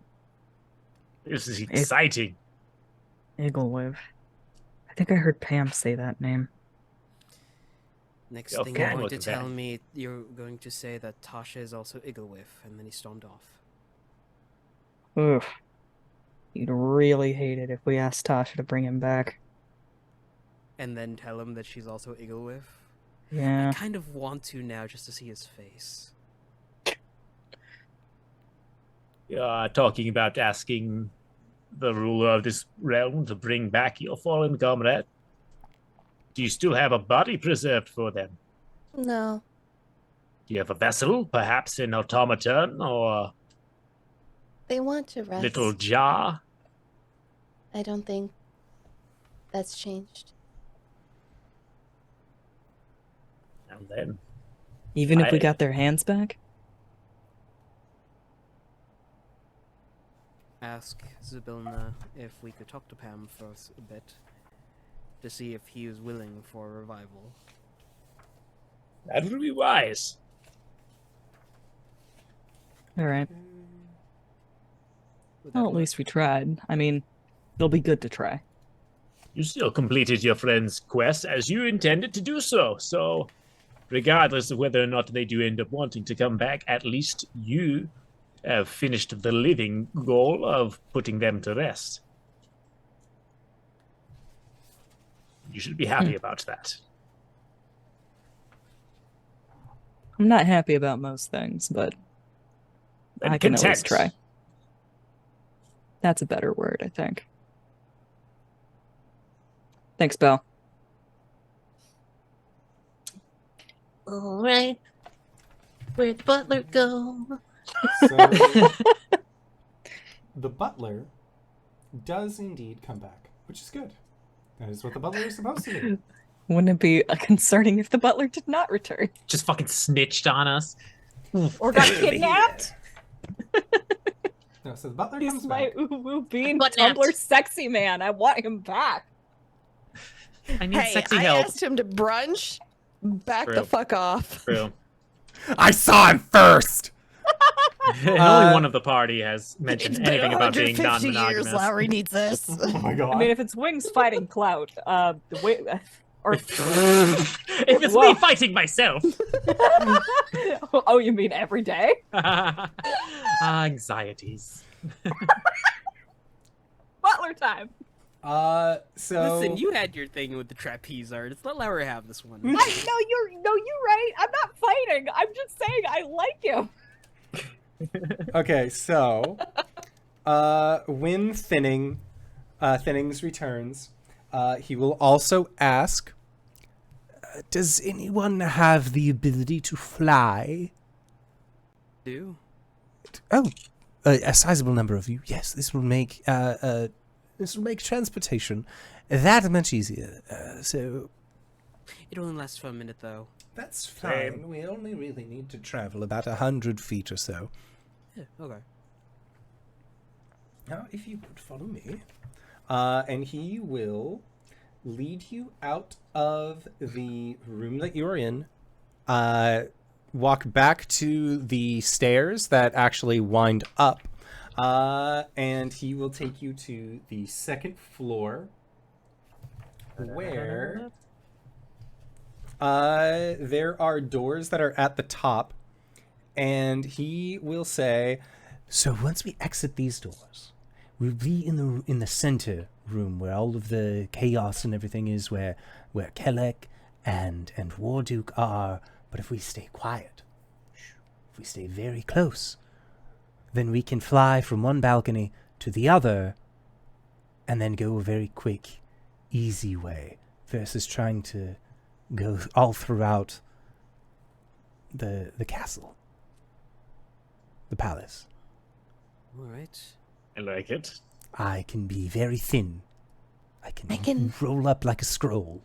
This is exciting. Iglewave. I think I heard Pam say that name. Next You're thing you're fine going with to that. tell me, you're going to say that Tasha is also Iglewith, and then he stormed off. Oof. You'd really hate it if we asked Tasha to bring him back. And then tell him that she's also Iglewith. Yeah. I kind of want to now, just to see his face. Talking about asking the ruler of this realm to bring back your fallen comrade. Do you still have a body preserved for them? No. Do you have a vessel, perhaps an automaton or They want to rest. little jar? I don't think that's changed. And then Even if we I- got their hands back? Ask Zybilna if we could talk to Pam for a bit, to see if he is willing for a revival. that would be wise. Alright. Would that Well, at work? least we tried. I mean, it'll be good to try. You still completed your friend's quest as you intended to do so. So, regardless of whether or not they do end up wanting to come back, at least you have finished the living goal of putting them to rest. You should be happy about that. I'm not happy about most things, but And I can always content. try. That's a better word, I think. Thanks, Belle. All right. Where'd the butler go? So the butler does indeed come back, which is good. That is what the butler is supposed to do. Wouldn't it be concerning if the butler did not return? Just fucking snitched on us. Or got kidnapped? No, so the butler He's comes my back. ooh bean Kidnapped. Tumblr sexy man. I want him back. I need Hey, sexy I help. asked him to brunch. Back True. the fuck off. True. I saw him first. And only one of the party has mentioned It's been anything about being 150 years. non-monogamous. Lowry needs this. Oh my god. I mean, if it's Wings fighting Clout, the way, or If it's Whoa. me fighting myself. oh, you mean every day? Anxieties. Butler time. So Listen, you had your thing with the trapeze artist. Let Lowry have this one. You're right. I'm not fighting. I'm just saying I like him. okay, so when Thinnings returns, he will also ask, does anyone have the ability to fly? Do? Oh, a sizable number of you. Yes, this will make transportation that much easier. So It only lasts for a minute, though. that's fine. We only really need to travel about 100 feet or so. Yeah, okay. Now, if you would follow me, and he will lead you out of the room that you're in, walk back to the stairs that actually wind up, and he will take you to the second floor, where there are doors that are at the top, and he will say, So once we exit these doors, we'll be in the center room where all of the chaos and everything is, where Kelek and Warduke are. But if we stay quiet, if we stay very close, then we can fly from one balcony to the other and then go a very quick, easy way versus trying to go all throughout the castle, the palace. All right. I like it. I can be very thin. I I can can- roll up like a scroll.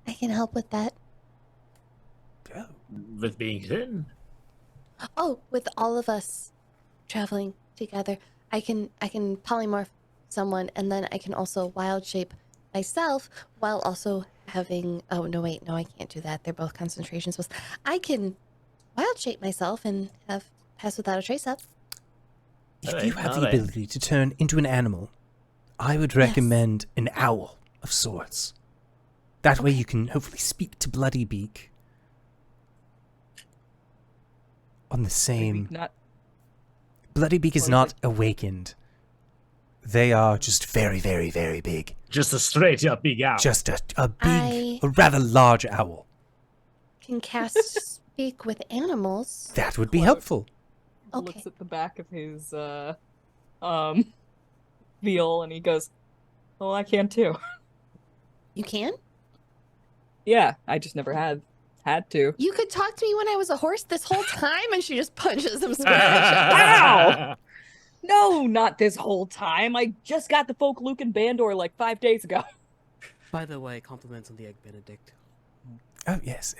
I can help with that. Oh, With being thin. Oh, with all of us traveling together, I can polymorph someone, and then I can also wild shape myself while also having. Oh no, wait, no, I can't do that. They're both concentration spells. I can wild shape myself and have pass without a trace up. if you have the alright. ability to turn into an animal, I would recommend an owl of sorts. That way you can hopefully speak to Bloody Beak on the same... Not Bloody Beak is What is not awakened. They are just very, very, very big. Just a straight up big owl. Just a big, I- a rather large owl. Can cast speak with animals. That would be Close. helpful. Okay. looks at the back of his veal and he goes, "Well, I can too." You can? Yeah, I just never had to. You could talk to me when I was a horse this whole time, and she just punches him square. Ow! No, not this whole time. I just got the folk Lucan Bandor like 5 days ago. By the way, compliments on the egg Benedict. Oh, yes.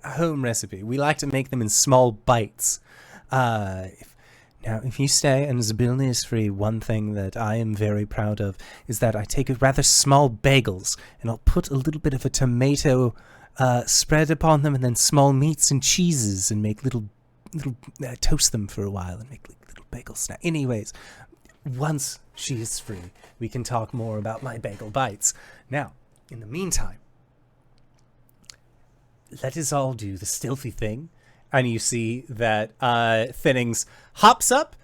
A home recipe. We like to make them in small bites. If you stay and Zabilni is free, one thing that I am very proud of is that I take rather small bagels and I'll put a little bit of a tomato spread upon them and then small meats and cheeses and make little toast them for a while and make little bagel snack. Anyways, once she is free, we can talk more about my bagel bites. Now, in the meantime, let us all do the stealthy thing. And you see that Thinnings hops up,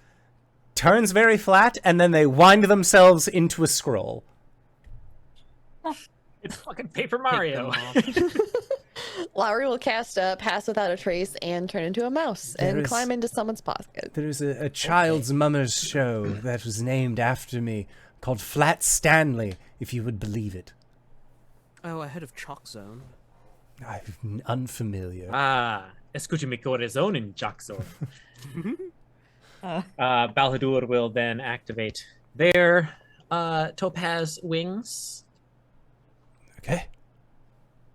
turns very flat, and then they wind themselves into a scroll. It's fucking Paper Mario. Lowry will cast a pass without a trace and turn into a mouse There and is- climb into someone's pocket. There's a child's mummers show that was named after me called Flat Stanley, if you would believe it. Oh, ahead of Chalk Zone. I'm unfamiliar. Escuche mi corazón in Jackson. Uh. Balhadur will then activate their topaz wings. Okay.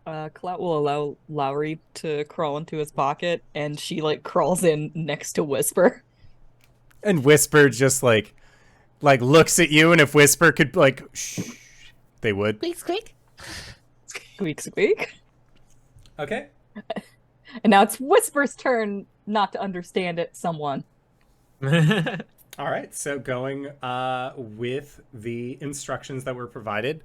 Clout will allow Lowry to crawl into his pocket, and she like crawls in next to Whisper. And Whisper just like looks at you, and if Whisper could shh, they would. Squeak, squeak. Squeak, squeak. Okay. And now it's Whisper's turn not to understand it. Someone. All right, so going with the instructions that were provided,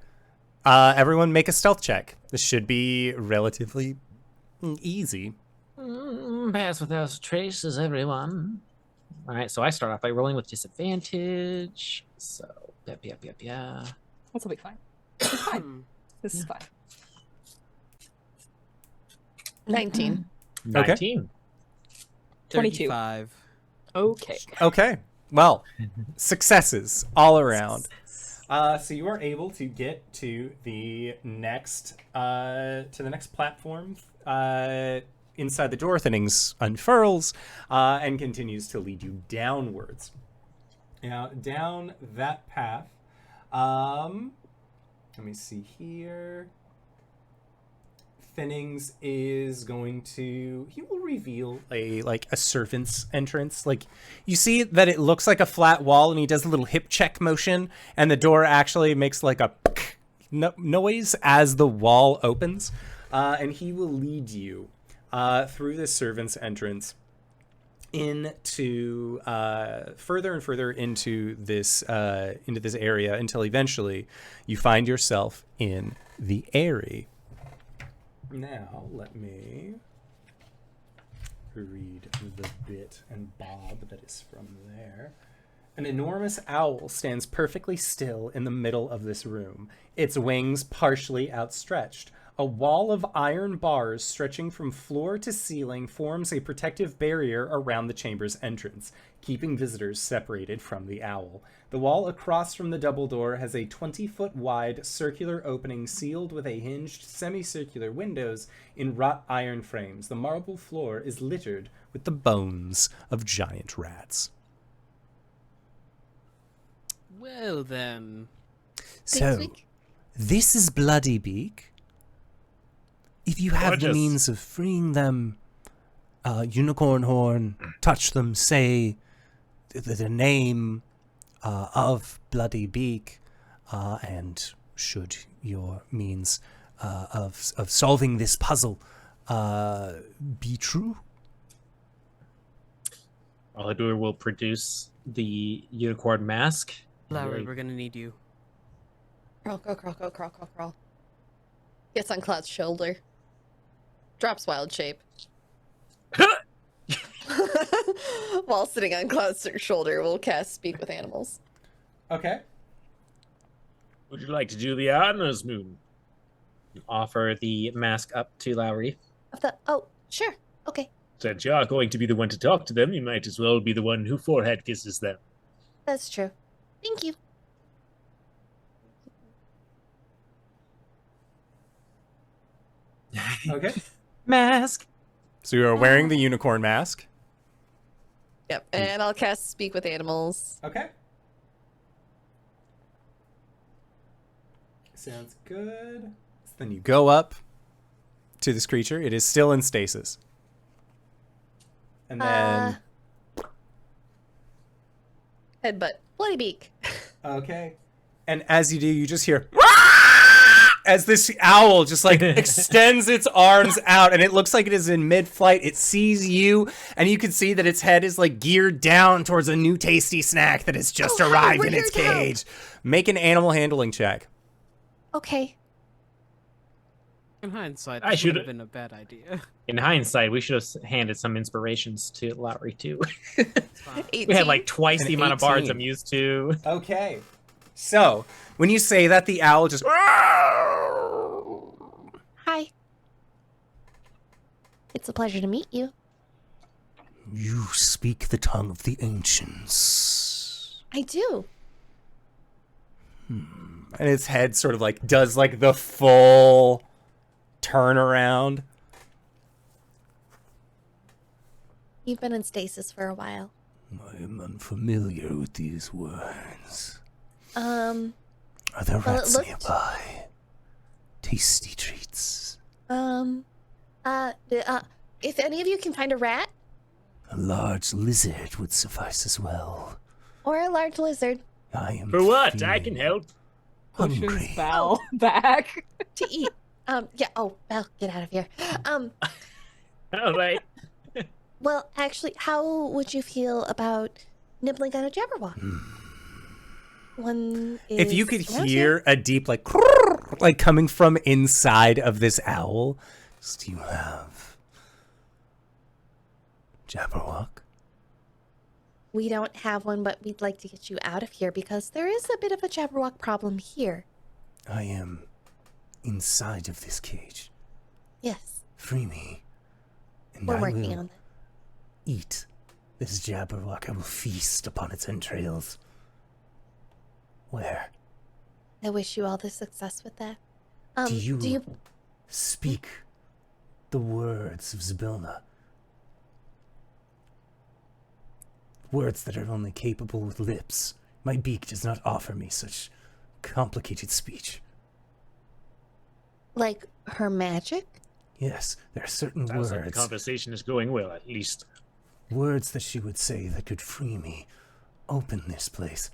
everyone make a stealth check. This should be relatively easy. Pass without traces, everyone. All right, so I start off by rolling with disadvantage. So, yep. This will be fine. This is fine. This is fine. 19. 19. 22. 35. Okay. Okay, well, successes all around. So you are able to get to the next platform. Inside the door, Thinnings unfurls and continues to lead you downwards. Now, down that path, let me see here. Thinnings is going to, he will reveal a servant's entrance. Like, you see that it looks like a flat wall, and he does a little hip check motion, and the door actually makes like a noise as the wall opens, and he will lead you through this servant's entrance into further and further into this area until eventually you find yourself in the Airy. Now, let me read the bit and bob that is from there. An enormous owl stands perfectly still in the middle of this room, its wings partially outstretched. A wall of iron bars stretching from floor to ceiling forms a protective barrier around the chamber's entrance, keeping visitors separated from the owl. The wall across from the double door has a 20-foot wide circular opening sealed with a hinged semicircular windows in wrought iron frames. The marble floor is littered with the bones of giant rats. Well then. So, this is Bloody Beak. If you have the Gorgeous. means of freeing them, Unicorn Horn, touch them, say the name of Bloody Beak, and should your means of solving this puzzle be true? Aladur will produce the unicorn mask. Lowry, we're gonna need you. Crawl, crawl, crawl, crawl, crawl, crawl, crawl. Gets on Clout's shoulder. Drops wild shape. While sitting on Cloud's shoulder, we'll cast Speak with Animals. Okay. Would you like to do the honors, Moon? Offer the mask up to Lowry. Oh, sure. Okay. Since you are going to be the one to talk to them, you might as well be the one who forehead kisses them. That's true. Thank you. Okay. Mask. So you are wearing the unicorn mask. Yep, and I'll cast Speak with Animals. Okay. Sounds good. So then you go up to this creature. It is still in stasis. And then... Headbutt. Bloody Beak. Okay. And as you do, you just hear... as this owl just like extends its arms out, and it looks like it is in mid-flight. It sees you, and you can see that its head is like geared down towards a new tasty snack that has just arrived in its cage. Make an animal handling check. Okay. In hindsight, I this would should- have been a bad idea. In hindsight, we should have handed some inspirations to Lowry too. It's fine. 18. We had like twice An the amount of bards 18. I'm used to. Okay. So, when you say that, the owl just... Hi. It's a pleasure to meet you. You speak the tongue of the ancients. I do. And its head sort of like does like the full turn around. You've been in stasis for a while. I am unfamiliar with these words. Are Are there Well, it rats looked- nearby? Tasty treats. if any of you can find a rat A large lizard would suffice as well. or a large lizard I am For what? I feeling can help. Pushes hungry. Val back. to eat. Yeah. Oh, Belle, get out of here. All right. Well, actually, how would you feel about nibbling on a jabberwock? One If you could is around hear a deep like coming from inside of this owl, Do you have Jabberwock? We don't have one, but we'd like to get you out of here because there is a bit of a jabberwock problem here. I am inside of this cage. Yes, Free me. And we're I working will on that. eat this Jabberwock. I will feast upon its entrails. Where? I wish you all the success with that. Do you speak the words of Zybilna? Words that are only capable with lips. My beak does not offer me such complicated speech. like her magic? Yes, there are certain Sounds like the words. conversation is going well, at least. Words that she would say that could free me. Open this place.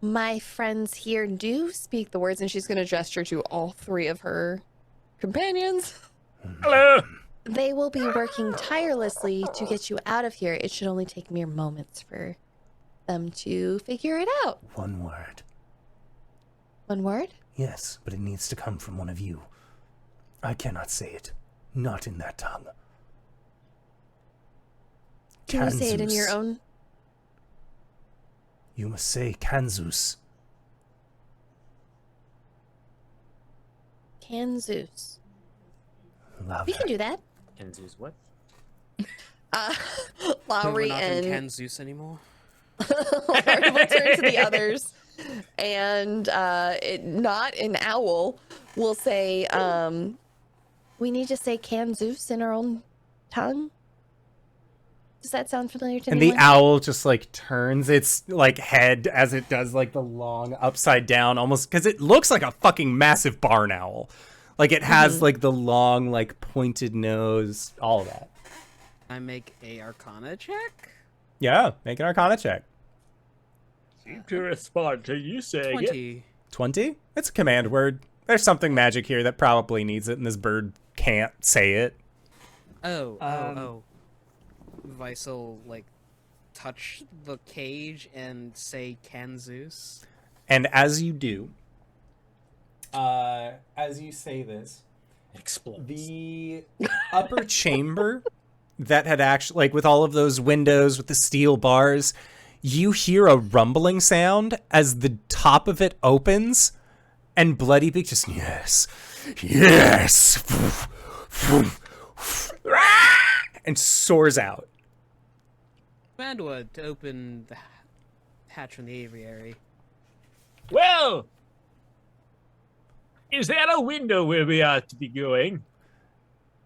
My friends here do Speak the words, and she's going to gesture to all three of her companions. Hello. They will be working tirelessly to get you out of here. It should only take mere moments for them to figure it out. One word. One word? Yes, but it needs to come from one of you. I cannot say it. Not in that tongue. Can you say it in your Kanzus. own? You must say Kanzus. Kanzus. Love We can do that. Kenzu's what? We're Lowry not and in Kanzus anymore. Lowry will turn to the others, and not an owl will say, we need to say Kanzus in our own tongue. Does that sound familiar to And the anyone? owl just like turns its like head as it does like the long upside down almost because it looks like a fucking massive barn owl. Like it has like the long like pointed nose, all of that. I make a Arcana check. Yeah, make an Arcana check. Seem to respond to you saying it. 20. 20? It's a command word. There's something magic here that probably needs it, and this bird can't say it. Oh. Visel, like, touch the cage and say Kanzus. And as you do, as you say this, It explodes. the upper chamber that had actually, like with all of those windows with the steel bars, you hear a rumbling sound as the top of it opens, and Bloody Beak just, yes, and soars out. Command to open the hatch from the aviary. Well, is there a window where we are to be going?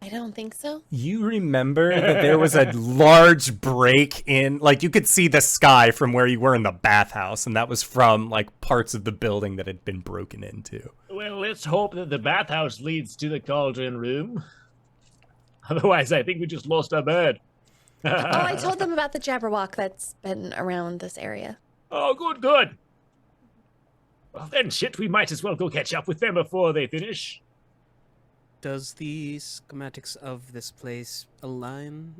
I don't think so. You remember that there was a large break in, like you could see the sky from where you were in the bathhouse, and that was from like parts of the building that had been broken into. Well, let's hope that the bathhouse leads to the cauldron room. Otherwise, I think we just lost our bird. Oh, I told them about the Jabberwock that's been around this area. Oh, good, good. Well, then, shit, we might as well go catch up with them before they finish. Does the schematics of this place align,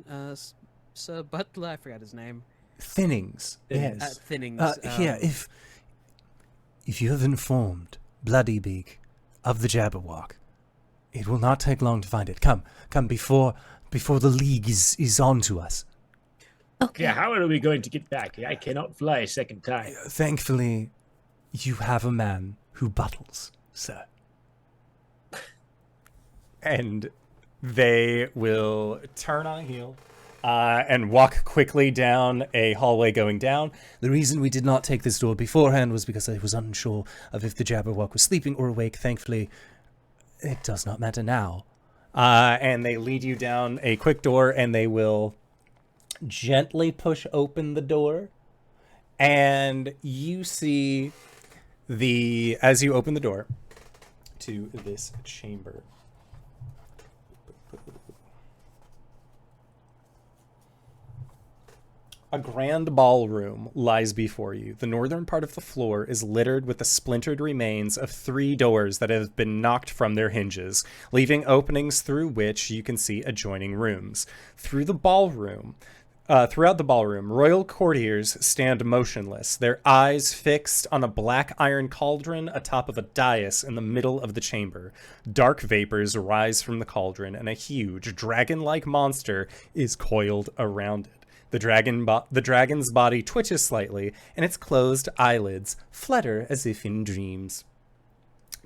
Sir Butler? I forgot his name. Thinnings, yes. Thinnings. Here, if you have informed Bloody Beak of the Jabberwock, it will not take long to find it. Come before the League is on to us. Okay. Yeah, how are we going to get back? I cannot fly a second time. Thankfully, you have a man who buttles, sir. And they will turn on a heel and walk quickly down a hallway going down. The reason we did not take this door beforehand was because I was unsure of if the Jabberwock was sleeping or awake. Thankfully, it does not matter now. And they lead you down a quick door, and they will gently push open the door. And you see as you open the door to this chamber, a grand ballroom lies before you. The northern part of the floor is littered with the splintered remains of 3 doors that have been knocked from their hinges, leaving openings through which you can see adjoining rooms. Throughout the ballroom, royal courtiers stand motionless, their eyes fixed on a black iron cauldron atop of a dais in the middle of the chamber. Dark vapors rise from the cauldron, and a huge, dragon-like monster is coiled around it. The dragon's body twitches slightly, and its closed eyelids flutter as if in dreams.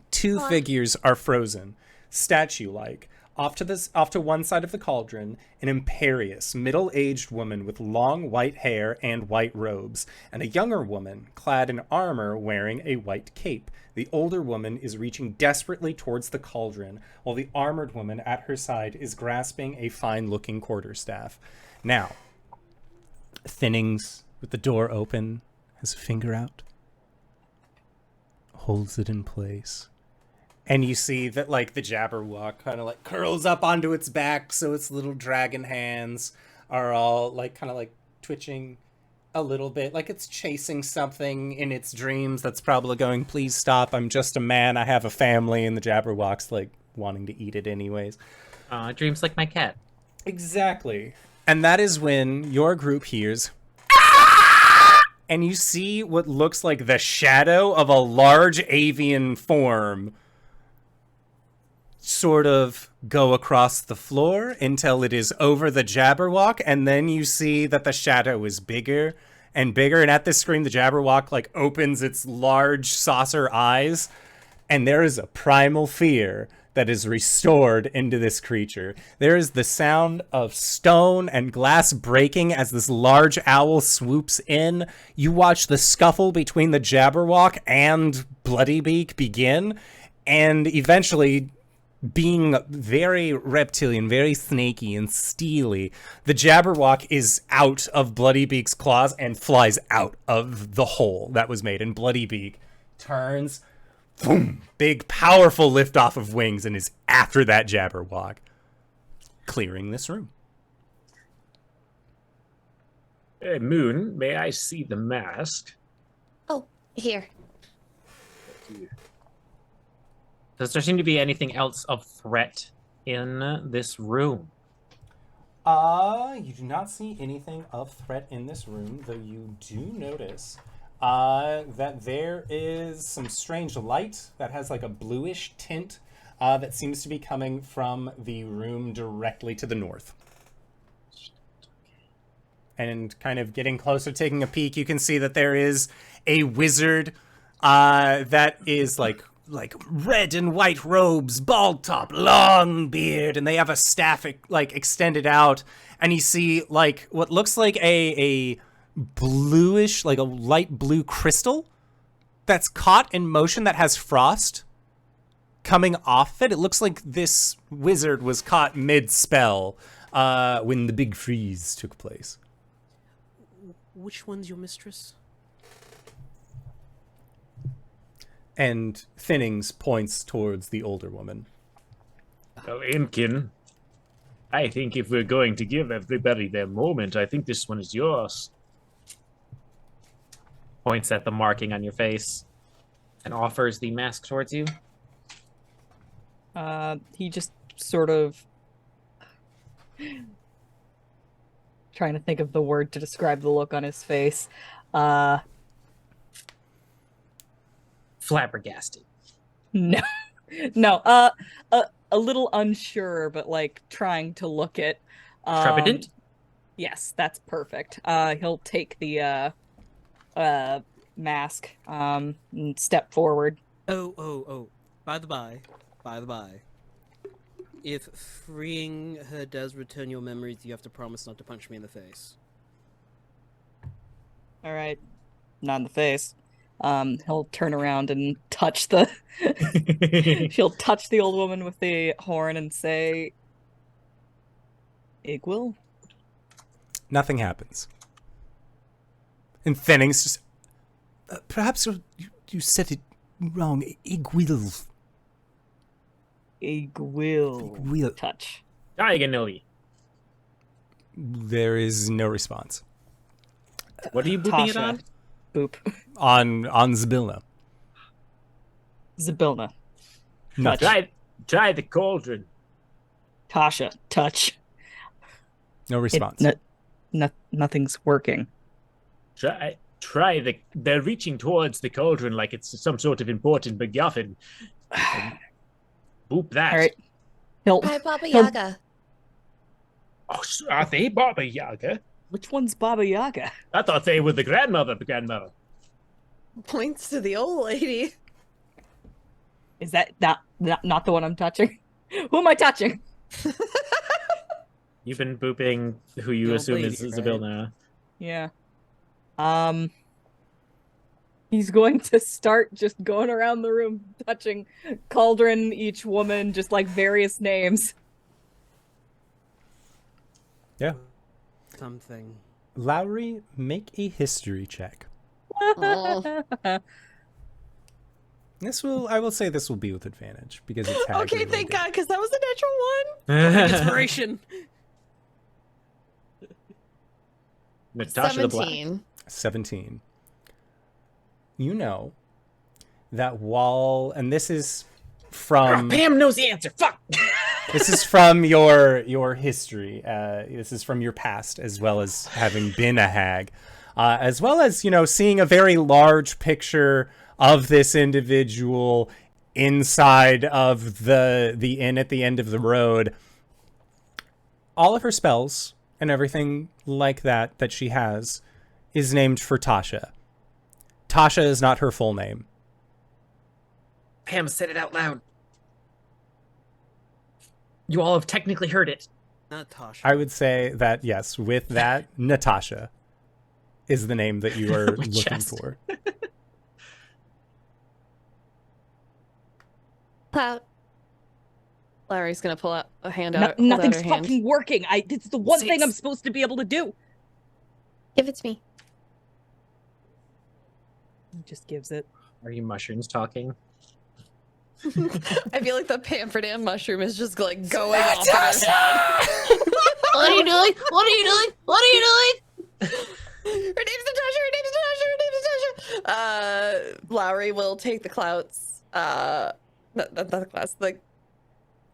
2 figures are frozen, statue-like. Off to one side of the cauldron, an imperious, middle-aged woman with long white hair and white robes, and a younger woman clad in armor wearing a white cape. The older woman is reaching desperately towards the cauldron, while the armored woman at her side is grasping a fine-looking quarterstaff. Now, Thinnings, with the door open, has a finger out, holds it in place. And you see that, like, the Jabberwock kind of, like, curls up onto its back, so its little dragon hands are all, like, kind of, like, twitching a little bit. Like, it's chasing something in its dreams that's probably going, please stop, I'm just a man, I have a family, and the Jabberwock's, like, wanting to eat it anyways. Dreams like my cat. Exactly. And that is when your group hears, and you see what looks like the shadow of a large avian form sort of go across the floor until it is over the Jabberwock, and then you see that the shadow is bigger and bigger, and at this screen the Jabberwock like opens its large saucer eyes, and there is a primal fear that is restored into this creature. There is the sound of stone and glass breaking as this large owl swoops in. You watch the scuffle between the Jabberwock and Bloodybeak begin, and eventually, being very reptilian, very snaky and steely, the Jabberwock is out of Bloodybeak's claws and flies out of the hole that was made. And Bloodybeak turns, boom, big, powerful lift off of wings, and is after that Jabberwock, clearing this room. Hey, Moon, may I see the mask? Oh, here. Does there seem to be anything else of threat in this room? You do not see anything of threat in this room, though you do notice that there is some strange light that has like a bluish tint that seems to be coming from the room directly to the north. And kind of getting closer, taking a peek, you can see that there is a wizard that is like red and white robes, bald top, long beard, and they have a staff like extended out, and you see like what looks like a bluish, like a light blue crystal that's caught in motion that has frost coming off it. It looks like this wizard was caught mid-spell when the big freeze took place. Which one's your mistress? And Thinnings points towards the older woman. Well, Imkin, I think if we're going to give everybody their moment, I think this one is yours. Points at the marking on your face and offers the mask towards you. He just sort of trying to think of the word to describe the look on his face. Flabbergasted. No, no. A little unsure, but like trying to look it. Trepidant? Yes, that's perfect. He'll take the mask and step forward. Oh. By the by. If freeing her does return your memories, you have to promise not to punch me in the face. All right, not in the face. He'll turn around and touch the. She'll touch the old woman with the horn and say, "Igwil." Nothing happens. And Thinnings just, perhaps you said it wrong. Igwil. Igwil. Touch. Diagonally. There is no response. What are you booping it Tasha. on? Boop. On Zabilna. Zabilna. Nothing. Try the cauldron. Tasha. Touch. No response. Nothing's working. Try the. They're reaching towards the cauldron like it's some sort of important MacGuffin. Boop that. All right. He'll. Hi, Baba Yaga. Oh, are they Baba Yaga? Which one's Baba Yaga? I thought they were the grandmother. Points to the old lady. Is that not the one I'm touching? Who am I touching? You've been booping who you The old assume is lady, Isabel right? now. Yeah. He's going to start just going around the room, touching cauldron, each woman, just like various names. Yeah. Something. Lowry, make a history check. Oh. I will say this will be with advantage because it's hag Okay, thank related. God, because that was a natural one. Inspiration. Natasha the Black. 17. 17. You know that and this is from Pam knows the answer. Fuck. this is from your history. This is from your past, as well as having been a hag, as well as seeing a very large picture of this individual inside of the inn at the end of the road. All of her spells and everything like that she has is named for Tasha. Tasha is not her full name. Pam, said it out loud. You all have technically heard it. Natasha. I would say that, yes, with that, Natasha is the name that you are My looking chest. for. Clout. Lowry's gonna pull out a hand out. hold out Nothing's her hand. fucking working. It's the one thing I'm supposed to be able to do. Give it to me. He just gives it. Are you mushrooms talking? I feel like the Pamferdam mushroom is just like going off. In her head. What are you doing? What are you doing? What are you doing? Her name's Natasha. Her name's Natasha. Her name's Natasha. Lowry will take the Clouts. Not the Clouts.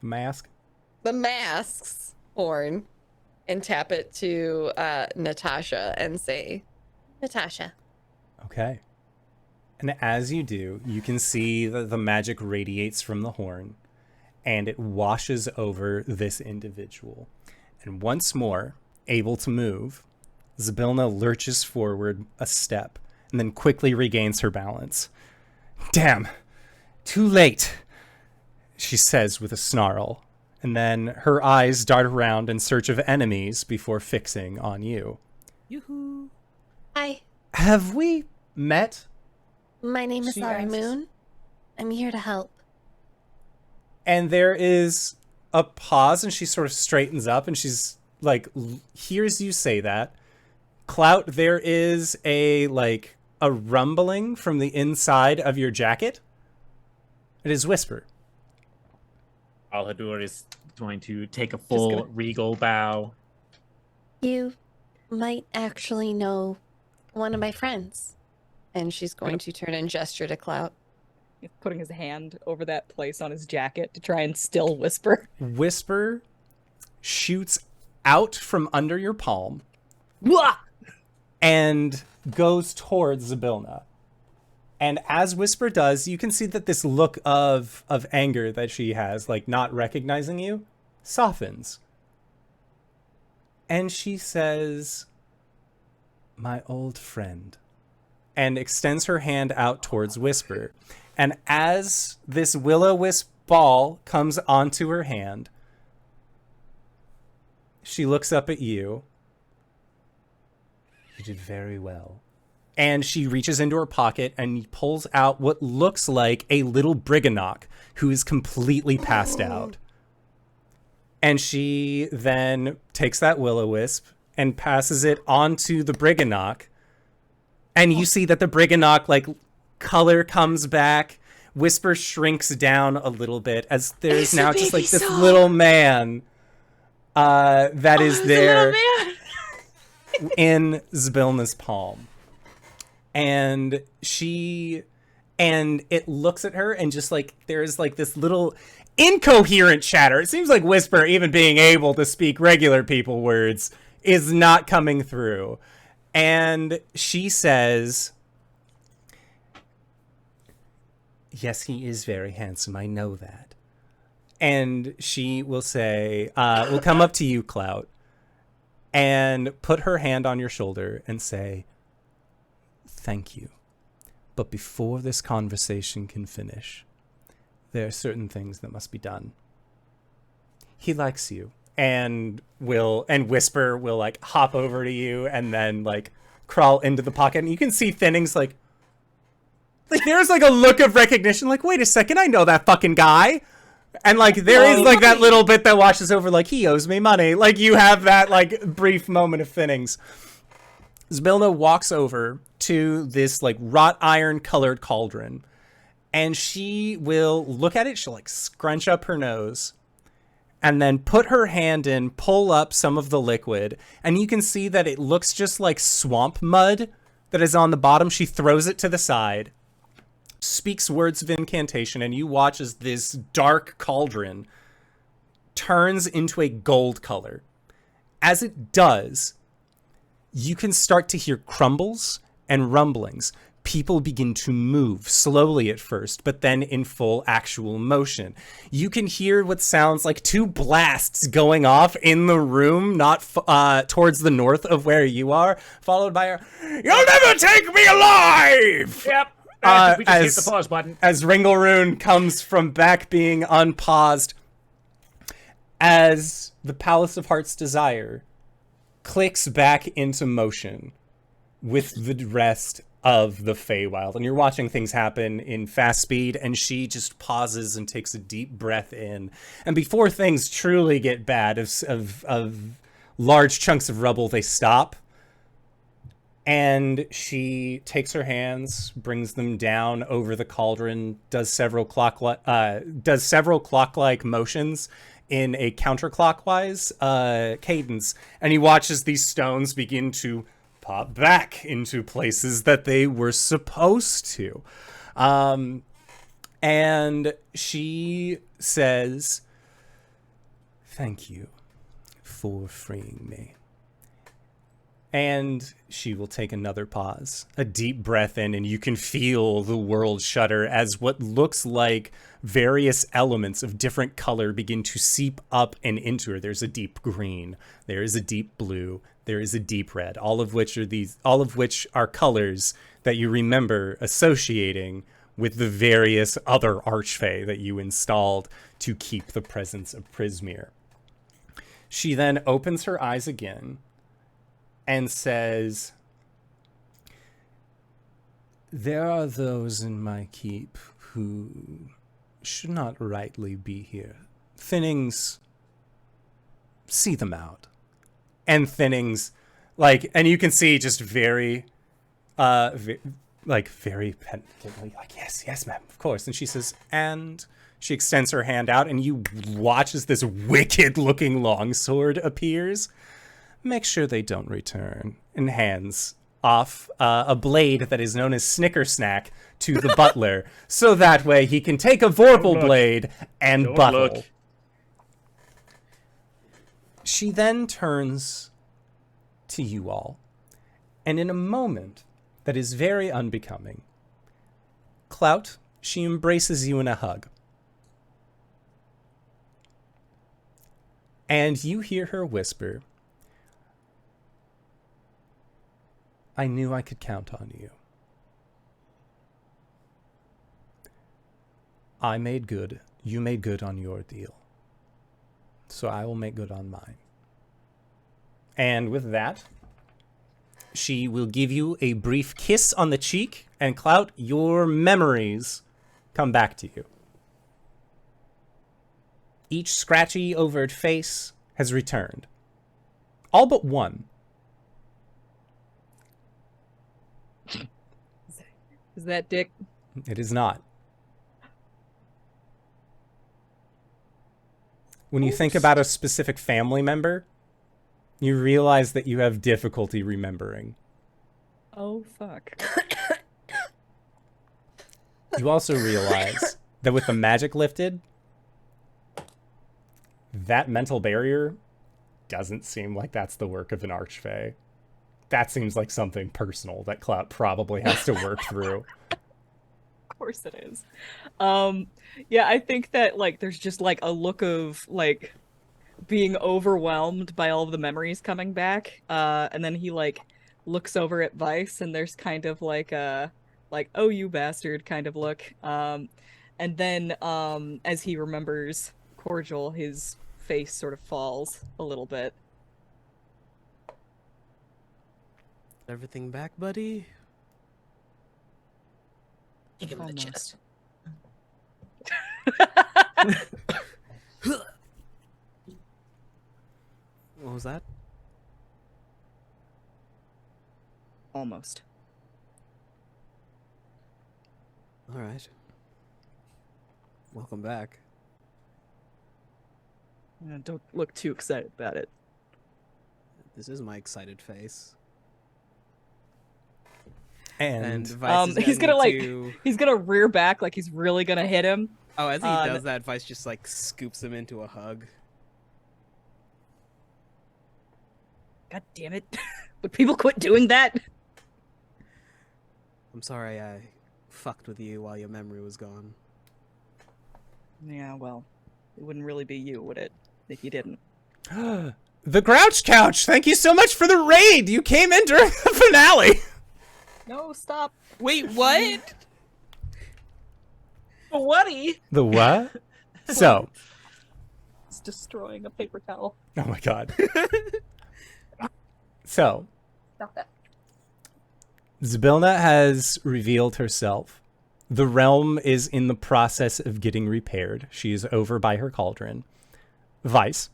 Mask? The mask's horn, and tap it to Natasha and say, Natasha. Okay. And as you do, you can see that the magic radiates from the horn, and it washes over this individual. And once more, able to move, Zybilna lurches forward a step, and then quickly regains her balance. Damn! Too late! She says with a snarl, and then her eyes dart around in search of enemies before fixing on you. Yoo-hoo. Hi. Have we met? My name is She Lowry asks. Moon. I'm here to help. And there is a pause, and she sort of straightens up, and she's like, hears you say that. Clout, there is a rumbling from the inside of your jacket. It is Whisper. Alhadur is going to take a full regal bow. You might actually know one of my friends. and she's going to turn and gesture to Clout. He's putting his hand over that place on his jacket to try and still Whisper. Whisper shoots out from under your palm and goes towards Zybilna. And as Whisper does, you can see that this look of anger that she has, like not recognizing you, softens. And she says, "My old friend," and extends her hand out towards Whisper. And as this will-o-wisp ball comes onto her hand, she looks up at you. "You did very well." And she reaches into her pocket and pulls out what looks like a little Briganock who is completely passed out. And she then takes that will-o-wisp and passes it onto the Briganock. And you see that the Briganock, like, color comes back. Whisper shrinks down a little bit as there's now just like this little man that is there in Zybilna's palm. And it looks at her and just like there's like this little incoherent chatter. It seems like Whisper, even being able to speak regular people words, is not coming through. And she says, "Yes, he is very handsome. I know that." And she will say, "We'll come up to you, Clout," and put her hand on your shoulder and say, "Thank you. But before this conversation can finish, there are certain things that must be done. He likes you." And Whisper will like hop over to you and then like crawl into the pocket. And you can see Thinning's like there's like a look of recognition, like, wait a second, I know that fucking guy. And like there is like that little bit that washes over, like, he owes me money. Like you have that like brief moment of Thinning's. Zybilna walks over to this like wrought iron colored cauldron, and she will look at it. She'll like scrunch up her nose and then put her hand in, pull up some of the liquid, and you can see that it looks just like swamp mud that is on the bottom. She throws it to the side, speaks words of incantation, and you watch as this dark cauldron turns into a gold color. As it does, you can start to hear crumbles and rumblings people begin to move, slowly at first, but then in full actual motion. You can hear what sounds like 2 blasts going off in the room, not towards the north of where you are, followed by a, "You'll never take me alive!" Yep. We just hit the pause button. As Ringelrune comes from back being unpaused, as the Palace of Heart's Desire clicks back into motion with the rest of the Feywild. And you're watching things happen in fast speed, and she just pauses and takes a deep breath in. And before things truly get bad, of large chunks of rubble, they stop. And she takes her hands, brings them down over the cauldron, does several clock-like motions in a counterclockwise cadence, and he watches these stones begin to pop back into places that they were supposed to. And she says, "Thank you for freeing me." And she will take another pause, a deep breath in, and you can feel the world shudder as what looks like various elements of different color begin to seep up and into her. There's a deep green, there is a deep blue, there is a deep red, all of which are colors that you remember associating with the various other archfey that you installed to keep the presence of Prismeer. She then opens her eyes again and says, "There are those in my keep who should not rightly be here. Thinnings, see them out." And Thinnings, and you can see just very penitently, yes, ma'am, of course. And she says, and she extends her hand out, and you watch as this wicked-looking longsword appears. "Make sure they don't return," and hands off a blade that is known as Snicker Snack to the butler, so that way he can take a Vorpal blade and buttle. She then turns to you all, and in a moment that is very unbecoming, Clout, she embraces you in a hug. And you hear her whisper, "I knew I could count on you. I made good. You made good on your deal. So I will make good on mine." And with that, she will give you a brief kiss on the cheek, and Clout, your memories come back to you. Each scratchy, overt face has returned. All but one. Is that Dick? It is not. When you think about a specific family member, you realize that you have difficulty remembering. Oh, fuck. You also realize that with the magic lifted, that mental barrier doesn't seem like that's the work of an archfey. That seems like something personal that Clout probably has to work through. Of course it is. Yeah, I think that there's just a look of being overwhelmed by all of the memories coming back. And then he looks over at Vice, and there's kind of a "oh, you bastard" kind of look. And then as he remembers Cordial, his face sort of falls a little bit. Everything back, buddy? Kick him in the Almost. chest. What was that? Almost. All right. Welcome back. Don't look too excited about it. This is my excited face. And Vice is he's going gonna he's gonna rear back like he's really gonna hit him. Oh, as he does that, Vice just scoops him into a hug. God damn it. Would people quit doing that? I'm sorry I fucked with you while your memory was gone. Yeah, well, it wouldn't really be you, would it? If you didn't. The Grouch Couch, thank you so much for the raid. You came in during the finale. No, stop. Wait, what? Whatty? The what? So, It's destroying a paper towel. oh my god. So, Stop that. Zbilna has revealed herself. The realm is in the process of getting repaired. She is over by her cauldron. Vice,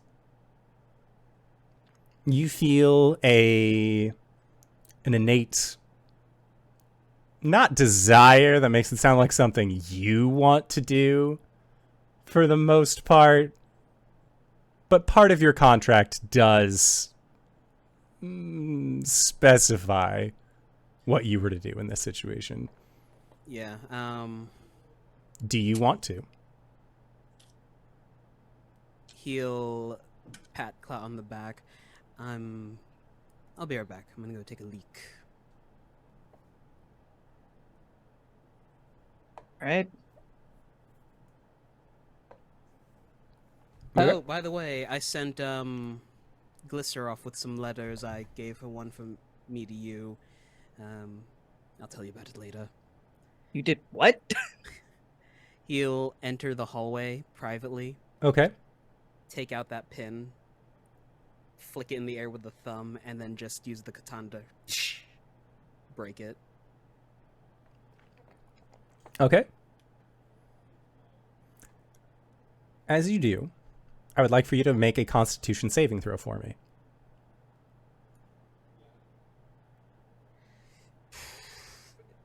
you feel an innate, not desire, that makes it sound like something you want to do for the most part, but part of your contract does specify what you were to do in this situation. Yeah, Do you want to? he'll pat Clout on the back. I'll be right back. I'm gonna go take a leak. Right? Oh, by the way, I sent Glycer off with some letters. I gave her one from me to you. I'll tell you about it later. You did what? He'll enter the hallway privately, Okay. take out that pin, flick it in the air with the thumb, and then just use the katana to break it. Okay. As you do, I would like for you to make a Constitution saving throw for me.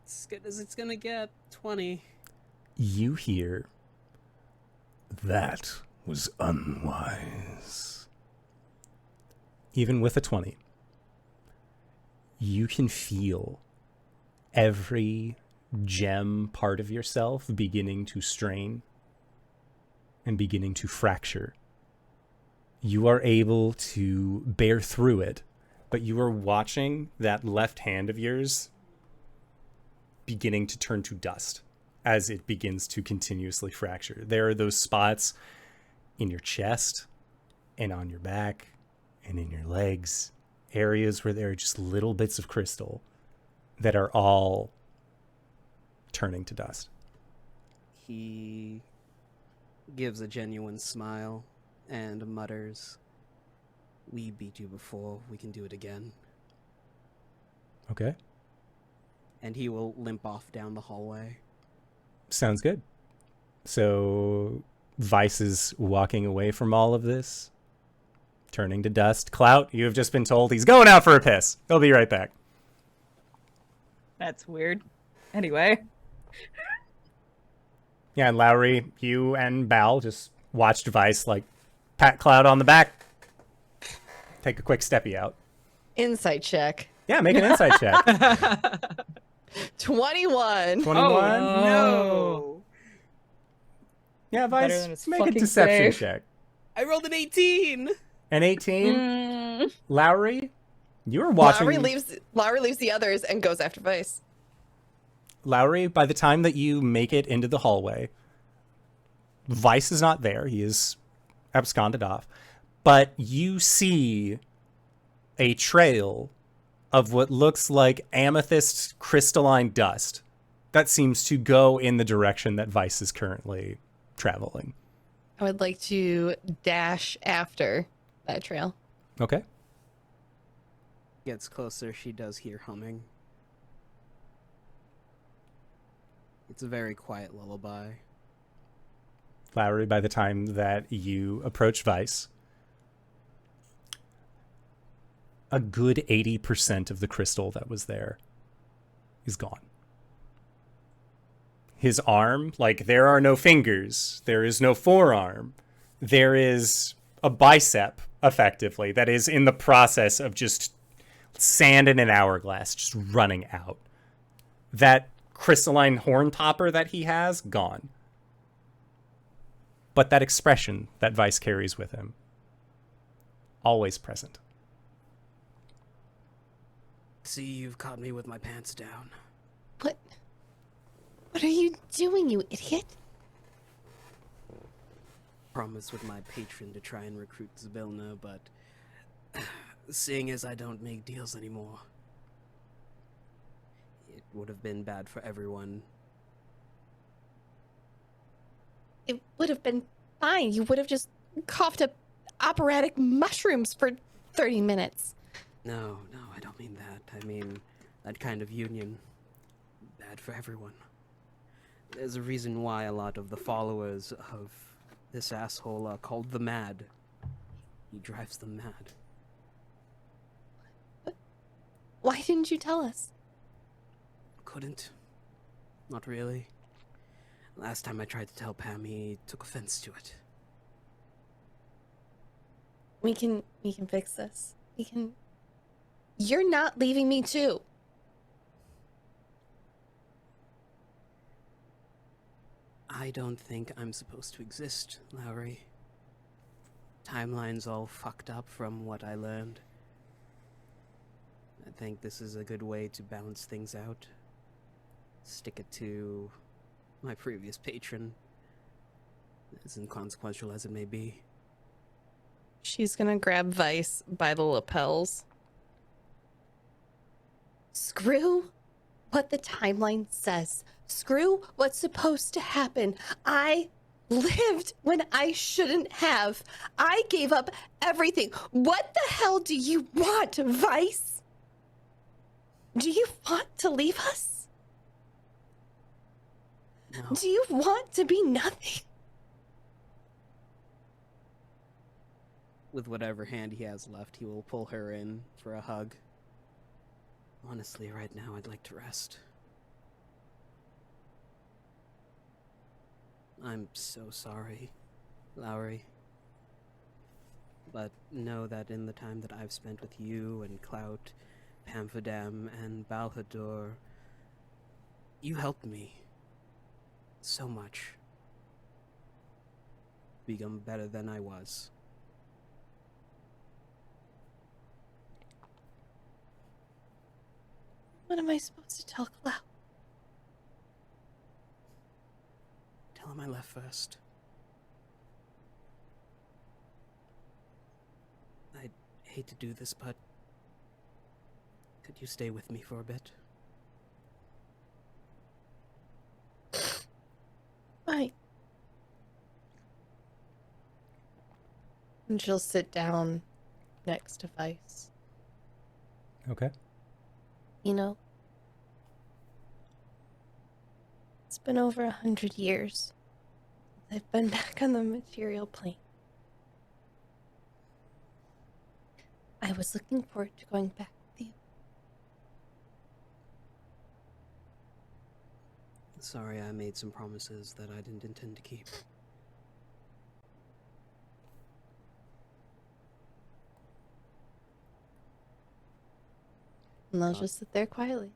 As good as it's gonna get. 20. You hear, "That was unwise." Even with a 20, you can feel every gem part of yourself beginning to strain and beginning to fracture. You are able to bear through it, but you are watching that left hand of yours beginning to turn to dust as it begins to continuously fracture. There are those spots in your chest and on your back and in your legs, areas where there are just little bits of crystal that are all turning to dust. He gives a genuine smile and mutters, "We beat you before, we can do it again." Okay. And he will limp off down the hallway. Sounds good. So Vice is walking away from all of this, turning to dust. Clout, you have just been told he's going out for a piss. He'll be right back. That's weird. Anyway. Yeah, and Lowry, you and Bal just watched Vice like pat Clout on the back, take a quick steppy out. Insight check. Yeah, make an insight check. 21. 21. No! Yeah, Better Vice, than his make a fucking deception save. check. I rolled an 18! An 18. Mm. Lowry, you are watching. Lowry leaves the others and goes after Vice. Lowry, by the time that you make it into the hallway, Vice is not there. He is absconded off. But you see a trail of what looks like amethyst crystalline dust that seems to go in the direction that Vice is currently traveling. I would like to dash after that trail. Okay. Gets closer, she does hear humming. It's a very quiet lullaby. Lowry, by the time that you approach Vice, a good 80% of the crystal that was there is gone. His arm, like, there are no fingers, there is no forearm, there is a bicep, effectively, that is in the process of just sand in an hourglass, just running out. That crystalline horn topper that he has, gone. But that expression that Vice carries with him, always present. See, you've caught me with my pants down. What are you doing, you idiot? Promised with my patron to try and recruit Zybilna, but seeing as I don't make deals anymore, it would have been bad for everyone. It would have been fine. You would have just coughed up operatic mushrooms for 30 minutes. No, I don't mean that. I mean that kind of union. Bad for everyone. There's a reason why a lot of the followers of this asshole are called the Mad. He drives them mad. Why didn't you tell us? Couldn't. Not really. Last time I tried to tell Pam, he took offense to it. We can fix this. You're not leaving me too. I don't think I'm supposed to exist, Lowry. Timeline's all fucked up from what I learned. I think this is a good way to balance things out. Stick it to my previous patron, as inconsequential as it may be. She's gonna grab Vice by the lapels. Screw what the timeline says. Screw what's supposed to happen. I lived when I shouldn't have. I gave up everything. What the hell do you want, Vice? Do you want to leave us? No. Do you want to be nothing? With whatever hand he has left, he will pull her in for a hug. Honestly, right now, I'd like to rest. I'm so sorry, Lowry. But know that in the time that I've spent with you and Clout, Pamferdam, and Balhador, you helped me so much become better than I was. What am I supposed to tell Clout? Tell him I left first. I hate to do this, but could you stay with me for a bit? Fine. And she'll sit down next to Vice. Okay. You know, it's been over 100 years since I've been back on the material plane. I was looking forward to going back with you. Sorry I made some promises that I didn't intend to keep. And I'll just sit there quietly.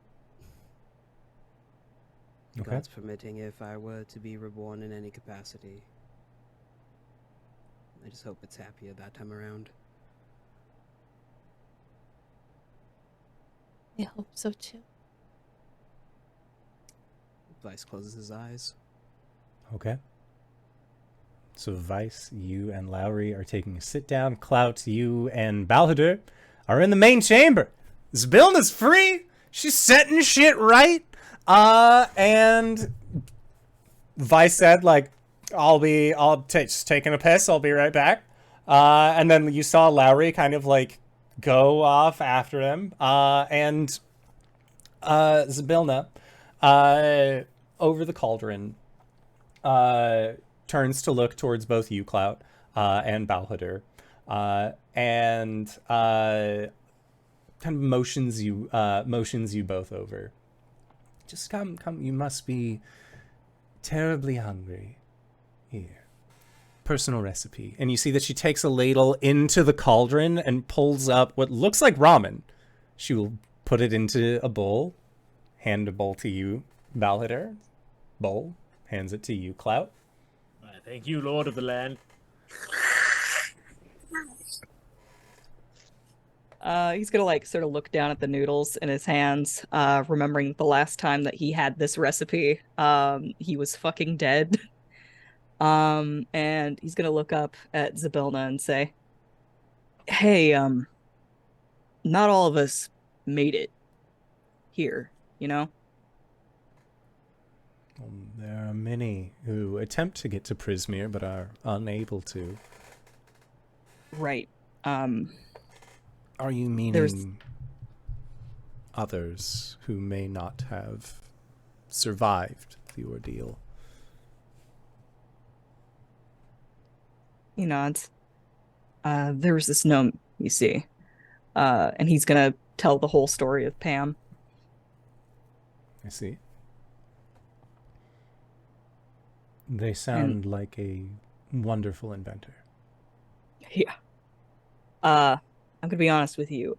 Okay. God's permitting, if I were to be reborn in any capacity. I just hope it's happier that time around. I hope so too. Vice closes his eyes. Okay. So Vice, you and Lowry are taking a sit down. Clout, you and Balhadur are in the main chamber. Zybilna's free. She's setting shit right. And Vice said, like, just taking a piss. I'll be right back. And then you saw Lowry kind of like go off after him. And Zybilna, over the cauldron, turns to look towards both you, Clout, and Balhadur, and kind of motions you both over. Just come. You must be terribly hungry. Here, personal recipe. And you see that she takes a ladle into the cauldron and pulls up what looks like ramen. She will put it into a bowl, hand a bowl to you, Balhadur. Bowl, hands it to you, Clout. Thank you, Lord of the Land. He's gonna like sort of look down at the noodles in his hands, remembering the last time that he had this recipe. He was fucking dead. And he's gonna look up at Zabilna and say, "Hey, not all of us made it here, you know?" There are many who attempt to get to Prismeer but are unable to. Right. Are you meaning There's- others who may not have survived the ordeal? He nods. There was this gnome, you see. And he's gonna tell the whole story of Pam. I see. They sound like a wonderful inventor. Yeah. I'm gonna be honest with you.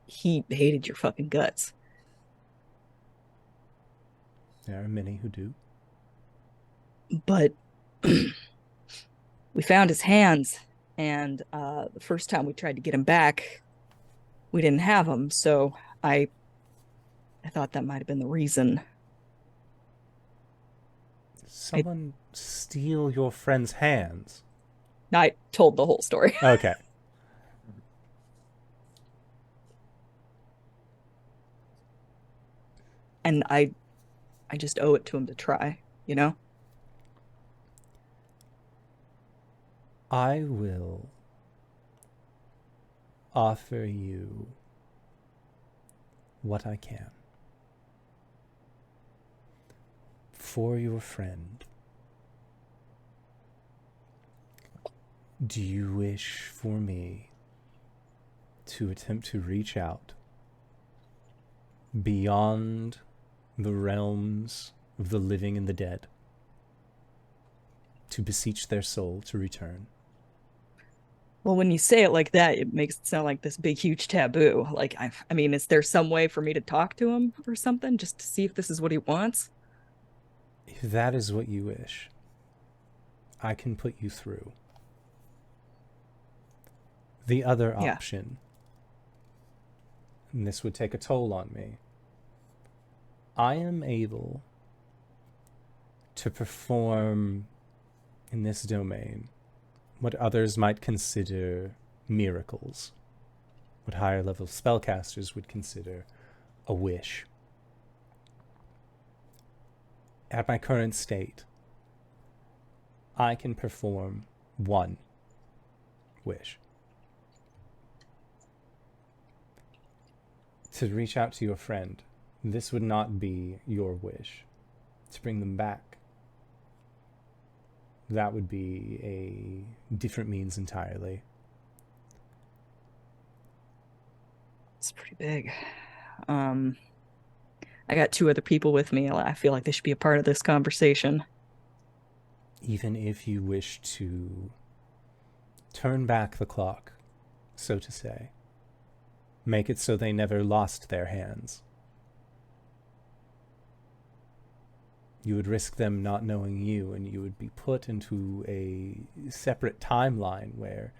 He hated your fucking guts. There are many who do. But we found his hands, and the first time we tried to get him back, we didn't have him, so I thought that might have been the reason. Someone steal your friend's hands? I told the whole story. Okay. And I just owe it to him to try, you know? I will offer you what I can for your friend. Do you wish for me to attempt to reach out beyond the realms of the living and the dead to beseech their soul to return? Well, when you say it like that, it makes it sound like this big, huge taboo. Like, I mean, is there some way for me to talk to him or something, just to see if this is what he wants? If that is what you wish, I can put you through. The other option, and this would take a toll on me, I am able to perform in this domain what others might consider miracles, what higher level spellcasters would consider a wish. At my current state, I can perform one wish. To reach out to your friend, this would not be your wish. To bring them back, that would be a different means entirely. It's pretty big. I got 2 other people with me. I feel like they should be a part of this conversation. Even if you wish to turn back the clock, so to say, make it so they never lost their hands, you would risk them not knowing you, and you would be put into a separate timeline where,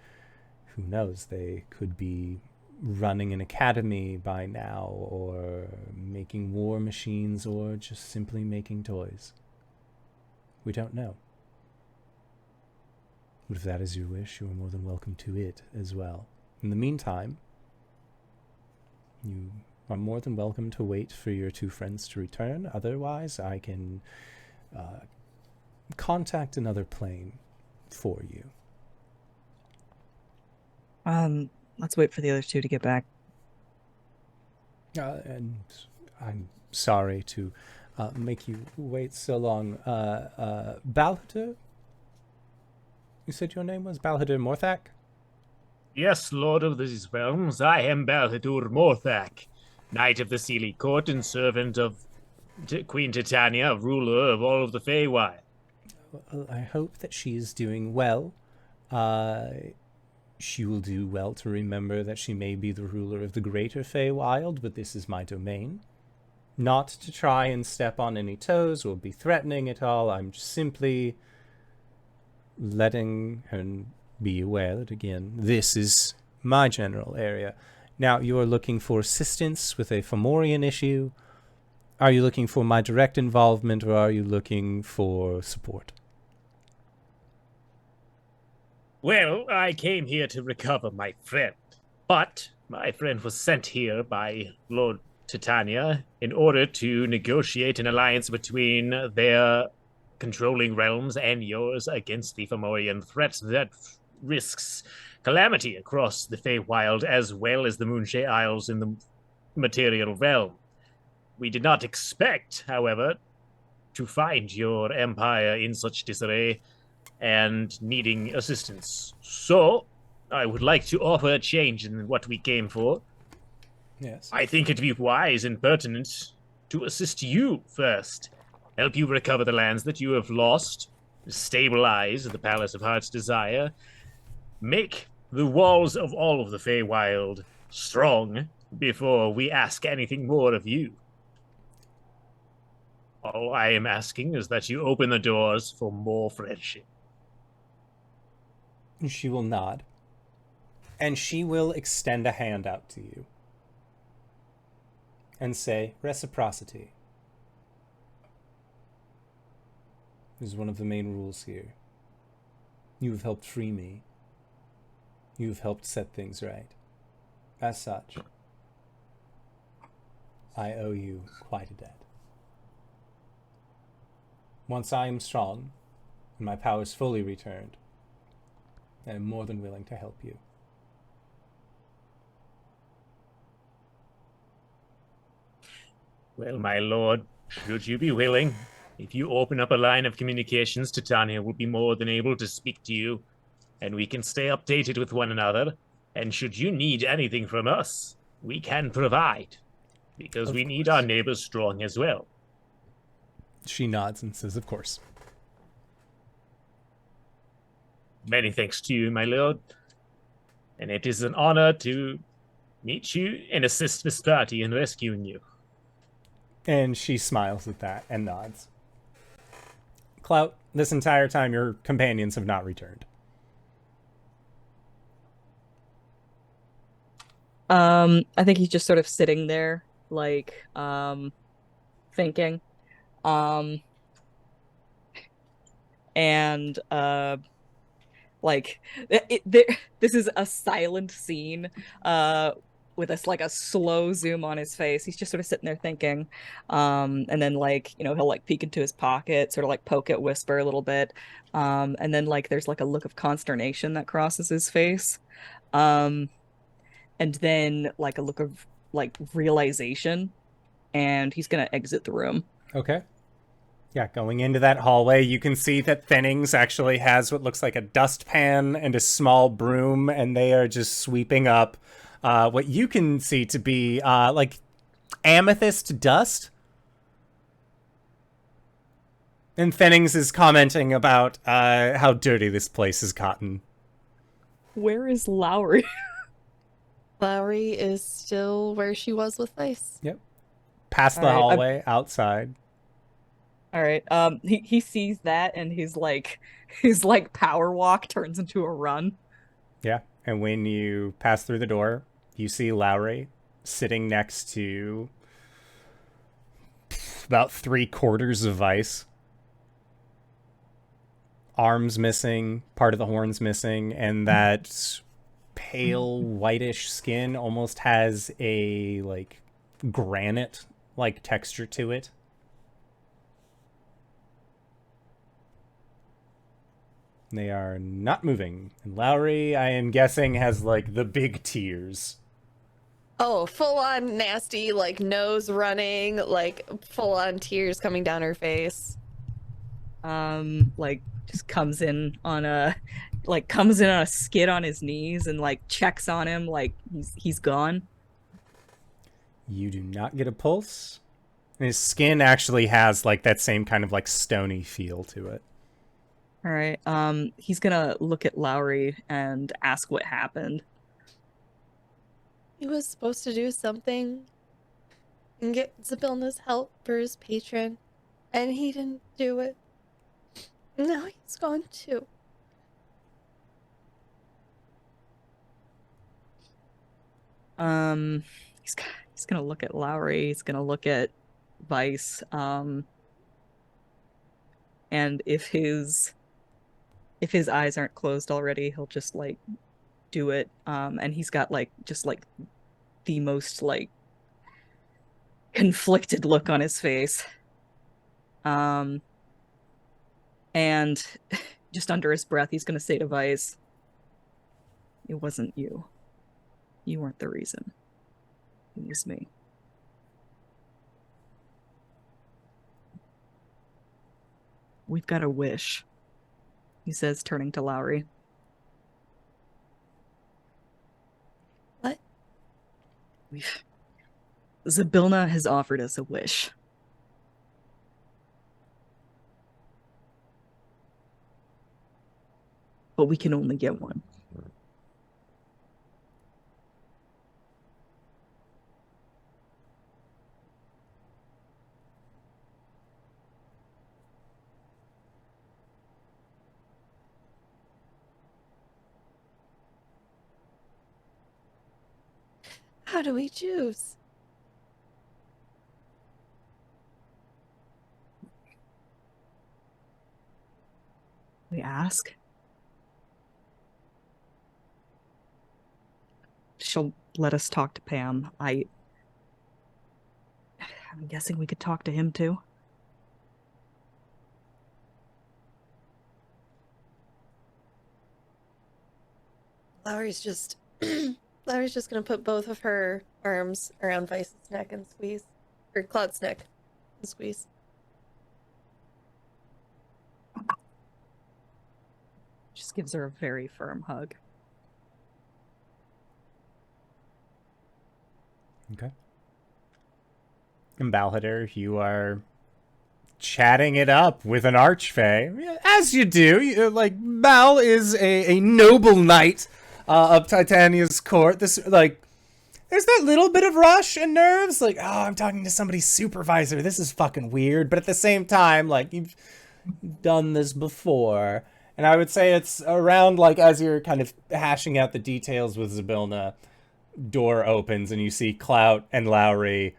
who knows, they could be running an academy by now, or making war machines, or just simply making toys. We don't know. But if that is your wish, you are more than welcome to it as well. In the meantime, you are more than welcome to wait for your 2 friends to return. Otherwise, I can contact another plane for you. Let's wait for the other 2 to get back. And I'm sorry to make you wait so long. Balhadur? You said your name was Balhadur Morthak? Yes, Lord of these realms, I am Balhadur Morthak, Knight of the Sealy Court and servant of Queen Titania, ruler of all of the Feywild. Well, I hope that she is doing well. She will do well to remember that she may be the ruler of the greater Feywild, but this is my domain. Not to try and step on any toes or be threatening at all. I'm just simply letting her be aware that, again, this is my general area. Now, you are looking for assistance with a Fomorian issue. Are you looking for my direct involvement, or are you looking for support? Well, I came here to recover my friend, but my friend was sent here by Lord Titania in order to negotiate an alliance between their controlling realms and yours against the Fomorian threat that risks calamity across the Feywild as well as the Moonshae Isles in the material realm. We did not expect, however, to find your empire in such disarray and needing assistance. So, I would like to offer a change in what we came for. Yes. I think it'd be wise and pertinent to assist you first, help you recover the lands that you have lost, stabilize the Palace of Heart's Desire, make the walls of all of the Feywild strong before we ask anything more of you. All I am asking is that you open the doors for more friendship. She will nod. And she will extend a hand out to you. And say, reciprocity is one of the main rules here. You have helped free me. You have helped set things right. As such, I owe you quite a debt. Once I am strong, and my powers fully returned, I am more than willing to help you. Well, my lord, should you be willing, if you open up a line of communications, Titania will be more than able to speak to you, and we can stay updated with one another. And should you need anything from us, we can provide, because we need our neighbors strong as well. She nods and says, of course. Many thanks to you, my lord. And it is an honor to meet you and assist this party in rescuing you. And she smiles at that and nods. Clout, this entire time your companions have not returned. I think he's just sort of sitting there, like, thinking. This is a silent scene, with us like a slow zoom on his face. He's just sort of sitting there thinking, and then he'll like peek into his pocket, sort of like poke at Whisper a little bit, and then there's like a look of consternation that crosses his face, and then like a look of like realization, and he's gonna exit the room. Okay. Yeah, going into that hallway, you can see that Thennings actually has what looks like a dustpan and a small broom, and they are just sweeping up what you can see to be like amethyst dust. And Thennings is commenting about how dirty this place has gotten. Where is Lowry? Lowry is still where she was with Vice. Yep. Past the hallway, outside. All right. He sees that, and his power walk turns into a run. Yeah. And when you pass through the door, you see Lowry sitting next to about 3/4 of Vice. Arms missing, part of the horns missing, and that pale whitish skin almost has a like granite like texture to it. They are not moving. And Lowry, I am guessing, has like the big tears. Oh, full on nasty, like nose running, like full on tears coming down her face. Just comes in on a skid on his knees and like checks on him like he's gone. You do not get a pulse. And his skin actually has like that same kind of like stony feel to it. All right. He's gonna look at Lowry and ask what happened. He was supposed to do something and get Zabilna's help for his patron, and he didn't do it. Now he's gone too. He's gonna look at Lowry. He's gonna look at Vice. And if his eyes aren't closed already, he'll just like do it. And he's got like just like the most like conflicted look on his face. And just under his breath, he's gonna say to Vice, "It wasn't you. You weren't the reason. It was me." "We've got a wish," he says, turning to Lowry. What? Zybilna has offered us a wish. But we can only get one. How do we choose? We ask. She'll let us talk to Pam. I'm guessing we could talk to him too. Lowry's just gonna put both of her arms around Vice's neck and squeeze. Or Clout's neck and squeeze. Just gives her a very firm hug. Okay. And Balhader, you are chatting it up with an archfey, as you do. Like, Bal is a noble knight of Titania's court. This, like, there's that little bit of rush and nerves, like, oh, I'm talking to somebody's supervisor. This is fucking weird. But at the same time, like, you've done this before. And I would say it's around, like, as you're kind of hashing out the details with Zybilna, door opens and you see Clout and Lowry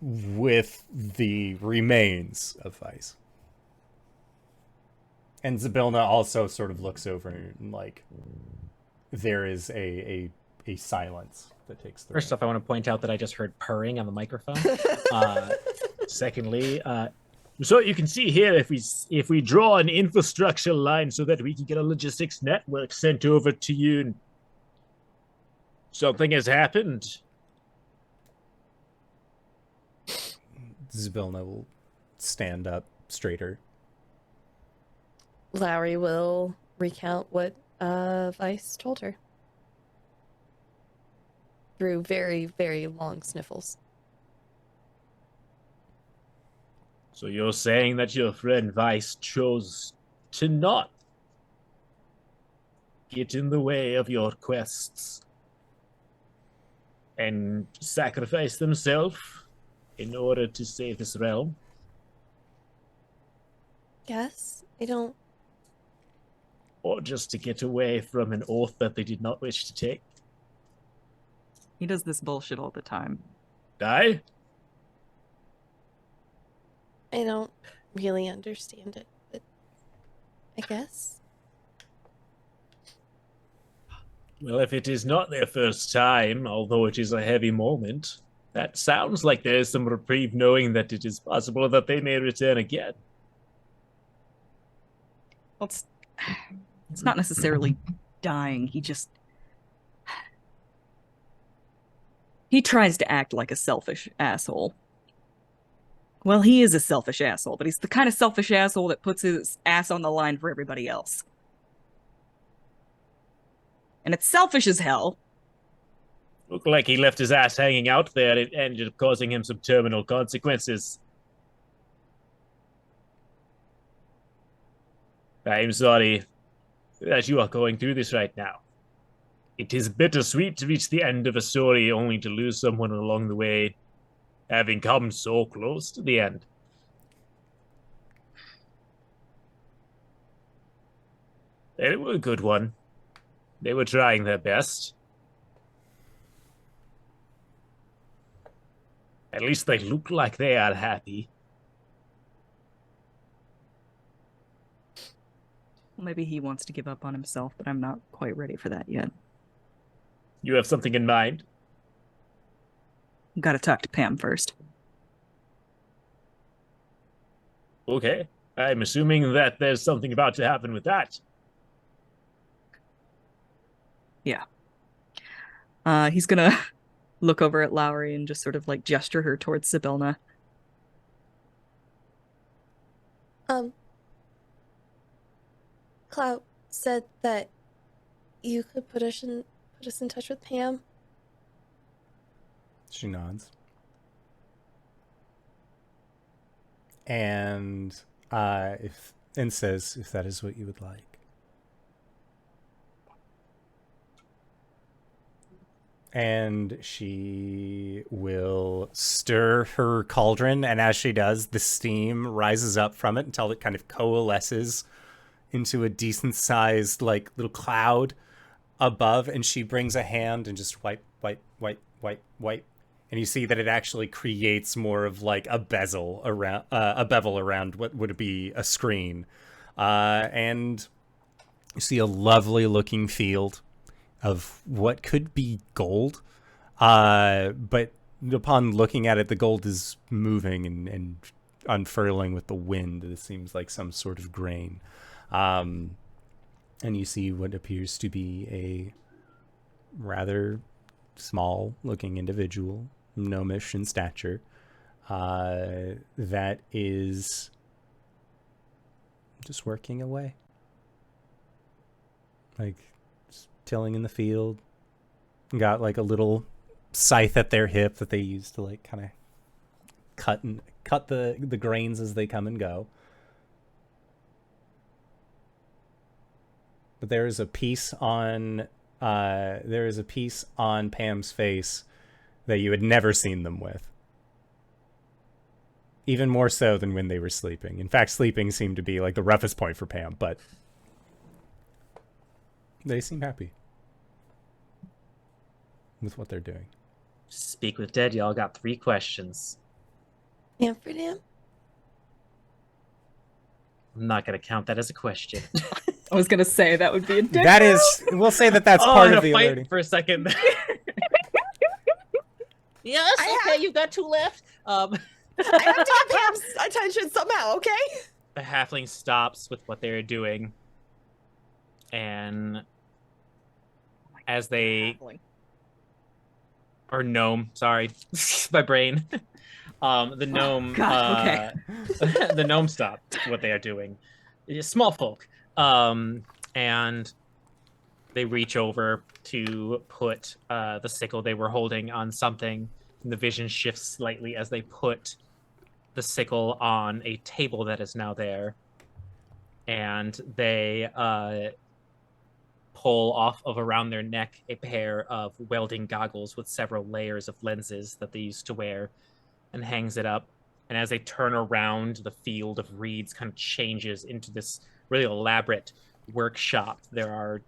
with the remains of Vice. And Zybilna also sort of looks over and, like, there is a silence that takes the First off, I want to point out that I just heard purring on the microphone. Secondly, so you can see here, if we draw an infrastructure line so that we can get a logistics network sent over to you, and something has happened. Zybilna will stand up straighter. Lowry will recount what Vice told her. Through very, very long sniffles. So you're saying that your friend Vice chose to not get in the way of your quests and sacrifice themselves in order to save this realm? Yes, I don't. Or just to get away from an oath that they did not wish to take? He does this bullshit all the time. Die? I don't really understand it, but I guess. Well, if it is not their first time, although it is a heavy moment, that sounds like there is some reprieve knowing that it is possible that they may return again. Well, it's not necessarily dying. He tries to act like a selfish asshole. Well, he is a selfish asshole, but he's the kind of selfish asshole that puts his ass on the line for everybody else. And it's selfish as hell. Looked like he left his ass hanging out there and it ended up causing him some terminal consequences. I'm sorry that you are going through this right now. It is bittersweet to reach the end of a story only to lose someone along the way, having come so close to the end. They were a good one. They were trying their best. At least they look like they are happy. Well, maybe he wants to give up on himself, but I'm not quite ready for that yet. You have something in mind? Gotta talk to Pam first. Okay. I'm assuming that there's something about to happen with that. Yeah. He's gonna look over at Lowry and just sort of like gesture her towards Sibylna. Clout said that you could put us in touch with Pam. She nods. And says if that is what you would like. And she will stir her cauldron, and as she does, the steam rises up from it until it kind of coalesces into a decent sized like little cloud above, and she brings a hand and just wipe, and you see that it actually creates more of like a bezel around what would be a screen, and you see a lovely looking field of what could be gold, but upon looking at it, the gold is moving and unfurling with the wind. It seems like some sort of grain. And you see what appears to be a rather small-looking individual, gnomish in stature, that is just working away. Like, tilling in the field. Got like a little scythe at their hip that they use to like kind of cut the grains as they come and go. But there is a piece on Pam's face that you had never seen them with. Even more so than when they were sleeping. In fact, sleeping seemed to be like the roughest point for Pam, but they seem happy with what they're doing. Speak with dead, y'all got 3 questions. Pamferdam? I'm not gonna count that as a question. I was gonna say that would be a dick. That is, we'll say that that's part of the fight alerting. for a second. Yes, okay, you've got 2 left. I have to get Pam's attention somehow, okay? The halfling stops with what they're doing, and as they or gnome, sorry, my brain. The gnome, God, okay. The gnome stopped what they are doing. Small folk, and they reach over to put the sickle they were holding on something. And the vision shifts slightly as they put the sickle on a table that is now there, and they pull off of around their neck a pair of welding goggles with several layers of lenses that they used to wear, and hangs it up. And as they turn around, the field of reeds kind of changes into this really elaborate workshop. There are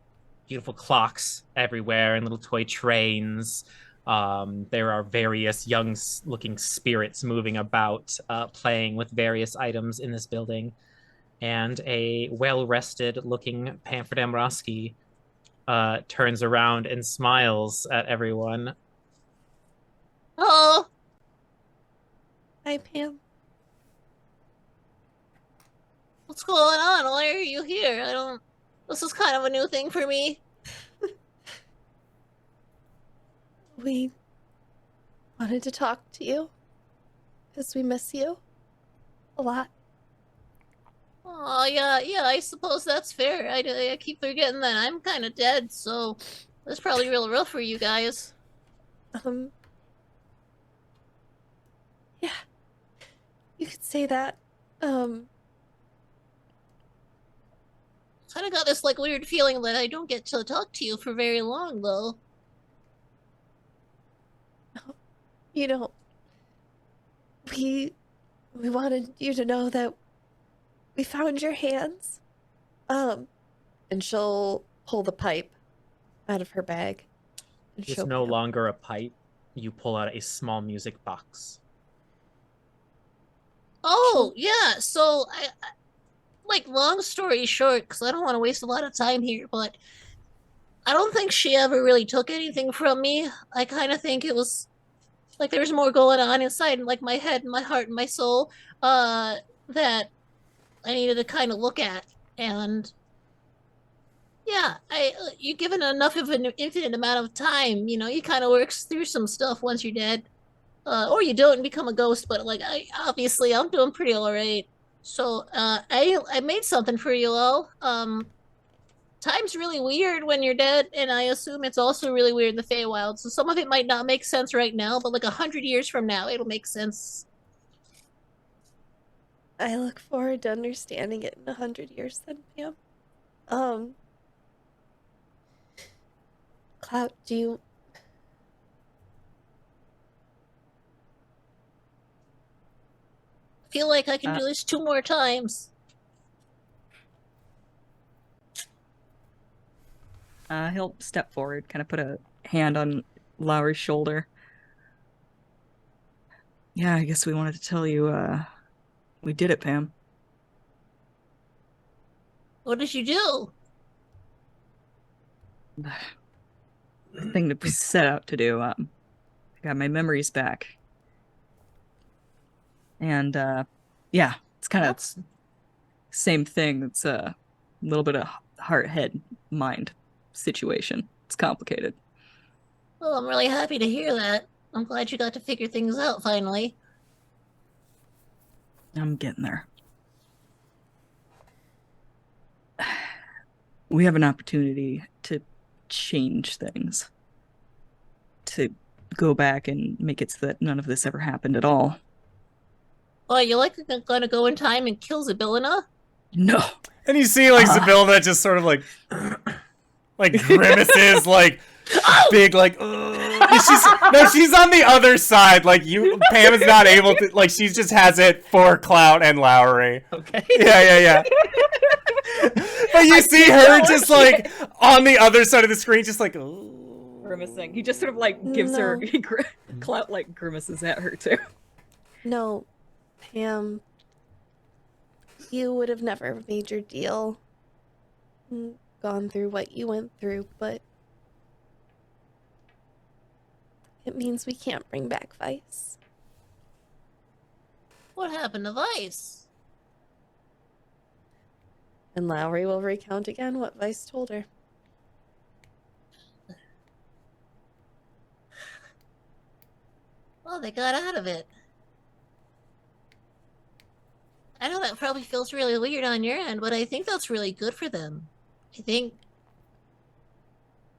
beautiful clocks everywhere and little toy trains. There are various young-looking spirits moving about, playing with various items in this building. And a well-rested looking Pamferdam Roski turns around and smiles at everyone. Oh, Hi, Pam. what's going on? Why are you here? This is kind of a new thing for me. We wanted to talk to you because we miss you a lot. Oh, yeah, I suppose that's fair. I keep forgetting that I'm kind of dead, so that's probably real rough for you guys. Yeah, you could say that. Kind of got this, like, weird feeling that I don't get to talk to you for very long, though. You know, we wanted you to know that we found your hands. And she'll pull the pipe out of her bag. And It's show no Pam. longer a pipe. You pull out a small music box. Oh, yeah. So, like, long story short, because I don't want to waste a lot of time here, but I don't think she ever really took anything from me. I kind of think it was like there was more going on inside, like my head, and my heart, and my soul, that I needed to kind of look at. And yeah, you given enough of an infinite amount of time, you know, you kind of works through some stuff once you're dead, or you don't and become a ghost. But like, I'm doing pretty all right. So, I made something for you all. Time's really weird when you're dead, and I assume it's also really weird in the Feywild. So some of it might not make sense right now, but like 100 years from now, it'll make sense. I look forward to understanding it in 100 years then, Pam. Clout, do you... Feel like I can do this 2 more times. He'll step forward, kind of put a hand on Lowry's shoulder. Yeah, I guess we wanted to tell you, we did it, Pam. What did you do? The thing that we set out to do. I got my memories back. And, yeah, it's kind of same thing. It's a little bit of heart, head, mind situation. It's complicated. Well, I'm really happy to hear that. I'm glad you got to figure things out finally. I'm getting there. We have an opportunity to change things. To go back and make it so that none of this ever happened at all. Oh, you like gonna go in time and kill Zybilna? No. And you see, like, Zybilna just sort of, like grimaces, like, big, like, she's on the other side. Like, Pam is not able to, like, she just has it for Clout and Lowry. Okay. Yeah. But you see her just, like, on the other side of the screen, just like, Grimacing. He just sort of, like, gives her... Clout, like, grimaces at her, too. No, Pam. You would have never made your deal. Gone through what you went through, but... it means we can't bring back Vice. What happened to Vice? And Lowry will recount again what Vice told her. Well, they got out of it. I know that probably feels really weird on your end, but I think that's really good for them.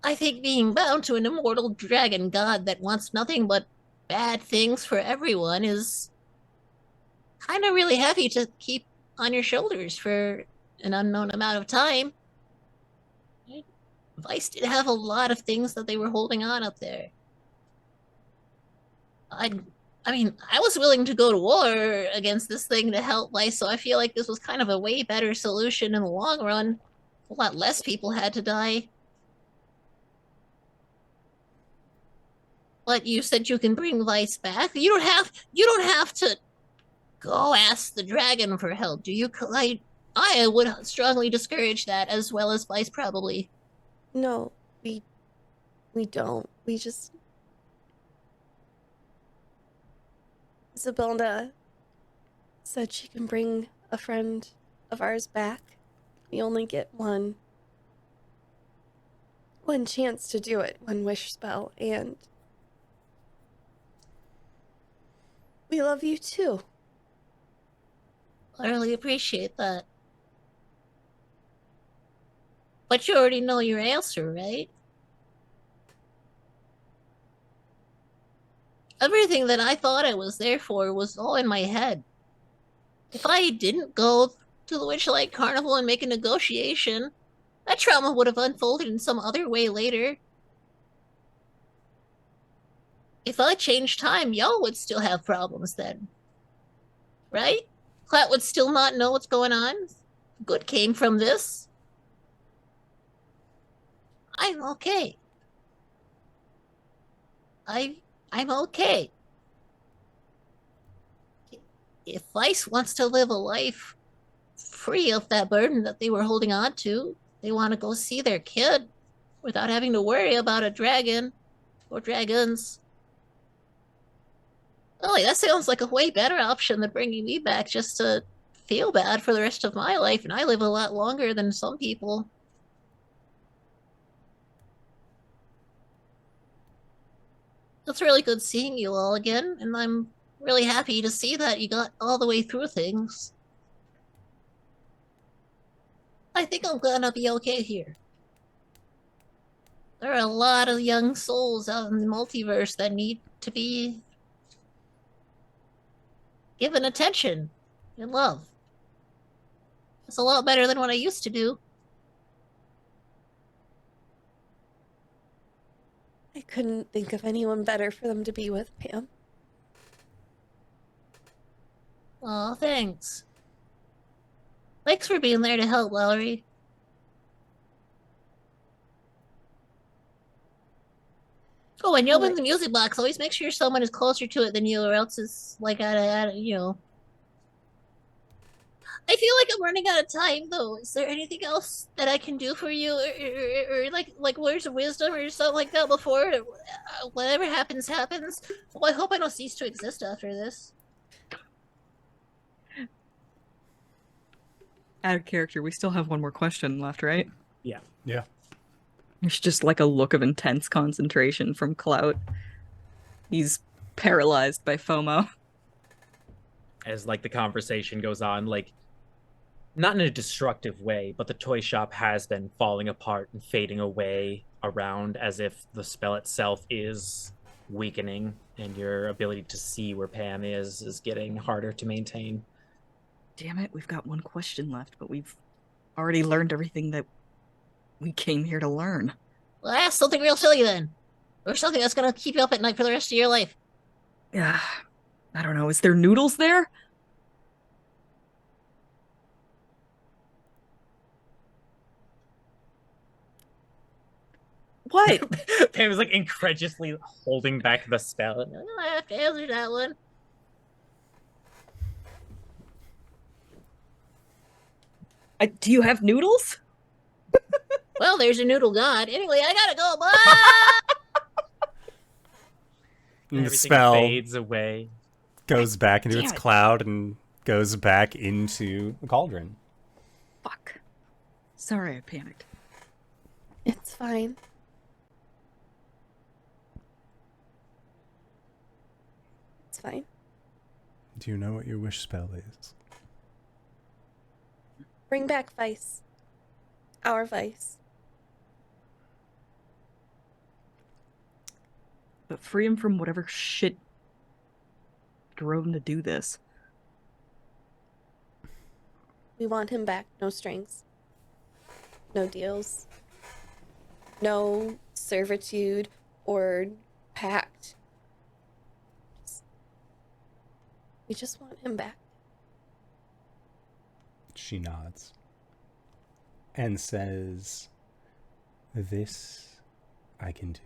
I think being bound to an immortal dragon god that wants nothing but bad things for everyone is kind of really heavy to keep on your shoulders for an unknown amount of time. Vice did have a lot of things that they were holding on up there. I mean, I was willing to go to war against this thing to help Vice, so I feel like this was kind of a way better solution in the long run. A lot less people had to die. But you said you can bring Vice back. You don't have to go ask the dragon for help, do you? I would strongly discourage that, as well as Vice probably. No, we don't. We just... Zybilna said she can bring a friend of ours back. We only get one chance to do it, one wish spell, and we love you too. I really appreciate that. But you already know your answer, right? Everything that I thought I was there for was all in my head. If I didn't go to the Witchlight Carnival and make a negotiation, that trauma would have unfolded in some other way later. If I changed time, y'all would still have problems then. Right? Clout would still not know what's going on. Good came from this. I'm okay. I'm okay. if Vice wants to live a life free of that burden that they were holding on to, they want to go see their kid without having to worry about a dragon or dragons. Oh, that sounds like a way better option than bringing me back just to feel bad for the rest of my life, and I live a lot longer than some people. It's really good seeing you all again, and I'm really happy to see that you got all the way through things. I think I'm gonna be okay here. There are a lot of young souls out in the multiverse that need to be given attention and love. It's a lot better than what I used to do. I couldn't think of anyone better for them to be with, Pam. Aw, thanks. Thanks for being there to help, Lowry. Oh, and you open the music box. Always make sure someone is closer to it than you, or else it's like you know. I feel like I'm running out of time, though. Is there anything else that I can do for you, or like words of wisdom or something like that before whatever happens? Well, I hope I don't cease to exist after this. Out of character, we still have one more question left, right? Yeah. Yeah. There's just like a look of intense concentration from Clout. He's paralyzed by FOMO. As like the conversation goes on, like not in a destructive way, but the toy shop has been falling apart and fading away around as if the spell itself is weakening and your ability to see where Pam is getting harder to maintain. Damn it, we've got one question left, but we've already learned everything that we came here to learn. Well, ask something real silly then. Or something that's gonna keep you up at night for the rest of your life. Yeah, I don't know, is there noodles there? What? Pam is like incredulously holding back the spell. I have to answer that one. Do you have noodles? Well, there's a noodle god. Anyway, I gotta go. Bye! And the Everything spell fades away. goes back into its Damn it. cloud and goes back into the cauldron. Fuck. Sorry, I panicked. It's fine. It's fine. Do you know what your wish spell is? Bring back Vice. Our Vice. But free him from whatever shit drove him to do this. We want him back. No strings. No deals. No servitude or pact. We just want him back. She nods and says, "This I can do."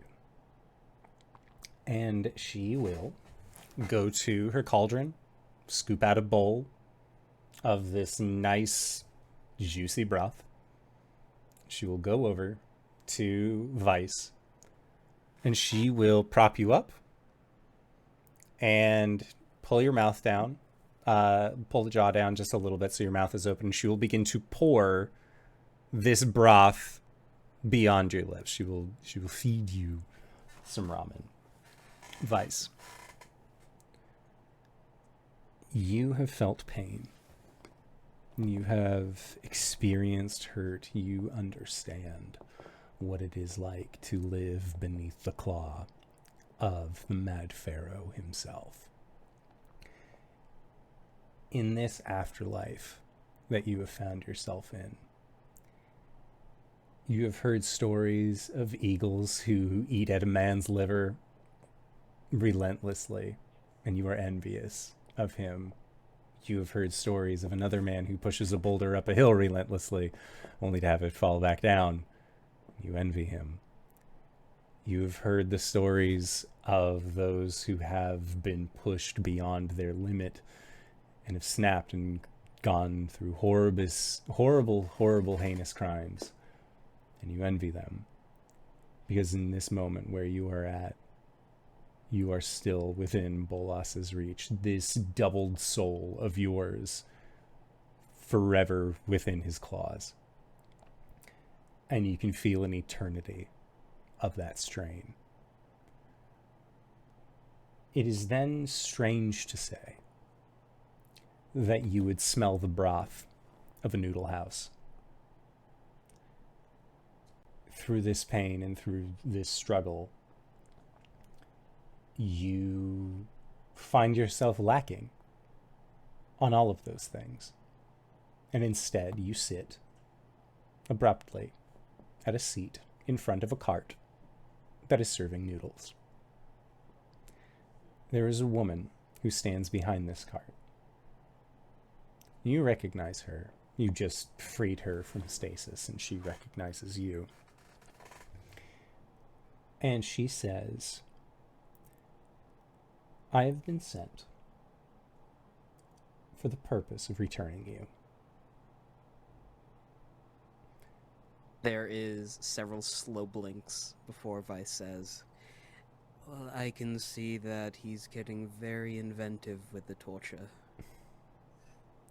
And she will go to her cauldron, scoop out a bowl of this nice, juicy broth. She will go over to Vice, and she will prop you up and pull your mouth down, pull the jaw down just a little bit so your mouth is open. She will begin to pour this broth beyond your lips. She will feed you some ramen. Vice, you have felt pain. You have experienced hurt. You understand what it is like to live beneath the claw of the Mad Pharaoh himself. In this afterlife that you have found yourself in, you have heard stories of eagles who eat at a man's liver relentlessly, and you are envious of him. You have heard stories of another man who pushes a boulder up a hill relentlessly, only to have it fall back down. You envy him. You have heard the stories of those who have been pushed beyond their limit and have snapped and gone through horrible, heinous crimes. And you envy them. Because in this moment where you are at, you are still within Bolas's reach. This doubled soul of yours forever within his claws. And you can feel an eternity of that strain. It is then strange to say that you would smell the broth of a noodle house. Through this pain and through this struggle, you find yourself lacking on all of those things. And instead, you sit abruptly at a seat in front of a cart that is serving noodles. There is a woman who stands behind this cart. You recognize her. You just freed her from stasis, and she recognizes you. And she says, I have been sent for the purpose of returning you. There is several slow blinks before Vice says, well, I can see that he's getting very inventive with the torture.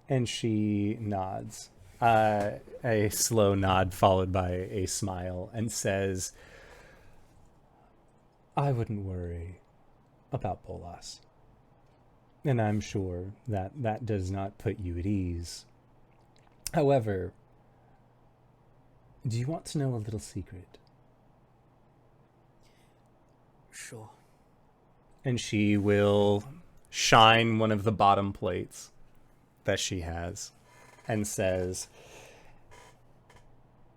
And she nods. A slow nod followed by a smile, and says, I wouldn't worry about Bolas. And I'm sure that that does not put you at ease. However, do you want to know a little secret? Sure. And she will shine one of the bottom plates that she has and says,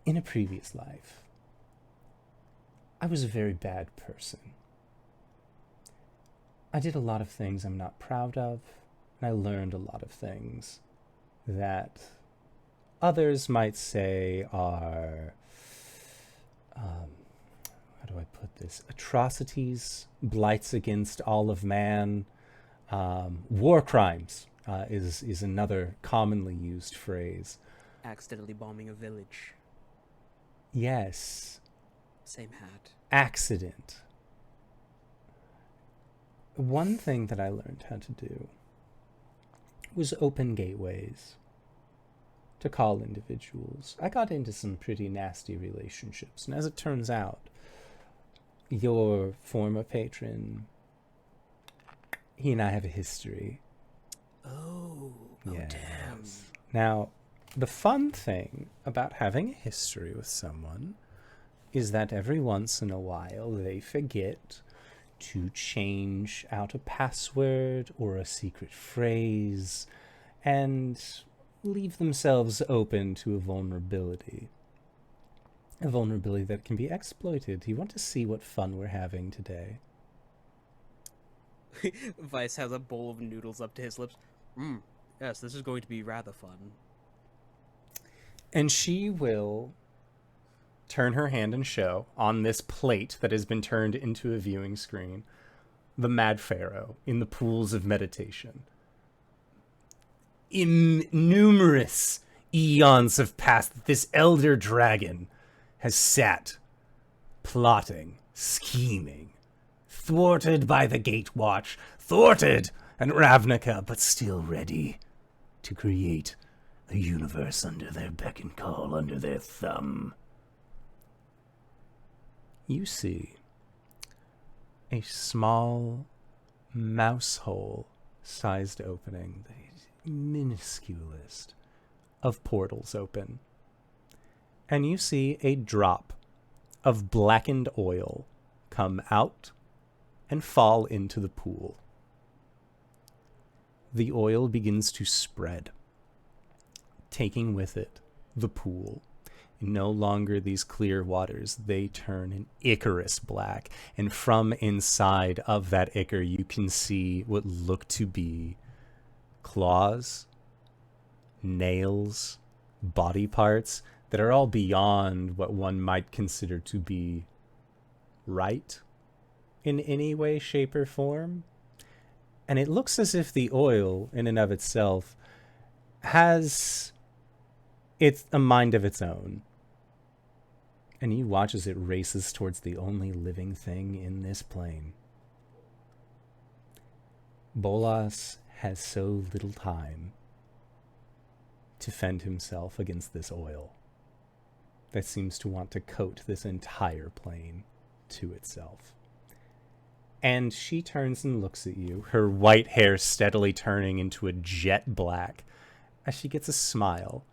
in a previous life, I was a very bad person. I did a lot of things I'm not proud of, and I learned a lot of things that others might say are, how do I put this? Atrocities, blights against all of man, war crimes is another commonly used phrase. Accidentally bombing a village. Yes. Same hat. Accident. One thing that I learned how to do was open gateways to call individuals. I got into some pretty nasty relationships, and as it turns out, your former patron, he and I have a history. Oh, Yes. damn. Now, the fun thing about having a history with someone is that every once in a while they forget to change out a password or a secret phrase and leave themselves open to a vulnerability. A vulnerability that can be exploited. Do you want to see what fun we're having today? Vice has a bowl of noodles up to his lips. Yes, this is going to be rather fun. And she will turn her hand and show on this plate that has been turned into a viewing screen the Mad Pharaoh in the pools of meditation. In numerous eons have passed that this elder dragon has sat plotting, scheming, thwarted by the Gatewatch, thwarted and Ravnica, but still ready to create a universe under their beck and call, under their thumb. You see a small mouse hole sized opening, the minusculest of portals open. And you see a drop of blackened oil come out and fall into the pool. The oil begins to spread, taking with it the pool. No longer these clear waters, they turn an Icarus black, and from inside of that ichor you can see what look to be claws, nails, body parts that are all beyond what one might consider to be right in any way, shape, or form. And it looks as if the oil, in and of itself, has a mind of its own. And you watch as it races towards the only living thing in this plane. Bolas has so little time to fend himself against this oil that seems to want to coat this entire plane to itself. And she turns and looks at you, her white hair steadily turning into a jet black, as she gets a smile.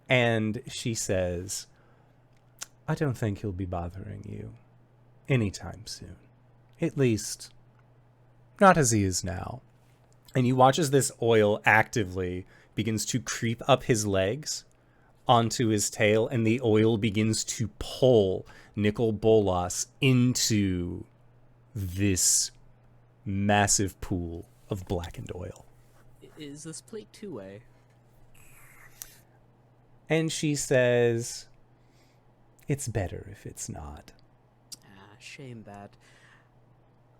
And she says, I don't think he'll be bothering you anytime soon. At least, not as he is now. And you watch as this oil actively begins to creep up his legs onto his tail, and the oil begins to pull Nicol Bolas into this massive pool of blackened oil. Is this plate two-way? And she says, it's better if it's not. Shame that.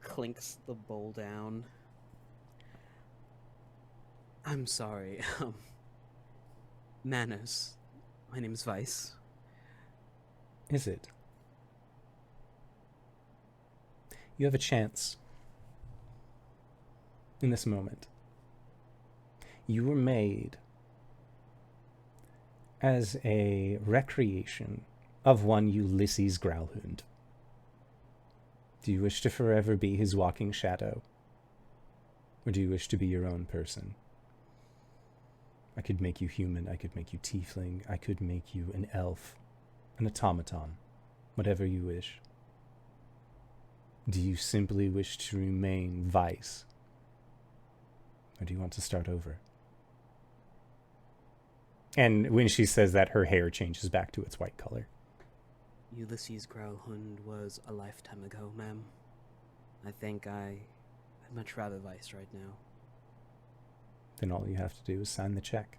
Clinks the bowl down. I'm sorry. Manners. My name's Vice. Is it? You have a chance in this moment. You were made as a recreation of one Ulysses Growlhund. Do you wish to forever be his walking shadow? Or do you wish to be your own person? I could make you human, I could make you tiefling, I could make you an elf, an automaton, whatever you wish. Do you simply wish to remain Vice? Or do you want to start over? And when she says that, her hair changes back to its white color. Ulysses Growlhund was a lifetime ago, ma'am. I think I'd much rather Vice right now. Then all you have to do is sign the check.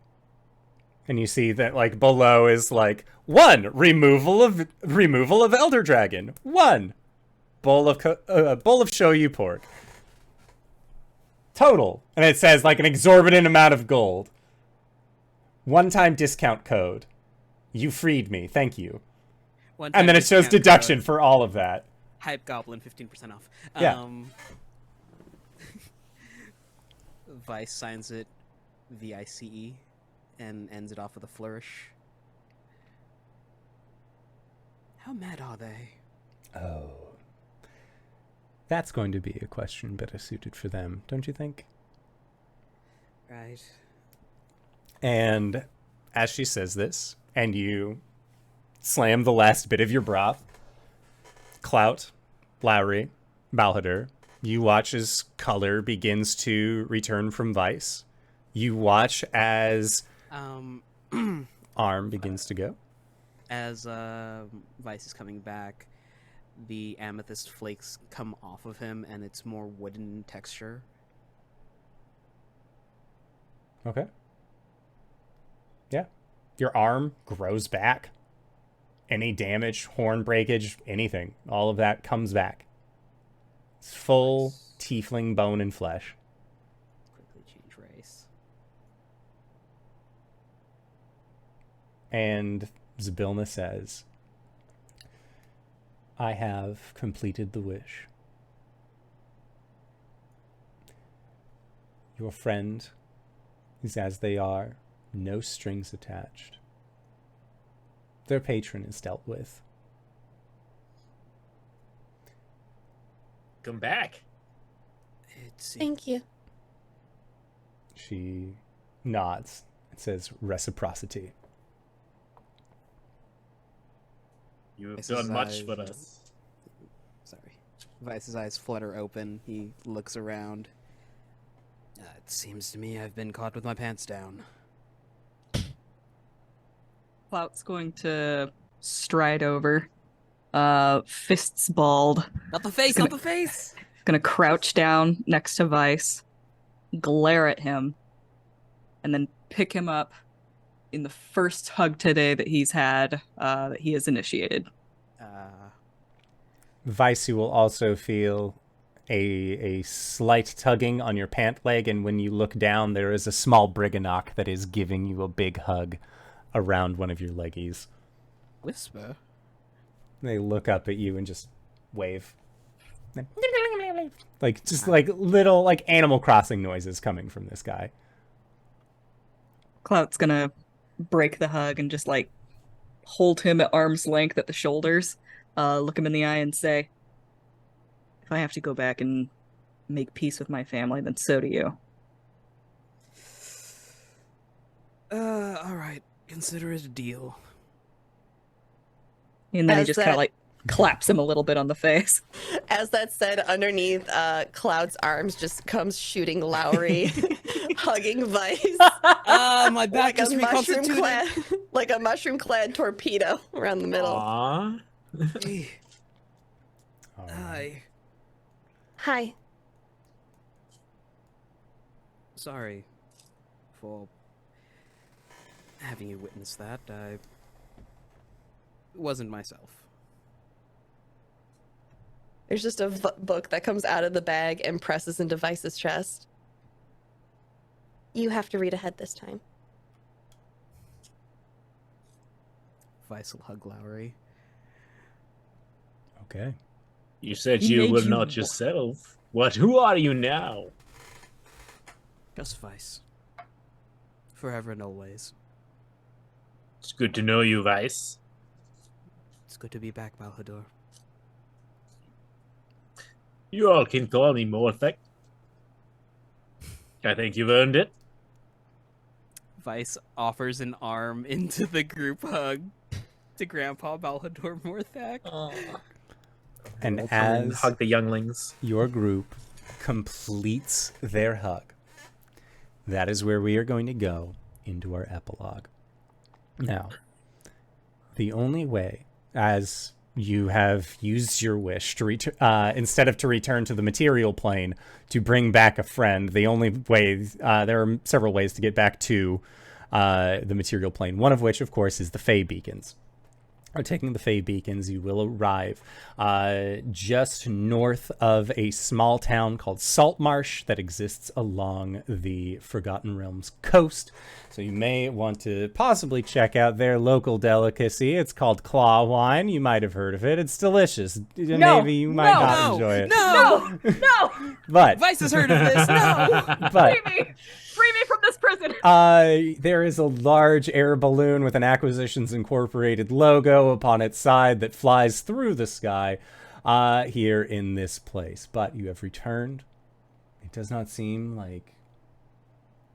And you see that, like, below is like 1 removal of Elder Dragon, 1 bowl of shoyu pork. Total, and it says like an exorbitant amount of gold. 1-time discount code. You freed me, thank you. And then it shows deduction for all of that. TheHypeGoblin, 15% off. Yeah. Vice signs it VICE and ends it off with a flourish. How mad are they? Oh. That's going to be a question better suited for them, don't you think? Right. And as she says this, and you slam the last bit of your broth, Clout, Lowry, Balhadur, you watch as color begins to return from Vice. You watch as arm begins to go. As Vice is coming back, the amethyst flakes come off of him, and it's more wooden texture. Okay. Yeah. Your arm grows back. Any damage, horn breakage, anything, all of that comes back. It's full tiefling bone and flesh. Quickly change race. And Zybilna says, I have completed the wish. Your friend is as they are, no strings attached. Their patron is dealt with. Come back. Thank you. She nods and says reciprocity. You have Vice's done much eyes- for us. Sorry. Vice's eyes flutter open. He looks around. It seems to me I've been caught with my pants down. Clout's going to stride over, fists balled, Not the face! Gonna- Not the face! gonna crouch down next to Vice, glare at him, and then pick him up in the first hug today that he's had, that he has initiated. Vice, you will also feel a slight tugging on your pant leg, and when you look down, there is a small Briganock that is giving you a big hug around one of your leggies. Whisper. They look up at you and just wave. Like, just like little, like, Animal Crossing noises coming from this guy. Clout's gonna break the hug and just, like, hold him at arm's length at the shoulders, look him in the eye and say, if I have to go back and make peace with my family, then so do you. All right. Consider it a deal. And then he As just kind of, like, claps him a little bit on the face. As that said, underneath Cloud's arms just comes shooting Lowry, hugging Vice. My back is reconstituted. Like a mushroom-clad torpedo around the middle. Aww. Hey. Hi. Hi. Sorry for having you witness that. I wasn't myself. There's just a book that comes out of the bag and presses into Vice's chest. You have to read ahead this time. Vice will hug Lowry. Okay. You said He you made were you not yourself. What? Who are you now? Just Vice. Forever and always. It's good to know you, Vice. It's good to be back, Balhador. You all can call me Morthek. I think you've earned it. Vice offers an arm into the group hug to Grandpa Balhador Morthak. And We'll come and as hug the younglings. your group completes their hug, that is where we are going to go into our epilogue. Now, the only way, as you have used your wish to instead of to return to the material plane to bring back a friend, the only way, there are several ways to get back to the material plane, one of which, of course, is the Fey Beacons. Or taking the Fey Beacons, you will arrive just north of a small town called Saltmarsh that exists along the Forgotten Realms coast. So you may want to possibly check out their local delicacy. It's called claw wine. You might have heard of it. It's delicious. Maybe you might not enjoy it. No! No! But Vice has heard of this. No! but Free me! Free me from this prison! there is a large air balloon with an Acquisitions Incorporated logo upon its side that flies through the sky here in this place. But you have returned. It does not seem like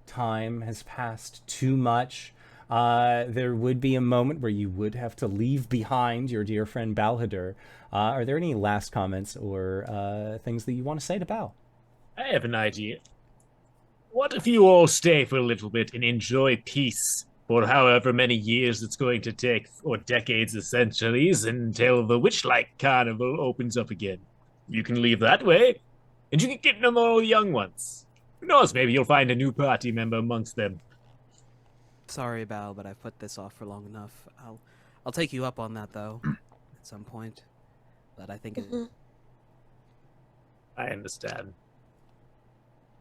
time has passed too much. There would be a moment where you would have to leave behind your dear friend Balhador. Are there any last comments or things that you want to say to Bal? I have an idea. What if you all stay for a little bit and enjoy peace for however many years it's going to take, or decades or centuries, until the Witchlight Carnival opens up again? You can leave that way, and you can get them all young ones. Who knows, maybe you'll find a new party member amongst them. Sorry, Bal, but I've put this off for long enough. I'll take you up on that, though, at some point. But I think I understand.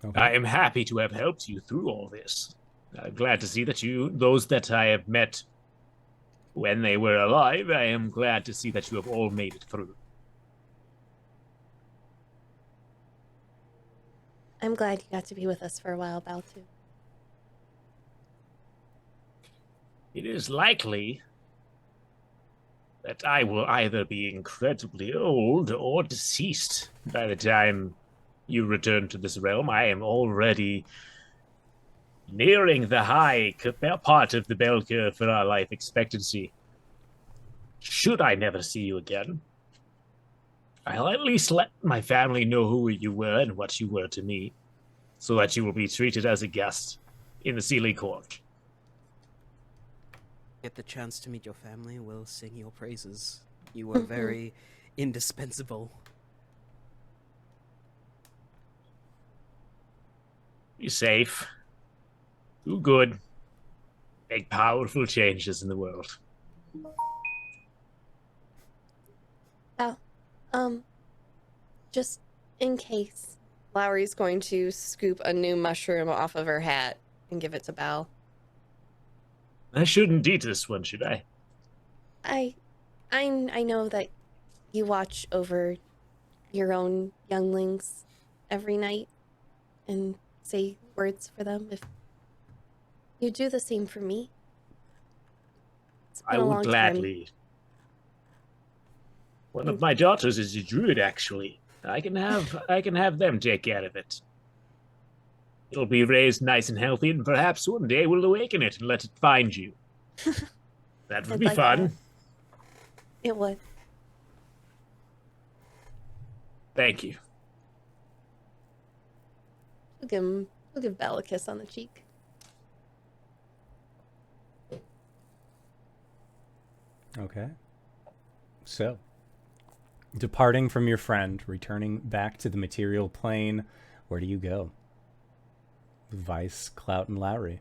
Okay. I am happy to have helped you through all this. I'm glad to see that those that I have met when they were alive, I am glad to see that you have all made it through. I'm glad you got to be with us for a while, Bal, too. It is likely that I will either be incredibly old or deceased by the time you return to this realm. I am already nearing the high part of the bell curve for our life expectancy. Should I never see you again, I'll at least let my family know who you were and what you were to me, so that you will be treated as a guest in the Sealy Court. get the chance to meet your family, we'll sing your praises. You were very indispensable. Be safe. Do good. Make powerful changes in the world. Just in case. Lowry's going to scoop a new mushroom off of her hat and give it to Belle. I shouldn't eat this one, should I? I know that you watch over your own younglings every night and say words for them. If you do the same for me. It's been I a would long time. gladly. One of my daughters is a druid, actually. I can have them take care of it. It'll be raised nice and healthy, and perhaps one day we'll awaken it and let it find you. That would I'd be like fun. that. It would. Thank you. We'll give Belle a kiss on the cheek. Okay. So, departing from your friend, returning back to the material plane, where do you go? Vice, Clout, and Lowry.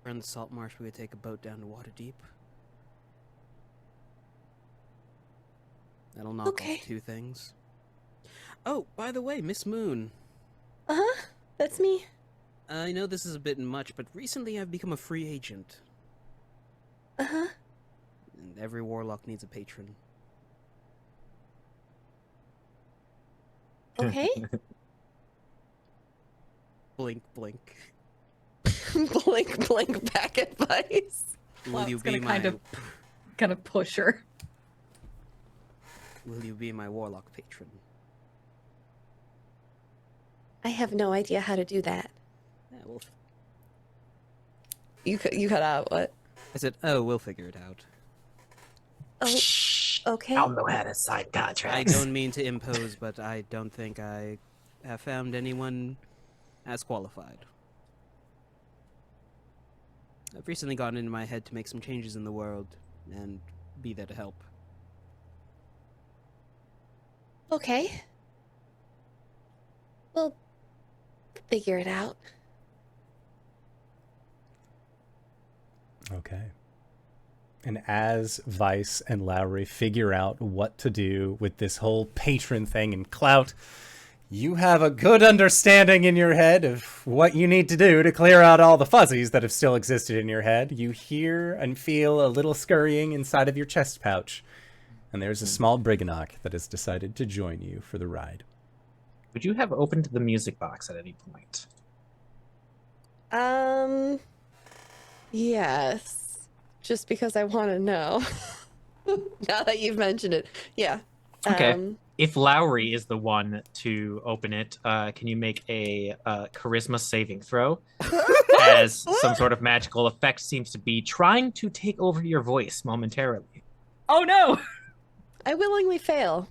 We're in the salt marsh. We could take a boat down to Waterdeep. That'll knock Okay. off 2 things. Oh, by the way, Miss Moon. Uh-huh. That's me. I know this is a bit much, but recently I've become a free agent. Uh-huh. And every warlock needs a patron. Okay. Blink, blink. blink back advice. Will you Clout's gonna be my kind of push her. Will you be my warlock patron? I have no idea how to do that. Yeah, You cut out what? I said, oh, we'll figure it out. Oh, okay. I'll know how to sign I contracts. don't mean to impose, but I don't think I have found anyone as qualified. I've recently gotten into my head to make some changes in the world and be there to help. Okay. We'll figure it out. Okay. And as Vice and Lowry figure out what to do with this whole patron thing and Clout, you have a good understanding in your head of what you need to do to clear out all the fuzzies that have still existed in your head. You hear and feel a little scurrying inside of your chest pouch, and there's a small Briganock that has decided to join you for the ride. Would you have opened the music box at any point? Yes. Just because I want to know. Now that you've mentioned it. Yeah. Okay. If Lowry is the one to open it, can you make a charisma saving throw? As some sort of magical effect seems to be trying to take over your voice momentarily. Oh no! I willingly fail.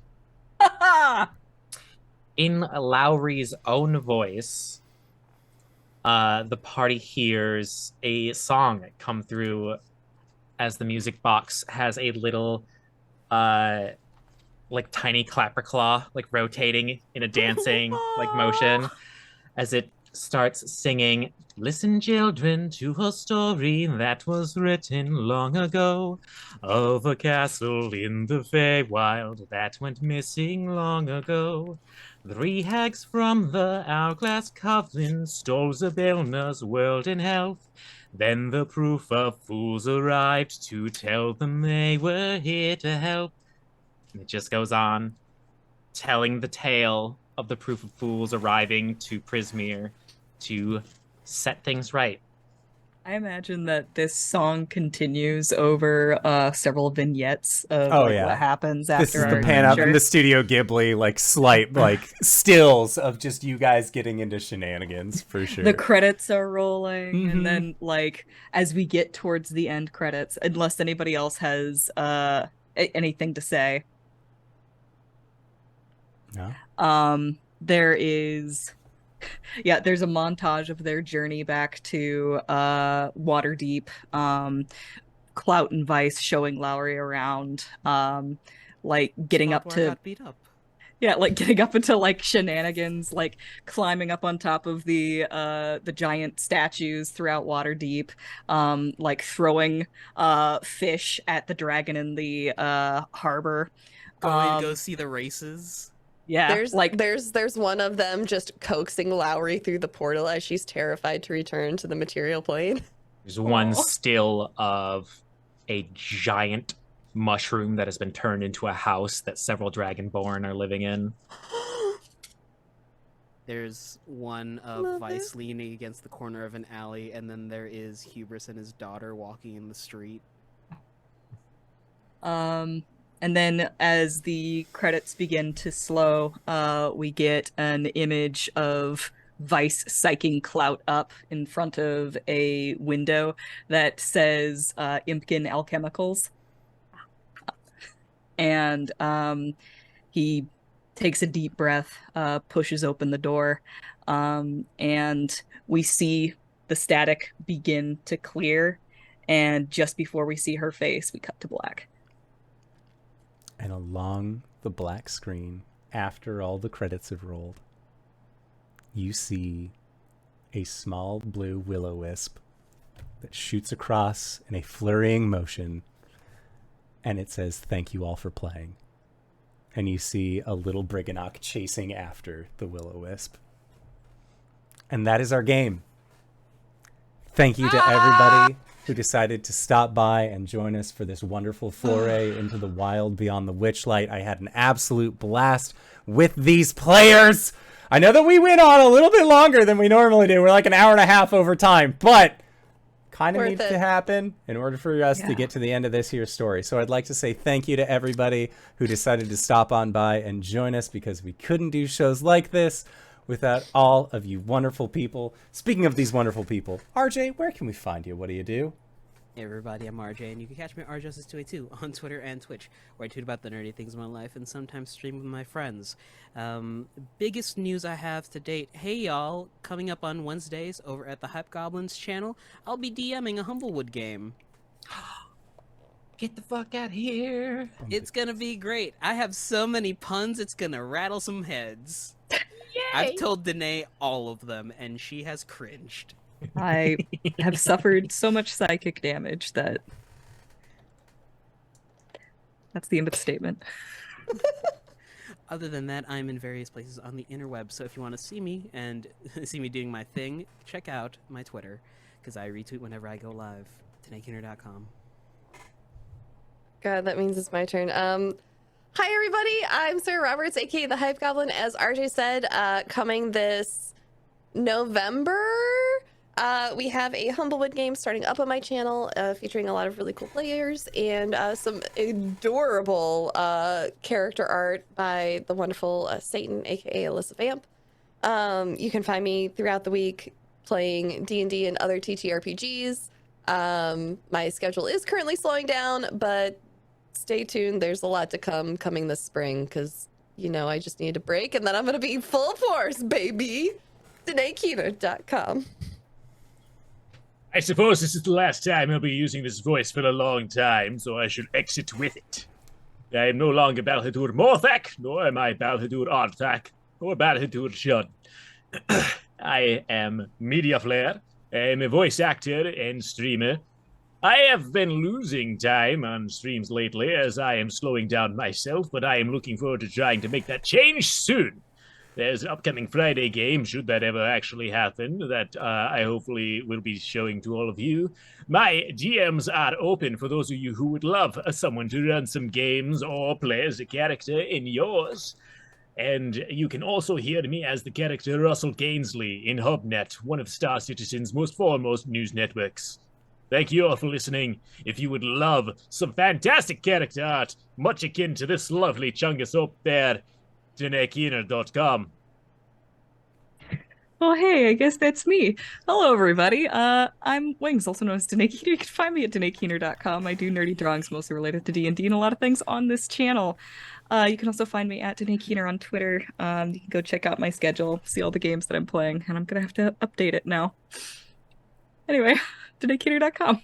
In Lowry's own voice, the party hears a song come through as the music box has a little like tiny clapper claw like rotating in a dancing like motion as it starts singing, "Listen, children, to a story that was written long ago of a castle in the Feywild that went missing long ago. 3 hags from the Hourglass Coven stole Zabelna's world in health. Then the proof of fools arrived to tell them they were here to help." And it just goes on, telling the tale of the proof of fools arriving to Prismeer to set things right. I imagine that this song continues over several vignettes of what happens after This is our the pan up adventure. in the Studio Ghibli, like slight, like stills of just you guys getting into shenanigans for sure. The credits are rolling, Mhm. and then like as we get towards the end credits, unless anybody else has anything to say, No. there is. Yeah, there's a montage of their journey back to Waterdeep. Clout and Vice showing Lowry around, like getting Spot up where I to got beat up. yeah, like getting up into like shenanigans, like climbing up on top of the giant statues throughout Waterdeep, like throwing fish at the dragon in the harbor. Going to go see the races. Yeah, there's one of them just coaxing Lowry through the portal as she's terrified to return to the material plane. There's one Aw. still of a giant mushroom that has been turned into a house that several Dragonborn are living in. There's one of Love Vice it. leaning against the corner of an alley, and then there is Hubris and his daughter walking in the street. And then as the credits begin to slow, we get an image of Vice psyching Clout up in front of a window that says Impkin Alchemicals. And he takes a deep breath, pushes open the door, and we see the static begin to clear. And just before we see her face, we cut to black. And along the black screen, after all the credits have rolled, you see a small blue will-o-wisp that shoots across in a flurrying motion, and it says, "Thank you all for playing." And you see a little Briganock chasing after the will-o-wisp. And that is our game. Thank you to everybody who decided to stop by and join us for this wonderful foray into the wild beyond the Witchlight. I had an absolute blast with these players. I know that we went on a little bit longer than we normally do. We're like an hour and a half over time, but kind of Worth needs it. to happen in order for us to get to the end of this here story. So I'd like to say thank you to everybody who decided to stop on by and join us, because we couldn't do shows like this without all of you wonderful people. Speaking of these wonderful people, RJ, where can we find you? What do you do? Hey everybody, I'm RJ, and you can catch me at rjustice282 on Twitter and Twitch, where I tweet about the nerdy things in my life and sometimes stream with my friends. Biggest news I have to date, hey y'all, coming up on Wednesdays over at the HypeGoblin's channel, I'll be DMing a Humblewood game. Get the fuck out of here. It's gonna be great. I have so many puns, it's gonna rattle some heads. I've told Danae all of them, and she has cringed. I have suffered so much psychic damage that that's the end of the statement. Other than that, I'm in various places on the interweb, so if you want to see me and see me doing my thing, check out my Twitter, because I retweet whenever I go live. DanaeKeener.com. God, that means it's my turn. Hi everybody, I'm Sarah Roberts, aka the Hype Goblin. As RJ said, coming this November, we have a Humblewood game starting up on my channel, featuring a lot of really cool players and some adorable character art by the wonderful Satan, aka Alyssa Vamp. You can find me throughout the week playing D&D and other TTRPGs. My schedule is currently slowing down, but stay tuned. There's a lot to coming this spring, because, you know, I just need a break, and then I'm going to be full force, baby. DanaeKeener.com. I suppose this is the last time I'll be using this voice for a long time, so I should exit with it. I am no longer Balhadur Morthak, nor am I Balhadur Arthak, or Balhadur Shun. I am Mediaflare. I am a voice actor and streamer. I have been losing time on streams lately as I am slowing down myself, but I am looking forward to trying to make that change soon. There's an upcoming Friday game, should that ever actually happen, that I hopefully will be showing to all of you. My DMs are open for those of you who would love someone to run some games or play as a character in yours. And you can also hear me as the character Russell Gainsley in HubNet, one of Star Citizen's most foremost news networks. Thank you all for listening. If you would love some fantastic character art, much akin to this lovely chungus up there, DanaeKeener.com. Well, hey, I guess that's me. Hello, everybody. I'm Wings, also known as Danae Keener. You can find me at DanaeKeener.com. I do nerdy drawings mostly related to D&D and a lot of things on this channel. You can also find me at Danae Keener on Twitter. You can go check out my schedule, see all the games that I'm playing, and I'm going to have to update it now. Anyway, DanaeKeener.com.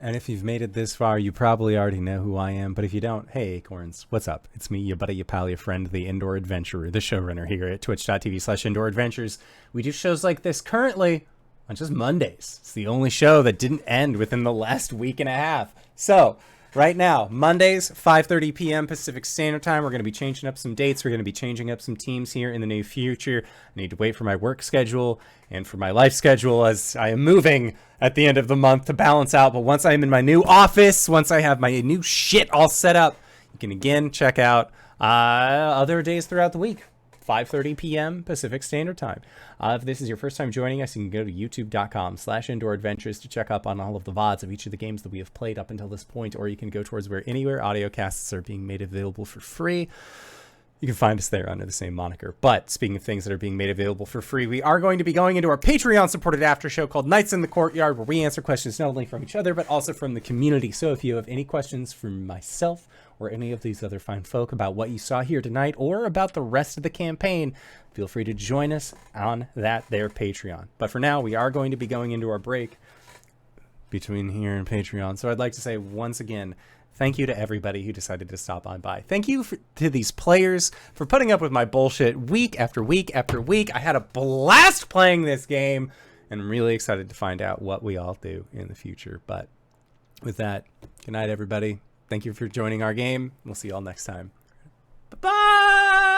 And if you've made it this far, you probably already know who I am. But if you don't, hey, Acorns, what's up? It's me, your buddy, your pal, your friend, the Indoor Adventurer, the showrunner here at twitch.tv/Indoor Adventures. We do shows like this currently on just Mondays. It's the only show that didn't end within the last week and a half. So right now, Mondays, 5:30 p.m. Pacific Standard Time. We're going to be changing up some dates. We're going to be changing up some teams here in the near future. I need to wait for my work schedule and for my life schedule as I am moving at the end of the month to balance out. But once I'm in my new office, once I have my new shit all set up, you can again check out other days throughout the week. 5:30 p.m. Pacific Standard Time. If this is your first time joining us, you can go to youtube.com/Indoor Adventures to check up on all of the VODs of each of the games that we have played up until this point, or you can go towards where anywhere audio casts are being made available for free. You can find us there under the same moniker. But speaking of things that are being made available for free, we are going to be going into our Patreon-supported after show called Nights in the Courtyard, where we answer questions not only from each other, but also from the community. So if you have any questions from myself or any of these other fine folk about what you saw here tonight or about the rest of the campaign, feel free to join us on that there Patreon. But for now, we are going to be going into our break between here and Patreon. So I'd like to say once again, thank you to everybody who decided to stop on by. Thank you to these players for putting up with my bullshit week after week after week. I had a blast playing this game, and I'm really excited to find out what we all do in the future. But with that, good night, everybody. Thank you for joining our game. We'll see you all next time. Bye-bye!